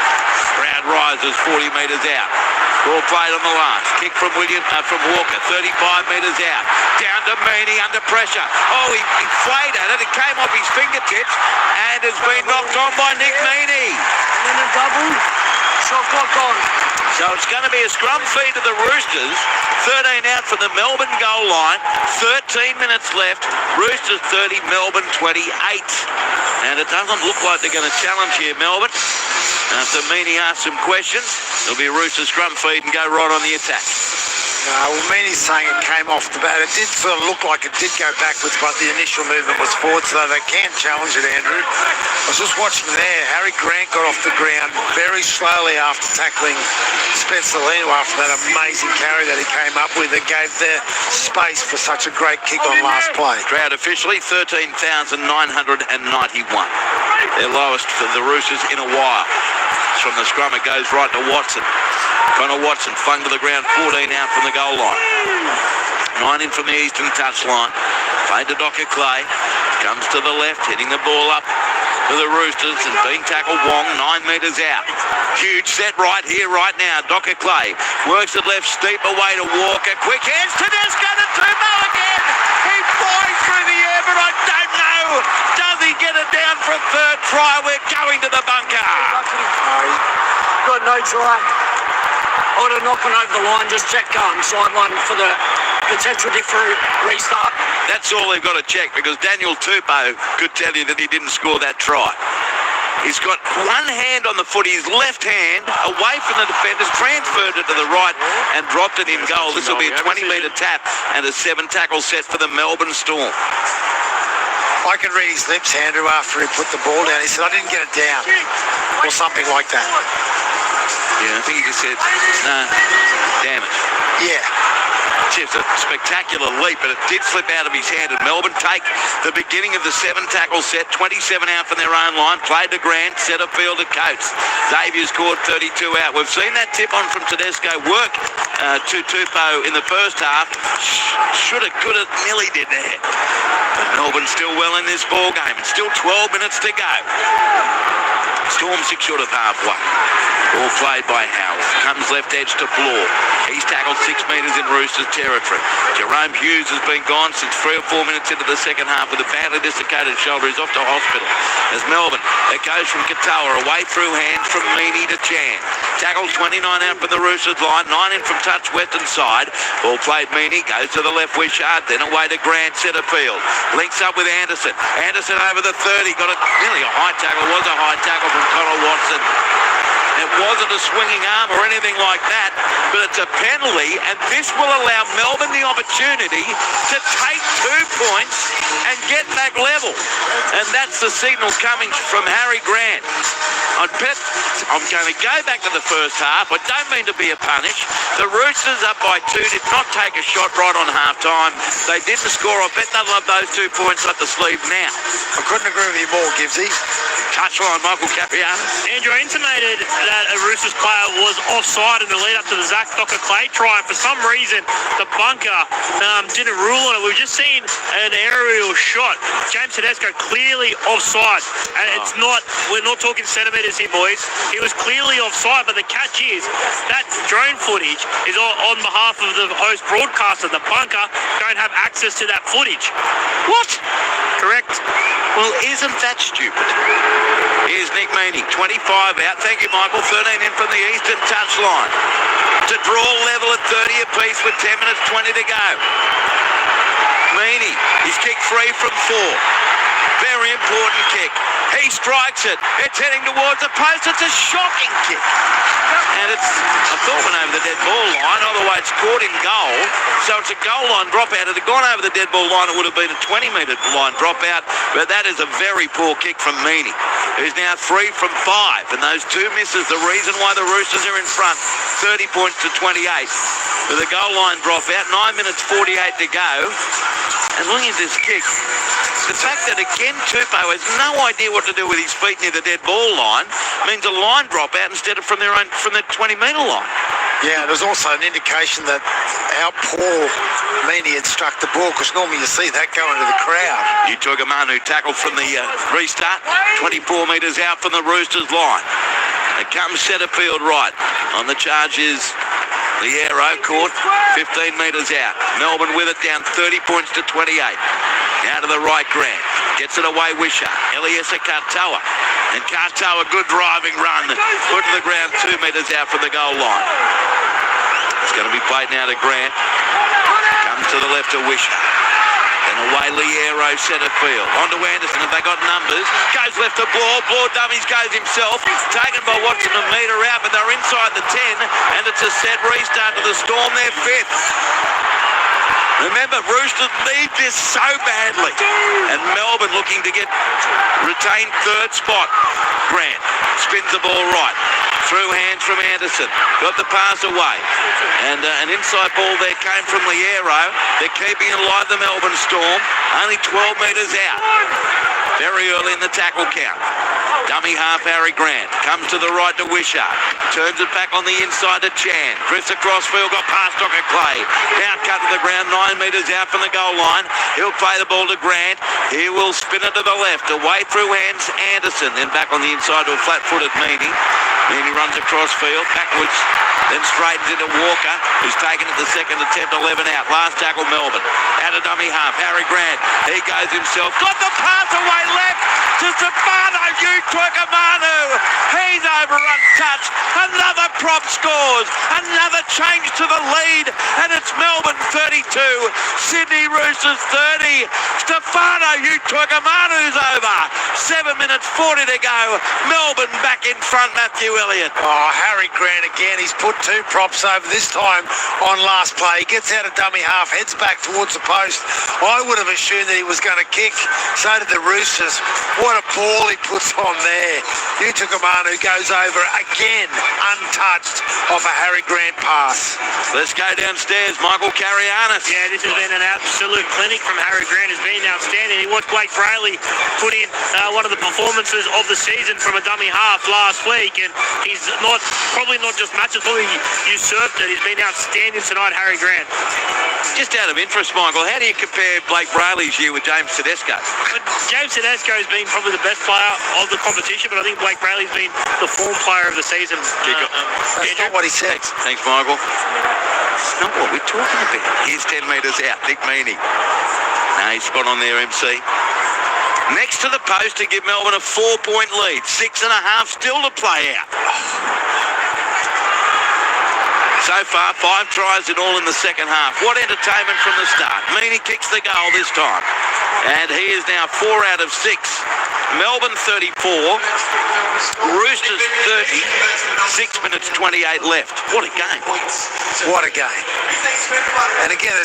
Crowd rises 40 metres out. Ball played on the last. Kick from Walker, 35 metres out. Down to Meany under pressure. Oh, he flayed at it. It came off his fingertips and has been knocked on by Nick Meany. And then a double. Shot clock on. So it's going to be a scrum feed to the Roosters. 13 out from the Melbourne goal line. 13 minutes left. Roosters 30, Melbourne 28. And it doesn't look like they're going to challenge here, Melbourne. After Meany asks some questions, there'll be a Rooster scrum feed and go right on the attack. No, well, Meany's saying it came off the bat. It did sort of look like it did go backwards, but the initial movement was forward, so they can't challenge it, Andrew. I was just watching there. Harry Grant got off the ground very slowly after tackling Spencer Leno after that amazing carry that he came up with that gave their space for such a great kick on last play. Crowd officially 13,991. Their lowest for the Roosters in a while. From the scrum, it goes right to Watson. Connor Watson flung to the ground, 14 out from the goal line. 9 in from the eastern touchline. Played to Docker Clay. Comes to the left, hitting the ball up to the Roosters and being tackled. Wong, 9 metres out. Huge set right here, right now. Docker Clay works it left, steep away to Walker. Quick hands, Tedesco to Tumo again. He flies through the air, but I don't know. Does he get it down for a third try? We're going to the bunker. Got no try. I would have knocked one over the line, just check sideline for the potential different restart. That's all they've got to check, because Daniel Tupou could tell you that he didn't score that try. He's got one hand on the foot, his left hand away from the defenders, transferred it to the right and dropped it in goal. This will be a 20-metre tap and a 7-tackle set for the Melbourne Storm. I can read his lips, Andrew, after he put the ball down. He said, I didn't get it down, or something like that. Yeah, I think he just said, no, damn it. Yeah. It's a spectacular leap, but it did slip out of his hand. And Melbourne take the beginning of the 7-tackle set, 27 out from their own line. Played to Grant, centre field to Coates. Xavier scored 32 out. We've seen that tip on from Tedesco work to Tupou in the first half. Shoulda, coulda, nearly did there. But Melbourne still well in this ball game. It's still 12 minutes to go. Storm 6 short of halfway. Ball played by Howell. Comes left edge to Floor. He's tackled 6 metres in Roosters territory. Jerome Hughes has been gone since 3 or 4 minutes into the second half with a badly dislocated shoulder. He's off to hospital. As Melbourne, it goes from Katoa away through hands from Meany to Chan. Tackled 29 out from the Roosters line. 9 in from touch western side. Ball played Meany. Goes to the left Wishart. Then away to Grant centre field. Links up with Anderson. Anderson over the 30. Got nearly a high tackle. Was a high tackle from Connor Watson. It wasn't a swinging arm or anything like that, but it's a penalty, and this will allow Melbourne the opportunity to take 2 points and get back level. And that's the signal coming from Harry Grant. I'm going to go back to the first half. I don't mean to be a punish. The Roosters up by 2 did not take a shot right on half-time. They didn't score. I bet they'll have those 2 points up the sleeve now. I couldn't agree with you more, Gibbsy. Touchline, Michael Capriano. Andrew intimated that a Roosters player was offside in the lead up to the Zach Docker Clay try. For some reason, the bunker didn't rule on it. We've just seen an aerial shot. James Tedesco clearly offside. And it's not, we're not talking centimetres here, boys. He was clearly offside, but the catch is that drone footage is on behalf of the host broadcaster. The bunker don't have access to that footage. What? Correct. Well, isn't that stupid? Here's Nick Meany, 25 out. Thank you, Michael. 13 in from the eastern touchline. To draw level at 30 apiece with 10 minutes 20 to go. Meany, he's kicked free from 4. Very important kick. He strikes it. It's heading towards the post. It's a shocking kick. And I thought went over the dead ball line. Either way, it's caught in goal. So it's a goal line dropout. Had it gone over the dead ball line, it would have been a 20-metre line dropout. But that is a very poor kick from Mini, who's now 3 from 5. And those 2 misses, the reason why the Roosters are in front, 30 points to 28. With a goal line dropout, 9 minutes 48 to go. And looking at this kick, the fact that again Tupou has no idea what to do with his feet near the dead ball line means a line dropout instead of from the 20-metre line. Yeah, there's also an indication that how poor Mini had struck the ball, because normally you see that go into the crowd. Utogamanu tackled from the restart, 24 metres out from the Roosters line. It comes centre field right. On the charge is the arrow caught 15 metres out. Melbourne with it down 30 points to 28. Now to the right, Grant. Gets it away, Wisher. Eliesa Katoa. And Katoa, good driving run. Put to the ground 2 metres out from the goal line. It's going to be played now to Grant. Comes to the left to Wisher. And away Liero, centre field. On to Anderson, if they got numbers. Goes left to Bloor dummies, goes himself. Taken by Watson a metre out, but they're inside the 10. And it's a set restart to the Storm, they're 5th. Remember, Roosters need this so badly. And Melbourne looking to retain 3rd spot. Grant spins the ball right. Through hands from Anderson. Got the pass away. And an inside ball there came from Liero. They're keeping alive the Melbourne Storm. Only 12 metres out. Very early in the tackle count. Dummy half Harry Grant. Comes to the right to Wisher. Turns it back on the inside to Chan. Drifts across field. Got past Docker Clay. Now cut to the ground 9 metres out from the goal line. He'll play the ball to Grant. He will spin it to the left. Away through hands Anderson. Then back on the inside to a flat-footed Mini. Mini runs across field. Backwards. Then straightens into Walker, who's taken at the second attempt, 11 out. Last tackle Melbourne. Out of dummy half. Harry Grant. He goes himself. Got the pass away left to Stefano Utoikamanu. He's over untouched. Another prop scores. Another change to the lead. And it's Melbourne 32. Sydney Roosters 30. Stefano Utoikamanu's over. 7 minutes 40 to go. Melbourne back in front, Matthew Elliott. Oh, Harry Grant again. He's put 2 props over, this time on last play. He gets out of dummy half, heads back towards the post. I would have assumed that he was going to kick. So did the Roosters. What a ball he puts on there. Utoikamanu goes over again, untouched, off a Harry Grant pass. Let's go downstairs. Michael Carianis. Yeah, this has been an absolute clinic from Harry Grant. Has been outstanding. He watched Blake Brayley put in one of the performances of the season from a dummy half last week, and he's probably not just matches, probably usurped it. He's been outstanding tonight, Harry Grant. Just out of interest, Michael, how do you compare Blake Brayley's year with James Tedesco? James Tedesco has been probably the best player of the competition, but I think Blake Brayley's been the form player of the season. That's not what he said. Thanks, Michael. It's not what we're talking about. Here's 10 metres out, Nick Meaney. No, he's spot on there, MC. Next to the post to give Melbourne a 4-point lead. 6.5 still to play out. So far, 5 tries in all in the second half. What entertainment from the start. Meaney kicks the goal this time. And he is now 4 out of 6. Melbourne 34. Roosters 30. 6 minutes 28 left. What a game. What a game. And again,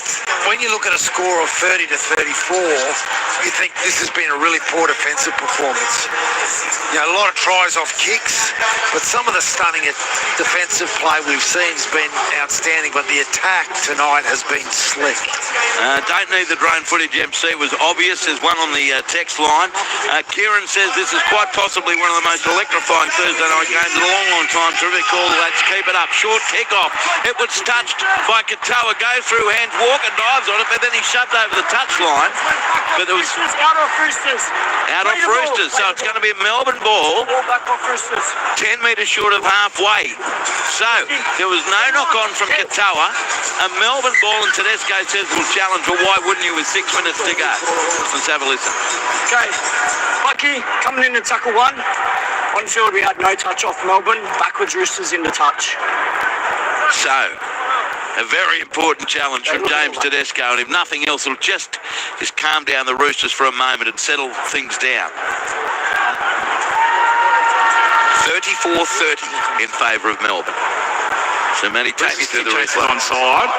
when you look at a score of 30 to 34, you think this has been a really poor defensive performance. You know, a lot of tries off kicks, but some of the stunning defensive play we've seen has been outstanding, but the attack tonight has been slick. Don't need the drone footage, MC. It was obvious. There's one on the text line. Kieran says this is quite possibly one of the most electrifying Thursday night games in a long, long time. Terrific call. Let's keep it up. Short kick-off. It was touched by Katoa. Goes through hands. Walker dives on it, but then he shoved over the touchline. But it was out of Roosters. Out of Roosters. So it's going to be a Melbourne ball. Ball back off Roosters. 10 metres short of halfway. So there was no knock-on from Katoa. A Melbourne ball, and Tedesco says will challenge. Well, why wouldn't you with 6 minutes to go? Let's have a listen. Okay, Lucky coming in to tackle 1. On field we had no touch off Melbourne. Backwards Roosters in the touch. So A very important challenge from James Tedesco, and if nothing else, it'll just calm down the Roosters for a moment and settle things down. 34-30 in favour of Melbourne. So Matty, take me through the rest. Onside.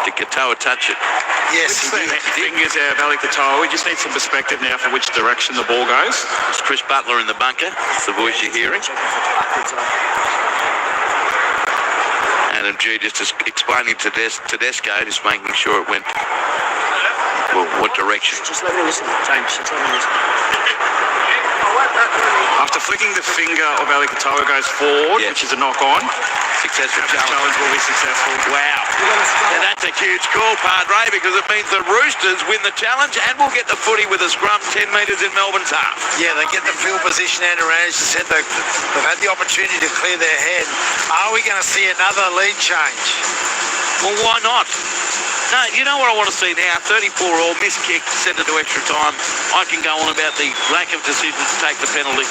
Did Katoa touch it? Yes, he did. Fingers there of Ali Katoa. We just need some perspective now for which direction the ball goes. It's Chris Butler in the bunker. It's the voice you're hearing. Adam G just explaining to Tedesco, just making sure it went, well, what direction. Just let me listen, James. Just let me listen. After flicking the finger of Ali Katoa goes forward, which is a knock-on. Successful challenge. Challenge will be successful. Wow. And that's a huge call, Padre, because it means the Roosters win the challenge and will get the footy with a scrum 10 metres in Melbourne's half. Yeah, they get the field position, and as you said, they've had the opportunity to clear their head. Are we going to see another lead change? Well, why not? No, you know what I want to see now? 34-all, missed kick, send it to extra time. I can go on about the lack of decision to take the penalty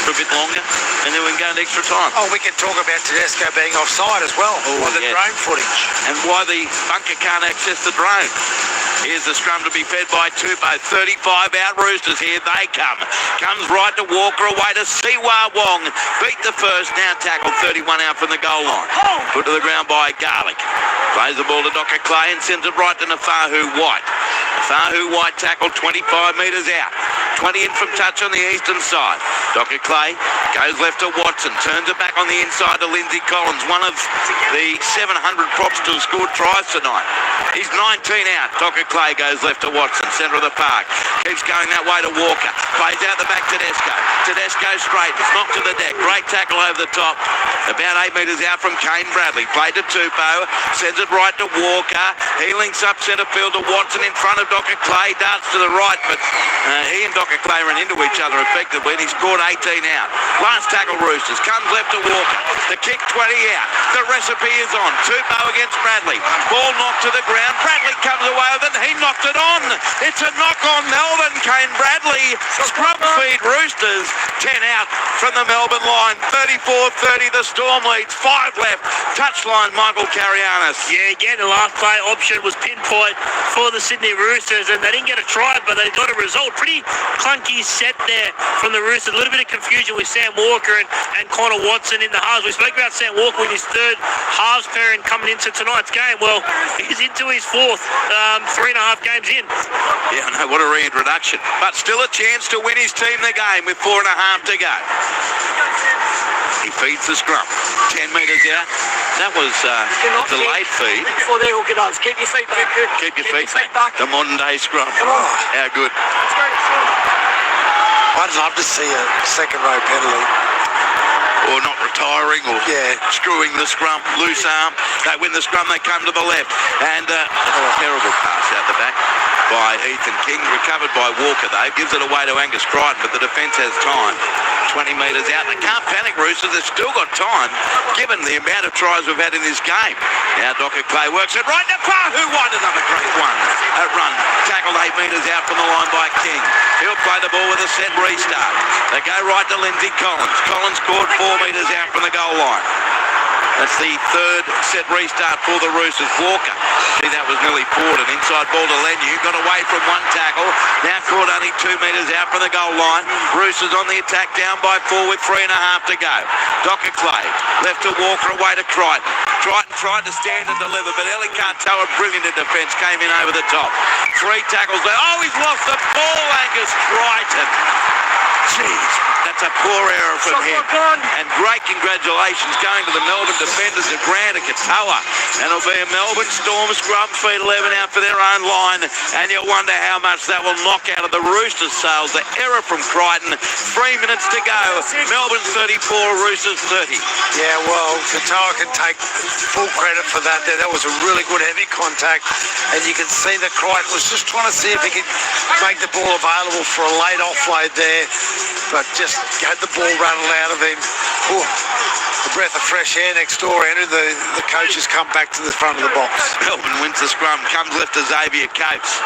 for a bit longer, and then we can go into extra time. Oh, we can talk about Tedesco being offside as well, or the drone footage. And why the bunker can't access the drone. Here's the scrum to be fed by Tupou. 35 out Roosters, here they come. Comes right to Walker, away to Siwa Wong. Beat the first, now tackled 31 out from the goal line. Put to the ground by Garlic. Plays the ball to Docker Clay and sends it right to Nafahu White. Nafahu White tackled 25 metres out. 20 in from touch on the eastern side. Docker Clay goes left to Watson. Turns it back on the inside to Lindsay Collins. One of the 700 props to have scored tries tonight. He's 19 out. Docker Clay goes left to Watson. Centre of the park. Keeps going that way to Walker. Plays out the back to Tedesco. Tedesco straight. It's knocked to the deck. Great tackle over the top. About 8 metres out from Kane Bradley. Played to Tupou. Sends it right to Walker. He links up centre field to Watson in front of Docker Clay. Darts to the right, but he and Docker Clay ran into each other effectively, and he scored 18 out. Last tackle Roosters. Comes left to Walker. The kick 20 out. The recipe is on. Tupou against Bradley. Ball knocked to the ground. Bradley comes away with it. He knocked it on. It's a knock on Melbourne. Kane Bradley. Scrum feed Roosters. 10 out from the Melbourne line. 34-30. The Storm leads. 5 left. Touchline Michael Carianis. Yeah, again, the last play option was pinpoint for the Sydney Roosters, and they didn't get a try, but they got a result. Pretty clunky set there from the Roosters. A little bit of confusion with Sam Walker and Connor Watson in the halves. We spoke about Sam Walker with his third halves pairing coming into tonight's game. Well, he's into his fourth, 3.5 games in. Yeah, I know, what a reintroduction. But still a chance to win his team the game with 4.5 to go. He feeds the scrum. 10 metres out. That was a delayed feed. Before they hook it on. Keep your feet back. Keep your feet back. The modern day scrum. How good. I'd love to see a second row penalty. Or not retiring, or screwing the scrum, loose arm. They win the scrum, they come to the left. And a terrible pass out the back by Ethan King. Recovered by Walker, though. Gives it away to Angus Crichton, but the defence has time. 20 metres out. They can't panic, Roosters. They've still got time, given the amount of tries we've had in this game. Now Docker Clay works it right to Pahu. White, another great one. A run. Tackled 8 metres out from the line by King. He'll play the ball with a set restart. They go right to Lindsay Collins. Collins scored 4 metres out from the goal line. That's the third set restart for the Roosters. Walker, see, that was nearly forward. An inside ball to Lenu. Got away from one tackle. Now caught only 2 metres out from the goal line. Roosters on the attack, down by 4 with 3.5 to go. Docker Clay, left to Walker, away to Crichton. Crichton tried to stand and deliver, but Ellie Cartoa, brilliant in defence, came in over the top. 3 tackles there. Oh, he's lost the ball, Angus Crichton. Jeez, that's a poor error from him. And great congratulations going to the Melbourne defenders of Grant and Katoa. And it'll be a Melbourne Storm scrum feed 11 out for their own line. And you'll wonder how much that will knock out of the Roosters' sails. The error from Crichton. 3 minutes to go. Melbourne 34, Roosters 30. Yeah, well, Katoa can take full credit for that there. That was a really good heavy contact. And you can see that Crichton was just trying to see if he could make the ball available for a late offload there. But just had the ball rattled out of him. Ooh, a breath of fresh air next door, Andrew. The coaches come back to the front of the box. Melbourne wins the scrum, comes left to Xavier Coates.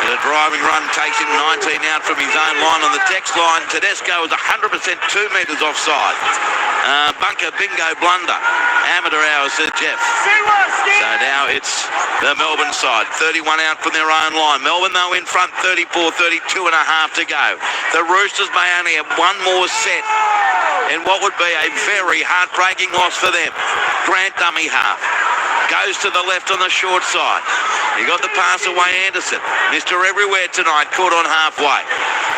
The driving run takes him 19 out from his own line on the text line. Tedesco is 100% 2 metres offside. Bunker bingo blunder. Amateur hour, says Jeff. So now it's the Melbourne side. 31 out from their own line. Melbourne, though, in front, 34, 32 and a half to go. The Roosters may only have one more set in what would be a very heartbreaking loss for them. Grant dummy half. Goes to the left on the short side. He got the pass away, Anderson. Mr. Everywhere tonight, caught on halfway.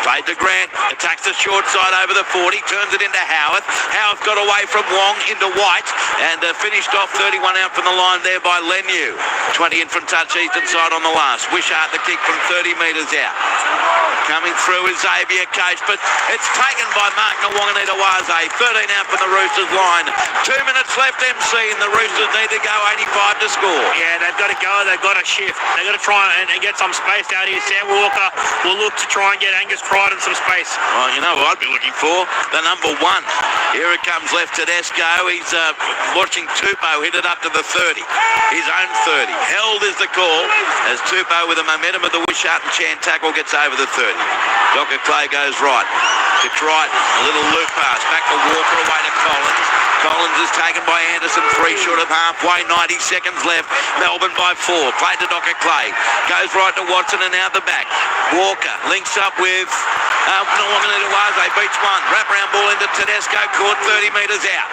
Played to Grant, attacks the short side over the 40, turns it into Howarth. Howarth got away from Wong into White and finished off 31 out from the line there by Leniu. 20 in from touch eastern side on the last. Wishart the kick from 30 metres out. Coming through is Xavier Coates, but it's taken by Mark Nwanganita-Waze. 13 out from the Roosters line. 2 minutes left, MC, and the Roosters need to go 85 to score. Yeah, they've got to go. They've got to shift. They've got to try and get some space out here. Sam Walker will look to try and get Angus Crichton some space. Well, you know what I'd be looking for? The number 1. Here it comes left Tedesco. He's watching Tupou hit it up to the 30. His own 30. Held is the call as Tupou with the momentum of the Wishart and Chan tackle gets over the 30. Dr. Clay goes right to Crichton. A little loop pass. Back to Walker, away to Collins. Collins is taken by Anderson, 3 short of halfway, 90 seconds left. Melbourne by 4. Played to Dr. Clay. Goes right to Watson and out the back. Walker links up with Nwanganita-Waze. Beats one. Wraparound ball into Tedesco. Caught 30 metres out.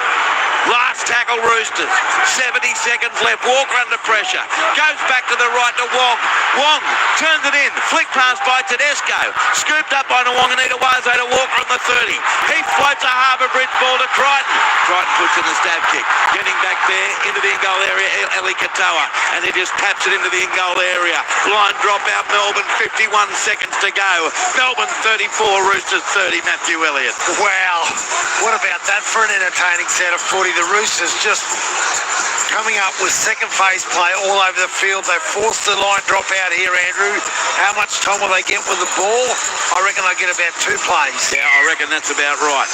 Last tackle Roosters. 70 seconds left. Walker under pressure. Goes back to the right to Wong. Wong turns it in. Flick pass by Tedesco. Scooped up by Nwanganita-Waze to Walker on the 30. He floats a Harbour Bridge ball to Crichton. Crichton puts in a stab kick. Getting back there into the in-goal area, Eli Katoa. And he just taps it into the in-goal area. Line drop out Melbourne. 51 seconds to go. Melbourne 34, Roosters 30. Matthew Elliott. Wow. What about that for an entertaining set of footy? The Roosters just coming up with second phase play all over the field. They forced the line drop out here, Andrew. How much time will they get with the ball? I reckon they get about 2 plays. Yeah, I reckon that's about right.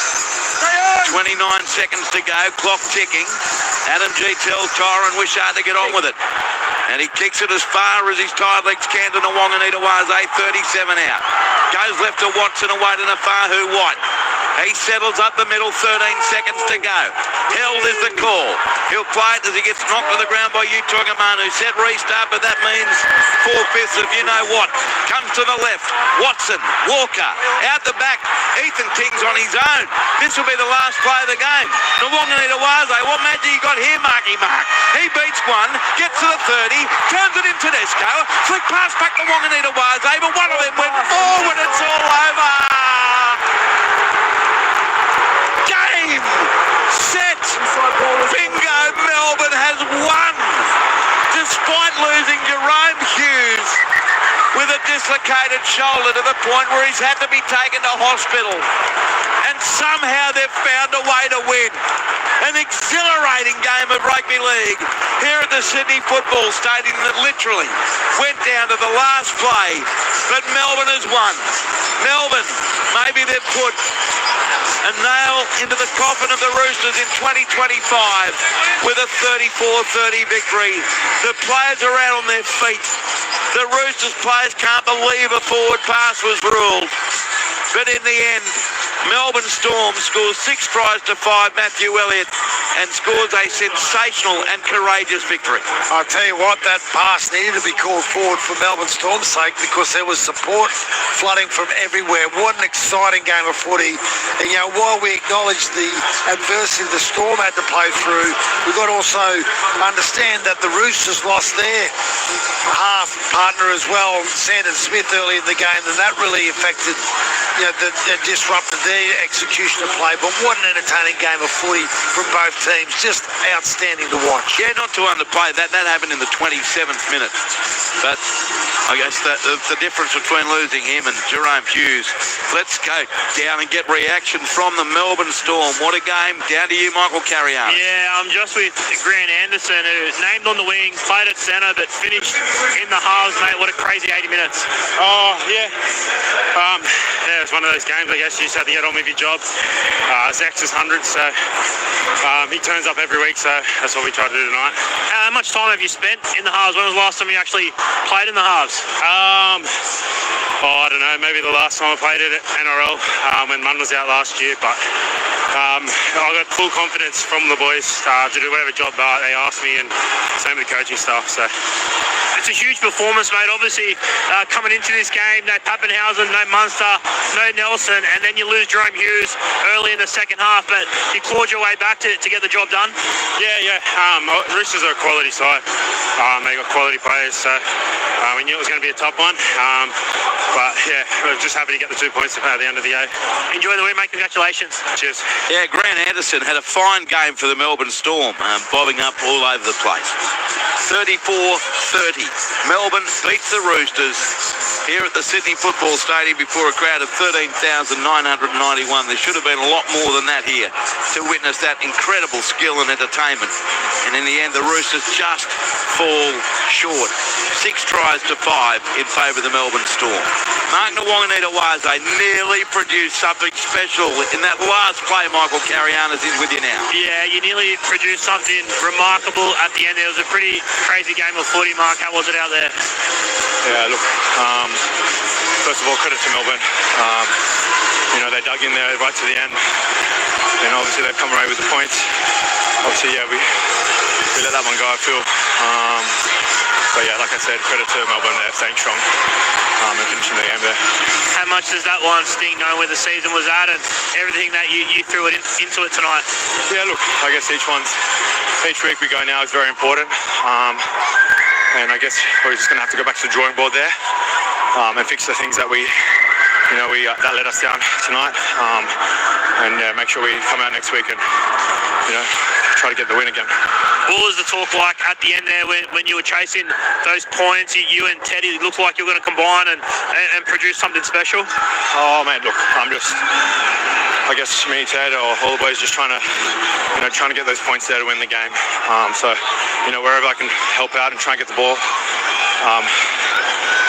29 seconds to go, clock ticking. Adam G tells Tyron Wishart to get on with it. And he kicks it as far as his tired legs can to Nwanganita-Waze, 37 out. Goes left to Watson, away to Nafahu White. He settles up the middle, 13 seconds to go. Held is the call. He'll play it as he gets knocked to the ground by Utogamanu. Set restart, but that means 4/5 of you-know-what. Comes to the left. Watson, Walker, out the back. Ethan King's on his own. This will be the last play of the game. Nwanganita-Waze, what magic you got here, Marky Mark? He beats one, gets to the 30, turns it in Tedesco. Flick pass back to Nwanganita-Waze, but one of them went forward. It's all over. Game, set, bingo, Melbourne has won, despite losing Jerome Hughes with a dislocated shoulder to the point where he's had to be taken to hospital. And somehow they've found a way to win. An exhilarating game of rugby league here at the Sydney Football Stadium that literally went down to the last play, but Melbourne has won. Melbourne, maybe they've put a nail into the coffin of the Roosters in 2025 with a 34-30 victory. The players are out on their feet. The Roosters players can't believe a forward pass was ruled. But in the end, Melbourne Storm scores 6 tries to 5, Matthew Elliott, and scores a sensational and courageous victory. I'll tell you what, that pass needed to be called forward for Melbourne Storm's sake because there was support flooding from everywhere. What an exciting game of footy. And, while we acknowledge the adversity the Storm had to play through, we've got to also understand that the Roosters lost their half partner as well, Sandon Smith, early in the game, and that really affected, that disrupted their execution of play. But what an entertaining game of footy from both teams. Just outstanding to watch. Yeah, not to underplay that. That happened in the 27th minute. But I guess the difference between losing him and Jerome Hughes. Let's go down and get reaction from the Melbourne Storm. What a game. Down to you, Michael Carriano. Yeah, I'm just with Grant Anderson, who named on the wing, played at centre, but finished in the halves, mate. What a crazy 80 minutes. Oh, yeah. Yeah, it's one of those games, I guess. You just have to get on with your job. It's X's 100, so he turns up every week, so that's what we try to do tonight. How much time have you spent in the halves? When was the last time you actually played in the halves? I don't know, maybe the last time I played it at NRL when Munn was out last year, but I got full confidence from the boys to do whatever job they asked me, and same with the coaching staff. So it's a huge performance, mate. Obviously, coming into this game, no Pappenhausen, no Munster, no Nelson, and then you lose Jerome Hughes early in the second half, but you clawed your way back to get the job done. Yeah. Roosters are a quality side. They got quality players, so we knew it was going to be a tough one. But yeah, we're just happy to get the 2 points at the end of the day. Enjoy the win, mate. Congratulations. Cheers. Yeah, Grant Anderson had a fine game for the Melbourne Storm, bobbing up all over the place. 34-30. Melbourne beats the Roosters here at the Sydney Football Stadium before a crowd of 13,991. There should have been a lot more than that here to witness that incredible skill and entertainment. And in the end, the Roosters just fall short. 6 tries to 5 in favour of the Melbourne Storm. Mark Nwanganita-Waze nearly produced something special in that last play. Michael Carianis is with you now. Yeah, you nearly produced something remarkable at the end. It was a pretty crazy game of footy, Mark. How was it out there? Yeah, look, first of all, credit to Melbourne. They dug in there right to the end, and obviously they've come away with the points. Obviously, yeah, we let that one go, I feel. But yeah, like I said, credit to Melbourne. They're staying strong and finishing the game there. How much does that one sting, knowing where the season was at and everything that you threw into it tonight? Yeah, look, I guess each week we go now is very important. And I guess we're just going to have to go back to the drawing board there and fix the things that that let us down tonight. And make sure we come out next week and try to get the win again. What was the talk like at the end there when you were chasing those points? You and Teddy looked like you were going to combine and produce something special. Oh man, look, I guess me, Ted, or all the boys just trying to get those points there to win the game. So wherever I can help out and try and get the ball.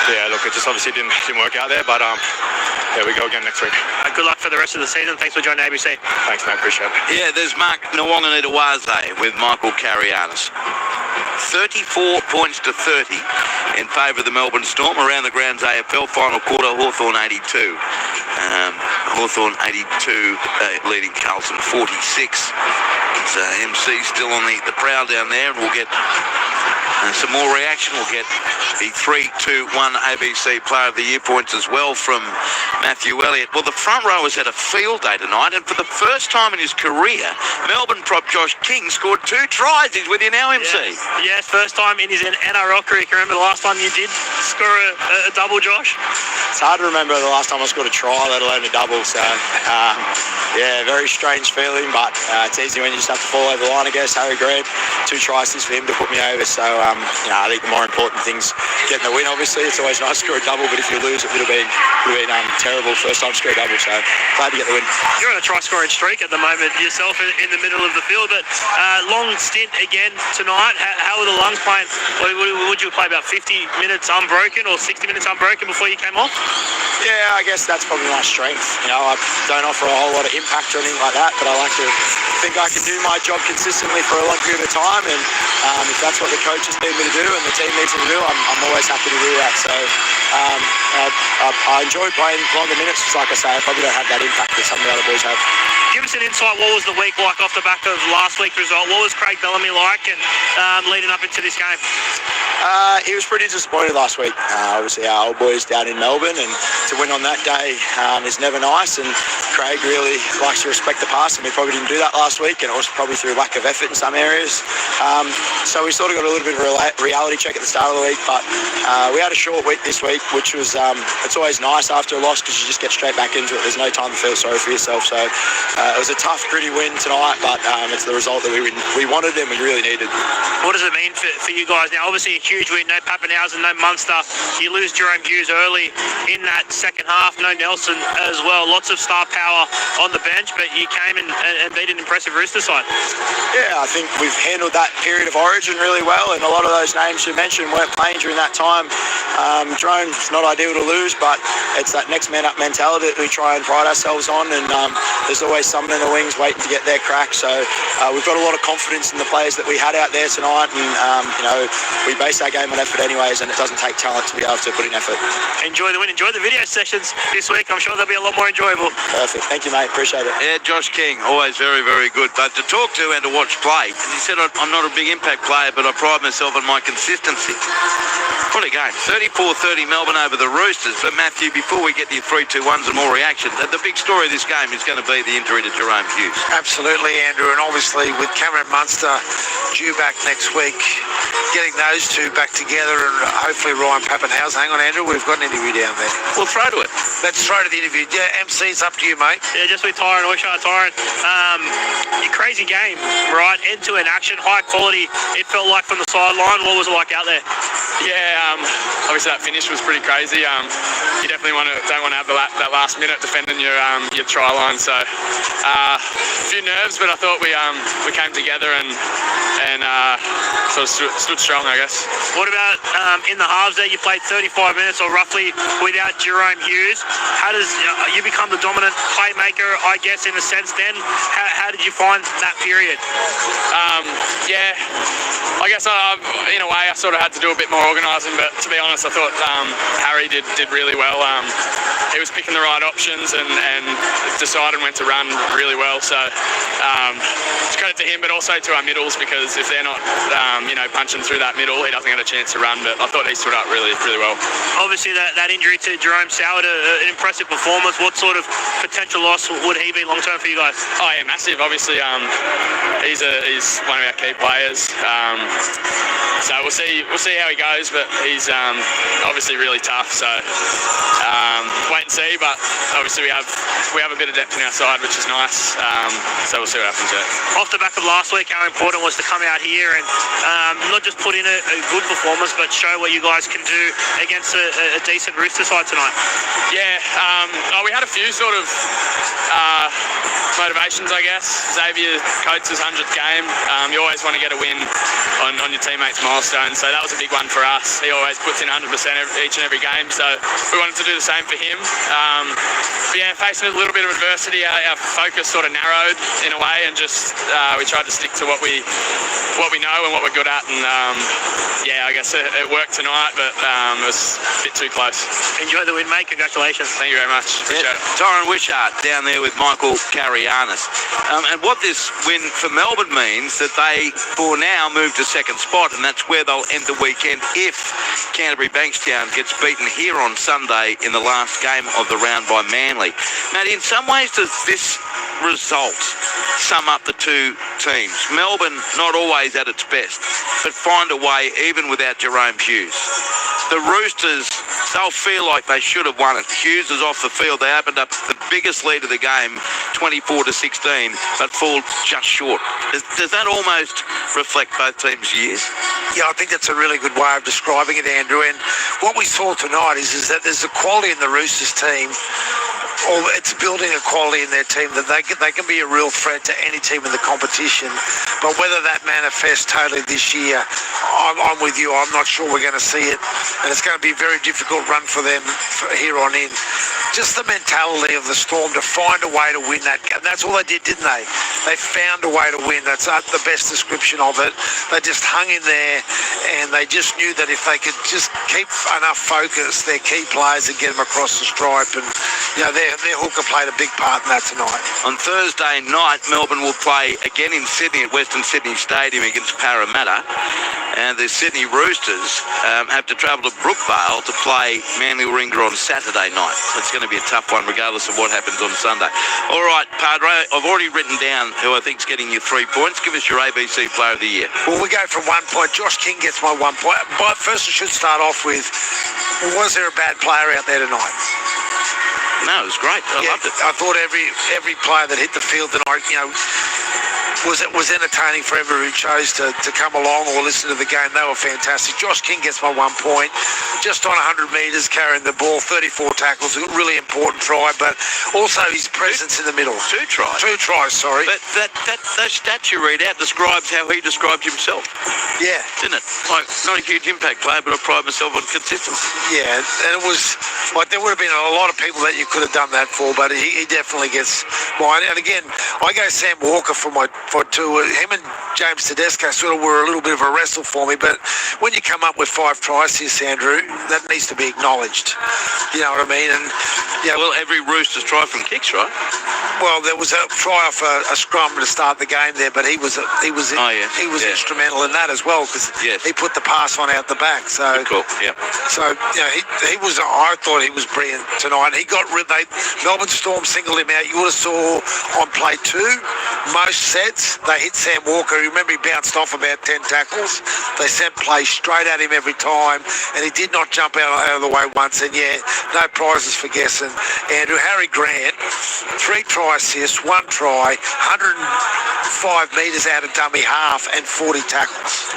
Yeah, look, it just obviously didn't work out there, but yeah, we go again next week. Good luck for the rest of the season. Thanks for joining ABC. Thanks, mate. Appreciate it. Yeah, there's Mark Nwanganita-Waze with Michael Carianis. 34 points to 30 in favour of the Melbourne Storm. Around the grounds AFL final quarter, Hawthorn 82. Hawthorn 82 leading Carlton 46. It's MC still on the prowl down there, and we'll get some more reaction. We'll get the 3-2-1 ABC Player of the Year points as well from Matthew Elliott. Well, the front rowers had a field day tonight, and for the first time in his career, Melbourne prop Josh King scored 2 tries. He's with you now, MC. Yes, first time in his NRL career. Can you remember the last time you did score a double, Josh? It's hard to remember the last time I scored a try, let alone a double. So, yeah, very strange feeling, but it's easy when you just have to fall over the line, I guess. Harry Grant, 2 tries for him to put me over. So, I think the more important thing's getting the win, obviously. It's always nice to score a double, but if you lose, it would have been terrible first time to score a double. So, glad to get the win. You're on a try-scoring streak at the moment yourself in the middle of the field, but long stint again tonight. How were the lungs playing? Would you play about 50 minutes unbroken or 60 minutes unbroken before you came off? Yeah, I guess that's probably my strength. I don't offer a whole lot of impact or anything like that, but I like to think I can do my job consistently for a long period of time, and if that's what the coaches need me to do and the team needs me to do, I'm always happy to do that. So I enjoy playing longer minutes. Just like I say, I probably don't have that impact that some of the other boys have. Give us an insight. What was the week like off the back of last week's result? What was Craig Bellamy like and leading up into this game? He was pretty disappointed last week. Obviously, our old boys down in Melbourne, and to win on that day is never nice. And Craig really likes to respect the past, and we probably didn't do that last week, and it was probably through lack of effort in some areas. So we sort of got a little bit of a reality check at the start of the week, but we had a short week this week, which was it's always nice after a loss because you just get straight back into it. There's no time to feel sorry for yourself. So it was a tough, gritty win tonight, but it's the result that we wanted and we really needed. What does it mean for you guys now? Obviously a huge win, no Pappenhausen, no Munster. You lose Jerome Hughes early in that second half, no Nelson as well. Lots of star power on the bench, but you came and beat an impressive Roosters side. Yeah, I think we've handled that period of origin really well, and a lot of those names you mentioned weren't playing during that time. Jerome's not ideal to lose, but it's that next man up mentality that we try and pride ourselves on, and there's always someone in the wings waiting to get their crack. So we've got a lot of confidence in the players that we had out there tonight, and we basically base our game on effort anyways, and it doesn't take talent to be able to put in effort. Enjoy the win. Enjoy the video sessions this week. I'm sure they'll be a lot more enjoyable. Perfect. Thank you, mate. Appreciate it. Yeah, Josh King, always very, very good. But to talk to and to watch play, he said, I'm not a big impact player, but I pride myself on my consistency. What a game. 34-30 Melbourne over the Roosters. But Matthew, before we get to your 3-2-1s and more reaction, the big story of this game is going to be the injury to Jerome Hughes. Absolutely, Andrew. And obviously with Cameron Munster due back next week, getting those two back together and hopefully Ryan Pappenhausen. Hang on, Andrew, we've got an interview down there. We'll throw to it. Let's throw to the interview. Yeah, MC, it's up to you, mate. Yeah, just with Tyron, Oishar Tyron. A crazy game, right? End-to-end action, high quality. It felt like from the sideline. What was it like out there? Yeah, obviously that finish was pretty crazy. You definitely don't want to have that last minute defending your try line. So a few nerves, but I thought we came together and sort of stood strong, I guess. What about in the halves there? You played 35 minutes or roughly without Jerome Hughes. How does you become the dominant playmaker, I guess, in a sense then? How did you find that period? Yeah, I guess in a way I sort of had to do a bit more organising, but to be honest, I thought Harry did really well. He was picking the right options and decided when to run really well. So it's credit to him, but also to our middles, because if they're not punching through that middle, he doesn't get a chance to run. But I thought he stood up really, really well. Obviously, that injury to Jerome soured an impressive performance. What sort of potential loss would he be long term for you guys? Oh yeah, massive. Obviously, he's one of our key players. So we'll see how he goes, but he's obviously really tough. So wait and see. But obviously we have a bit of depth in our side, which is nice. So we'll see what happens there. Off the back of last week, how important was to come out here and not just put in a good performance, but show what you guys can do against a decent Rooster side tonight? Yeah, we had a few sort of motivations, I guess. Xavier Coates' 100th game. You always want to get a win on your teammates' milestone, so that was a big one for us. He always puts in 100% each and every game, so we wanted to do the same for him. But yeah, facing a little bit of adversity, our focus sort of narrowed in a way, and just we tried to stick to what we know and what we're good at, and yeah, I guess it worked tonight, but it was a bit too close. Enjoy the win, mate. Congratulations. Thank you very much. Appreciate it. Tyron Wishart down there with Michael Carianis. And what this win for Melbourne means that they, for now, move to second spot, and that's where they'll end the weekend if Canterbury Bankstown gets beaten here on Sunday in the last game of the round by Manly. Matt, in some ways, does this result sum up the two teams? Melbourne not always at its best, but find a way even without Jerome Hughes. The Roosters, they'll feel like they should have won it. Hughes is off the field. They opened up the biggest lead of the game, 24-16, but fall just short. Does that almost reflect both teams' years? Yeah, I think that's a really good way of describing it, Andrew. And what we saw tonight is that there's a quality in the Roosters team, or it's building a quality in their team that they can be a real threat to any team in the competition. But whether that manifests totally this year, I'm with you. I'm not sure we're going to see it, and it's going to be a very difficult run for them here on in. Just the mentality of the Storm to find a way to win that, and that's all they did, didn't they? They found a way to win. That's the best description of it. They just hung in there, and they just knew that if they could just keep enough focus, their key players would get them across the stripe, and their hooker played a big part in that tonight. On Thursday night, Melbourne will play again in Sydney at Western Sydney Stadium against Parramatta, and the Sydney Roosters have to travel to Brookvale to play Manly Warringah on Saturday night. It's going to be a tough one regardless of what happens on Sunday. All right, Padre, I've already written down who I think's getting you 3 points. Give us your ABC Player of the Year. Well, we go from 1 point. Josh King gets my 1 point. But first, I should start off with, was there a bad player out there tonight? No, it was great. I loved it. I thought every player that hit the field tonight, was entertaining for everyone who chose to come along or listen to the game. They were fantastic. Josh King gets my 1 point. Just on 100 metres, carrying the ball, 34 tackles, a really important try, but also his presence in the middle. 2 tries. 2 tries, sorry. But those stats you read out describes how he described himself. Yeah. Didn't it? Like, not a huge impact player, but I pride myself on consistency. Yeah, and it was, like, there would have been a lot of people that you could have done that for, but he definitely gets mine. And again, I go Sam Walker for my for it too. Him and James Tedesco sort of were a little bit of a wrestle for me, but when you come up with 5 tries here, Andrew, that needs to be acknowledged. You know what I mean? And yeah, well, every Roosters try from kicks, right? Well, there was a try off a scrum to start the game there, but he was instrumental in that as well because he put the pass on out the back. So cool. Yeah. So you know, he was. I thought he was brilliant tonight. He got rid. Melbourne Storm singled him out. You would have saw on play 2, most sets they hit Sam Walker. Remember, he bounced off about 10 tackles. They sent play straight at him every time, and he did not jump out of the way once. And yeah, no prizes for guessing. Andrew Harry Grant, 3 try assists, 1 try, 105 metres out of dummy half, and 40 tackles.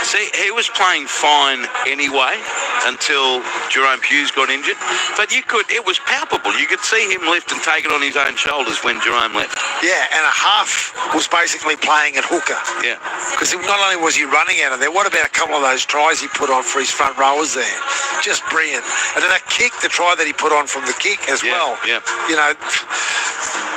See, he was playing fine anyway until Jerome Hughes got injured. But it was palpable. You could see him lift and take it on his own shoulders when Jerome left. Yeah, and a half was basically playing at hooker. Yeah. Because not only was he running out of there, what about a couple of those tries he put on for his front rowers there? Just brilliant. And then that kick, the try that he put on from the kick as well. Yeah. You know,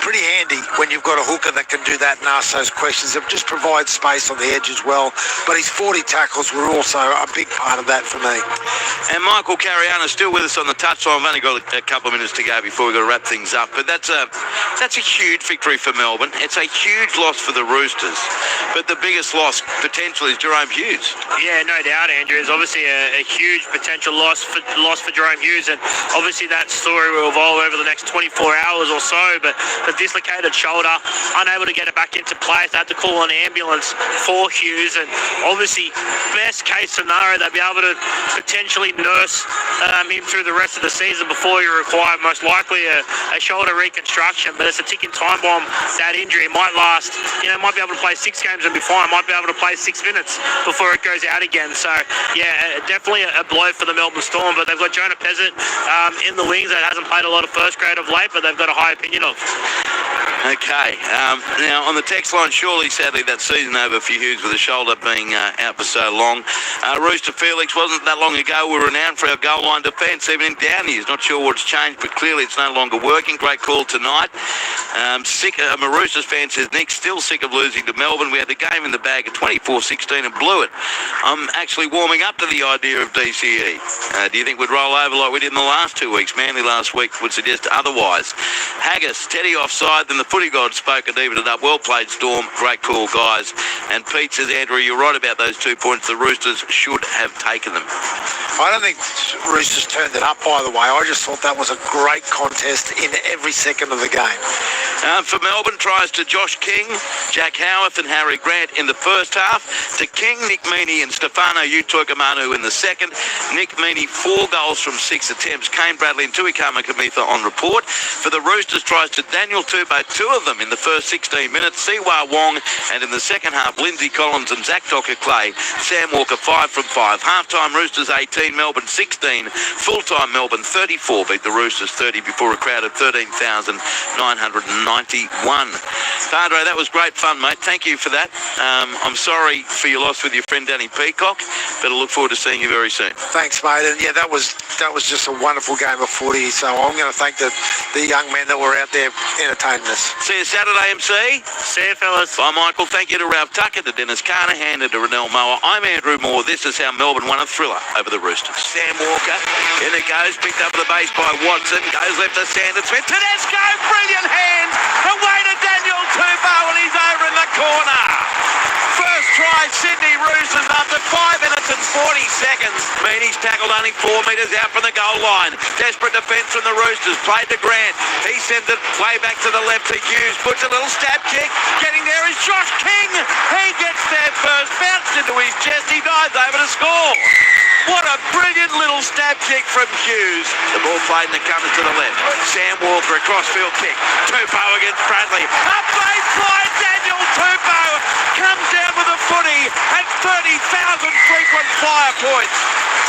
pretty handy when you've got a hooker that can do that and ask those questions. It just provides space on the edge as well. But his 40 tackles were also a big part of that for me. And Michael Carriano still with us on the touchline. We've only got a couple of minutes to go before we've got to wrap things up. But that's a huge victory for Melbourne. It's a huge loss for the Roosters. But the biggest loss potentially is Jerome Hughes. Yeah, no doubt, Andrew. It's obviously a huge potential loss for Jerome Hughes, and obviously that story will evolve over the next 24 hours or so. But the dislocated shoulder, unable to get it back into place, they had to call an ambulance for Hughes, and obviously best case scenario they'll be able to potentially nurse him through the rest of the season before he require most likely a shoulder reconstruction. But it's a ticking time bomb. That injury might last, might be able to play 6 games and be fine, might be able to play 6 minutes before it goes out again. So yeah, definitely a blow for the Melbourne Storm. But they've got Jonah Pezzett in the wings that hasn't played a lot of first grade of late, but they've got a high opinion of. Okay. Now, on the text line, surely, sadly, that season over for Hughes with the shoulder being out for so long. Rooster Felix, wasn't that long ago we were renowned for our goal line defence, even in down years. Not sure what's changed, but clearly it's no longer working. Great call tonight. I'm a Roosters fan, says Nick, still sick of losing to Melbourne. We had the game in the bag at 24-16 and blew it. I'm actually warming up to the idea of DCE. Do you think we'd roll over like we did in the last 2 weeks? Manly last week would suggest otherwise. Haggis, Teddy offside, then the footy god spoke and evened it up. Well played, Storm. Great call, guys. And Pete says, Andrew, you're right about those 2 points. The Roosters should have taken them. I don't think Roosters turned it up, by the way. I just thought that was a great contest in every second of the game. For Melbourne, tries to Josh King, Jack Howarth and Harry Grant in the first half. To King, Nick Meaney and Stefano Utoikamanu in the second. Nick Meaney, 4 goals from 6 attempts. Kane Bradley and Tuikama Kamitha on report. For the Roosters, tries to Daniel Tupou, 2 of them in the first 16 minutes. Siwa Wong, and in the second half, Lindsay Collins and Zach Docker-Clay. Sam Walker, 5 from 5. Half-time, Roosters 18, Melbourne 16. Full-time, Melbourne 34. Beat the Roosters 30 before a crowd of 13,991. Padre, that was great fun, mate. Thank you for that. I'm sorry for your loss with your friend Danny Peacock, but I look forward to seeing you very soon. Thanks, mate. And yeah, that was just a wonderful game of footy. So I'm going to thank the young men that were out there entertaining us. See you Saturday, MC. See you, fellas. Bye, Michael. Thank you to Ralph Tucker, to Dennis Carnahan, and to Renell Mower. I'm Andrew Moore. This is how Melbourne won a thriller over the Roosters. Sam Walker, in it goes, picked up the base by Watson, goes left to Sanders Smith. Tedesco, brilliant hand, away to Daniel Tupou, and he's over in the corner. First try, Sydney Roosters after 5 minutes and 40 seconds. Meaney's tackled only 4 metres out from the goal line. Desperate defence from the Roosters. Played to Grant. He sends it way back to the left to Hughes. Puts a little stab kick. Getting there is Josh King. He gets there first. Bounced into his chest. He dives over to score. What a brilliant little stab kick from Hughes. The ball played and it comes to the left. Sam Walker, a crossfield kick. Tupou against Bradley. A baseline, Daniel Tupou comes down with a footy at 30,000 frequent flyer points.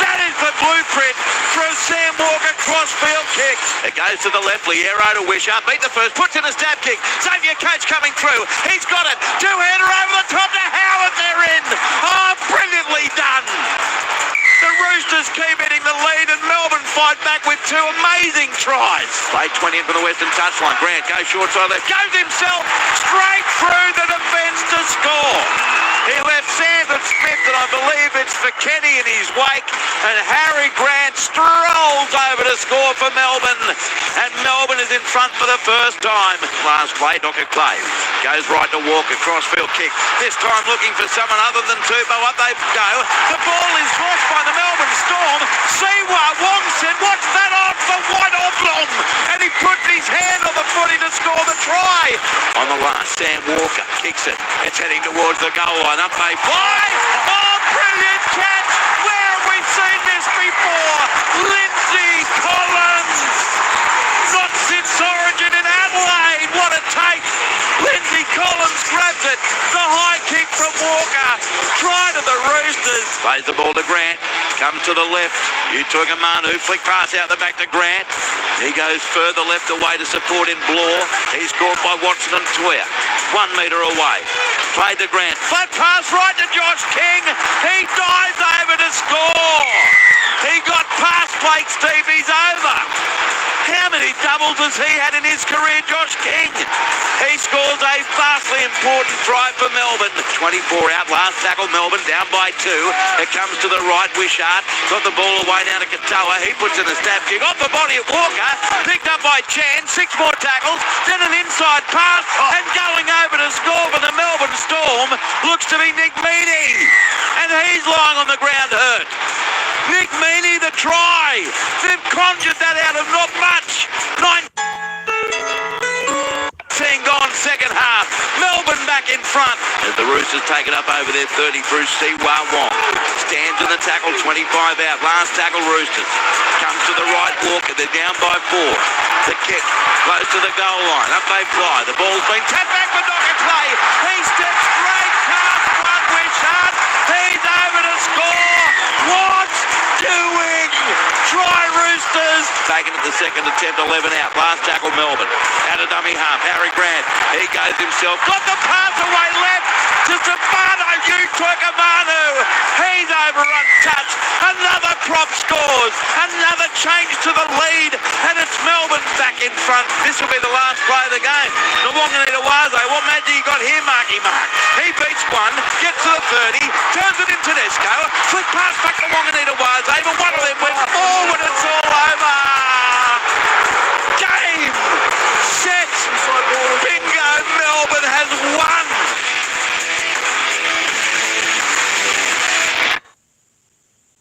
That is the blueprint for a Sam Walker crossfield kick. It goes to the left. Liero to Wishart. Beat the first. Puts in a stab kick. Xavier Coates coming through. He's got it. Two-hander over the top to Howard. They're in. Oh, brilliantly done. The Roosters keep hitting the lead and Melbourne fight back with two amazing tries. Play 20 in for the Western touchline. Grant goes short side left. Goes himself straight through the defence to score. He left Sandon Smith, and I believe it's for Kenny in his wake. And Harry Grant strolls over to score for Melbourne. And Melbourne is in front for the first time. Last play, Docker Clay goes right to Walker. Crossfield kick. This time looking for someone other than Tupou. Up they go. The ball is lost by the Melbourne Storm. Siwa Wong said, "What's that on for White Oblong?" And he puts his hand on the footy to score the try. On the last, Sam Walker kicks it. It's heading towards the goal line. Up they fly. Oh, brilliant catch. Where have we seen this before? Lindsay Collins. Not since Origin in Adelaide. What a take. Lindsay Collins grabs it. The high kick from Walker. Try to the Roosters. Plays the ball to Grant. Comes to the left. Utugamanu. Flick pass out the back to Grant. He goes further left away to support in Bloor. He's caught by Watson and Tuia. 1 metre away. Played to Grant. Flat pass right to Josh King. He dives over to score. He got past Blake Stevie's over. How many doubles has he had in his career, Josh King? He scores a vastly important try for Melbourne. 24 out, last tackle, Melbourne down by 2. It comes to the right, Wishart. Got the ball away down to Katoa. He puts in a stab kick. Off the body of Walker. Picked up by Chan. 6 more tackles. Then an inside pass. And going over to score for the Melbourne Storm looks to be Nick Meaney. And he's lying on the ground hurt. Nick Meaney, the try. They've conjured that out of not much. 19 gone second half. Melbourne back in front. As the Roosters take it up over their 30 through Siwa Wong. Stands in the tackle, 25 out. Last tackle, Roosters. Comes to the right, Walker. They're down by 4. The kick close to the goal line. Up they fly. The ball's been tapped back for Docker Clay. He steps straight past one Wishart. He's over to score. What's doing? Try Roosters. Taken at the second attempt, 11 out. Last tackle, Melbourne. Out of dummy half. Harry Grant. He goes himself. Got the pass away left to Stefano Utugamanu. He's over untouched. Another prop scores. Another change to the lead. And it's Melbourne back in front. This will be the last play of the game. Nwanganita-Wazo. What magic you got here, Marky Mark? He beats one. Gets to the 30. Turns it into Tedesco. Flick pass back to Nwanganita-Wazo. But